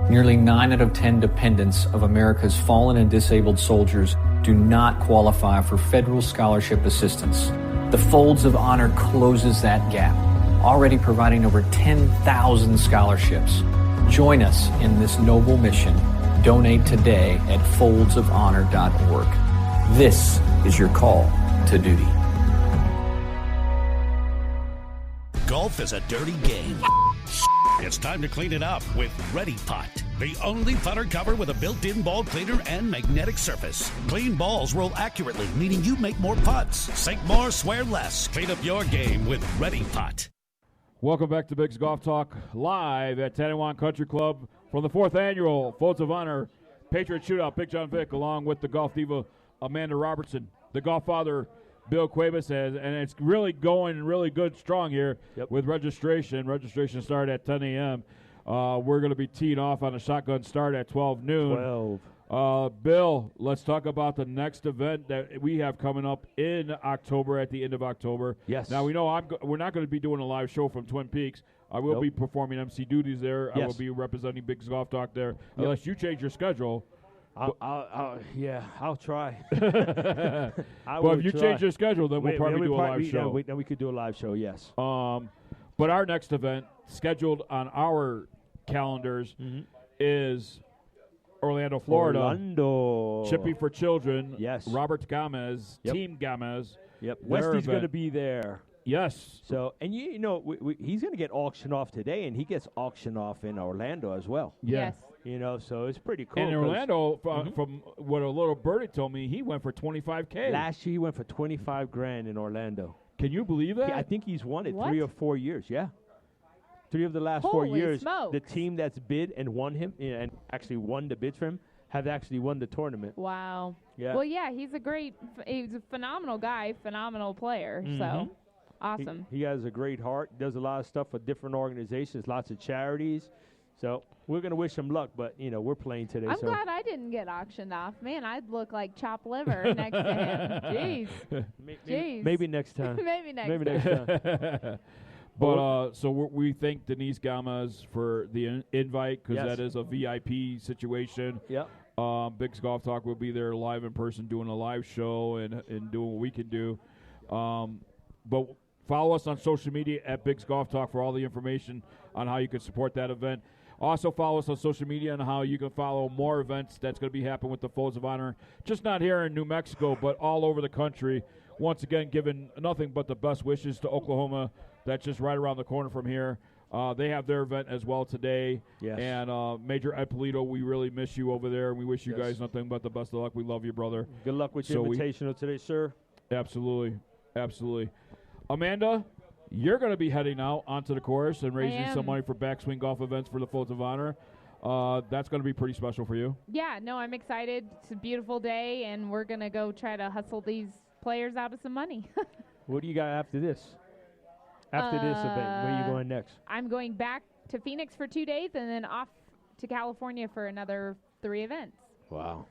Nearly 9 out of 10 dependents of America's fallen and disabled soldiers do not qualify for federal scholarship assistance. The Folds of Honor closes that gap, already providing over 10,000 scholarships. Join us in this noble mission. Donate today at foldsofhonor.org. This is your call to duty. Golf is a dirty game. It's time to clean it up with Ready Pot, the only putter cover with a built-in ball cleaner and magnetic surface. Clean balls roll accurately, meaning you make more putts. Sink more, swear less. Clean up your game with Ready Pot. Welcome back to BiGG's Golf Talk, live at Tanoan Country Club from the 4th annual Folds of Honor Patriot Shootout. Big John Vick, along with the Golf Diva Amanda Robertson, the Golffather Bill Cuebas, and it's really going really good, strong here with registration. Registration started at 10 a.m. We're going to be teeing off on a shotgun start at 12 noon. Bill, let's talk about the next event that we have coming up in October, at the end of October. Yes. Now, we know we're not going to be doing a live show from Twin Peaks. I will be performing MC duties there. I will be representing BiGG's Golf Talk there, unless you change your schedule. I'll try. Well, if you change your schedule, then we'll probably do a live show. Then we could do a live show, yes. But our next event, scheduled on our calendars, is Orlando, Florida. Chippy for Children. Yes. Robert Gomez, Team Gomez. Yep. Westy's going to be there. Yes. So, and you know, he's going to get auctioned off today, and he gets auctioned off in Orlando as well. Yes. You know, so it's pretty cool. And Orlando, from what a little birdie told me, he went for $25K. Last year he went for $25,000 in Orlando. Can you believe that? I think he's won it 3 or 4 years. Yeah, 3 of the last 4 years. Smokes. The team that's bid and won him, and actually won the bids for him, have actually won the tournament. Wow. Yeah. Well, yeah, he's a phenomenal guy, phenomenal player. So awesome. He has a great heart. Does a lot of stuff for different organizations, lots of charities. So we're going to wish him luck, but, you know, we're playing today. I'm glad I didn't get auctioned off. Man, I'd look like chopped liver next to him. Jeez. Maybe next time. Maybe next time. But so we thank Denise Gomez for the invite, because that is a VIP situation. Yep. BiGG's Golf Talk will be there live in person doing a live show and doing what we can do. But follow us on social media at BiGG's Golf Talk for all the information on how you can support that event. Also follow us on social media on how you can follow more events that's going to be happening with the Folds of Honor, just not here in New Mexico, but all over the country. Once again, giving nothing but the best wishes to Oklahoma. That's just right around the corner from here. They have their event as well today. Yes. And Major Ed Polito, we really miss you over there. We wish you guys nothing but the best of luck. We love you, brother. Good luck with your invitational today, sir. Absolutely. Absolutely. Amanda, you're going to be heading out onto the course and raising some money for Backswing Golf Events for the Folds of Honor. That's going to be pretty special for you. Yeah, no, I'm excited. It's a beautiful day, and we're going to go try to hustle these players out of some money. What do you got after this? After this event, where are you going next? I'm going back to Phoenix for 2 days and then off to California for another 3 events. Wow.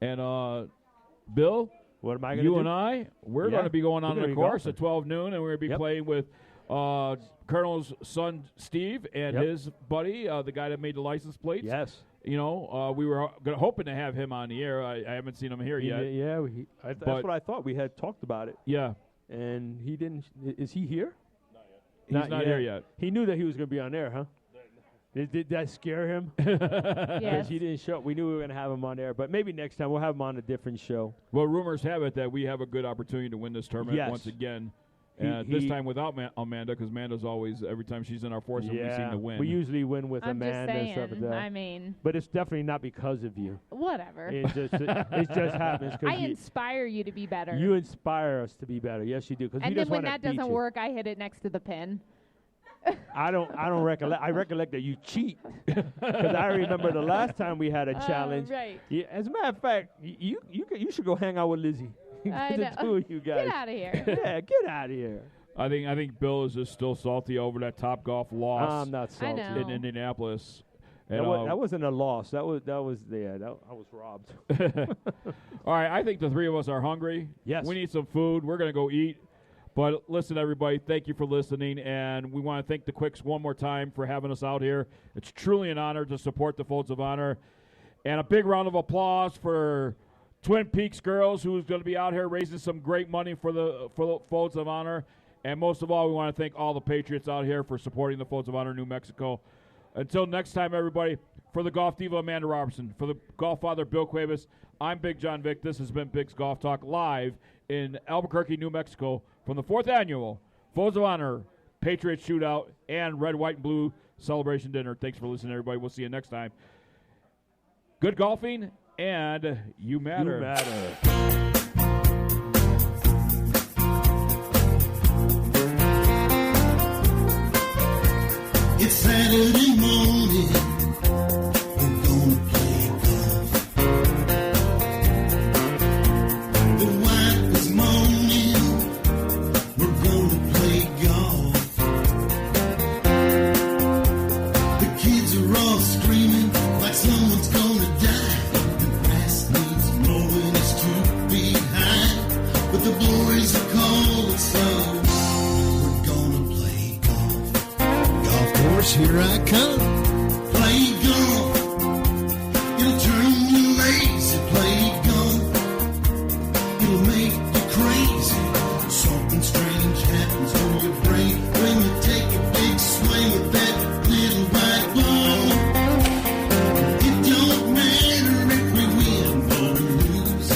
And Bill, what am I going to do? You and I, we're going to be going on the course at 12 noon, and we're going to be playing with Colonel's son, Steve, and Yep. his buddy, the guy that made the license plates. Yes. You know, we were hoping to have him on the air. I haven't seen him here yet. Yeah, that's what I thought. We had talked about it. Yeah. And he didn't. Is he here? He's not here yet. He knew that he was going to be on air, huh? Did that scare him? Yes. He didn't show up. We knew we were going to have him on air, but maybe next time we'll have him on a different show. Well, rumors have it that we have a good opportunity to win this tournament Yes. once again. This time without Amanda, because Amanda's always, every time she's in our foursome, we seem to win. We usually win with I'm just Amanda and stuff like saying, that. I mean. But it's definitely not because of you. Whatever. It just happens because I inspire you to be better. You inspire us to be better. Yes, you do. and then when that doesn't work, I hit it next to the pin. I don't recollect. I recollect that you cheat because I remember the last time we had a challenge. Right. Yeah, as a matter of fact, you should go hang out with Lizzie. I The know. two of you guys. Get out of here. Yeah, get out of here. I think Bill is just still salty over that Top Golf loss. I'm not salty. I know. In Indianapolis. That wasn't a loss. I was robbed. All right, I think the three of us are hungry. Yes. We need some food. We're going to go eat. But listen, everybody, thank you for listening, and we want to thank the Quicks one more time for having us out here. It's truly an honor to support the Folds of Honor. And a big round of applause for Twin Peaks Girls, who's going to be out here raising some great money for the Folds of Honor. And most of all, we want to thank all the Patriots out here for supporting the Folds of Honor New Mexico. Until next time, everybody, for the Golf Diva, Amanda Robertson, for the Golffather, Bill Cuebas, I'm Big John Vick. This has been Big's Golf Talk live in Albuquerque, New Mexico, from the 4th Annual Folds of Honor Patriot Shootout and Red, White, and Blue Celebration Dinner. Thanks for listening, everybody. We'll see you next time. Good golfing, and you matter. You matter. It's Saturday morning. We're gonna play golf. The wife is moaning. We're gonna play golf. The kids are all screaming like someone's gonna die. The grass needs mowing, it's 2 feet high. But the boys are calling, so we're gonna play golf. Golf course, here I come. Play golf. It'll turn you lazy. Play golf. It'll make you crazy. Something strange happens to your brain when you take a big swing with that little white ball. It don't matter if we win or we lose.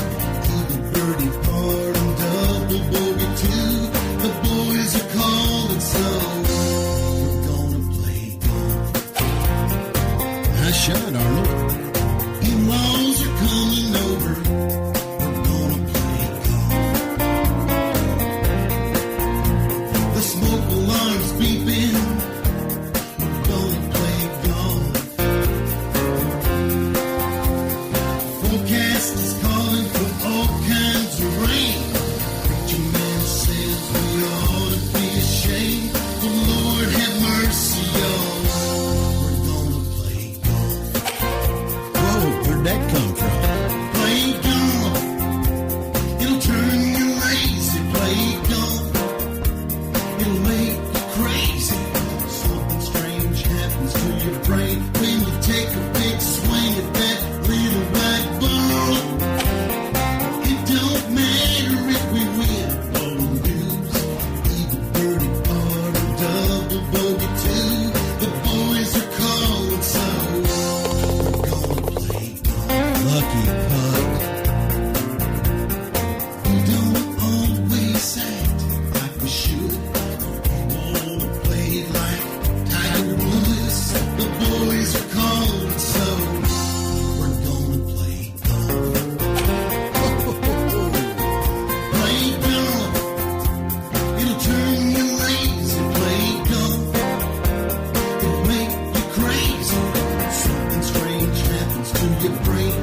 Even birdie par and double bogey too. The boys are calling, so we're gonna play golf. Nice shot, Arnold. In-laws are coming over. We're gonna play golf. The smoke alarm's beeping. We're gonna play golf. Forecast is calling for all kinds of rain. Preacher man says we ought to be ashamed. Oh, Lord have mercy, y'all. We're gonna play golf. Whoa, where'd that come from? Play golf. It'll turn you lazy. Play golf. It'll make you crazy. Something strange happens to your brain when you take a big swing at that little white ball. It don't matter if we win or we lose. Even birdie par or double bogey too. The boys are calling, so we're gonna play golf. Lucky putt. We don't always act like we should. Wanna play like Tiger Woods. The boys are calling, so we're gonna play golf. Play golf. It'll turn you lazy. Play golf. It'll make you crazy. Something strange happens to your brain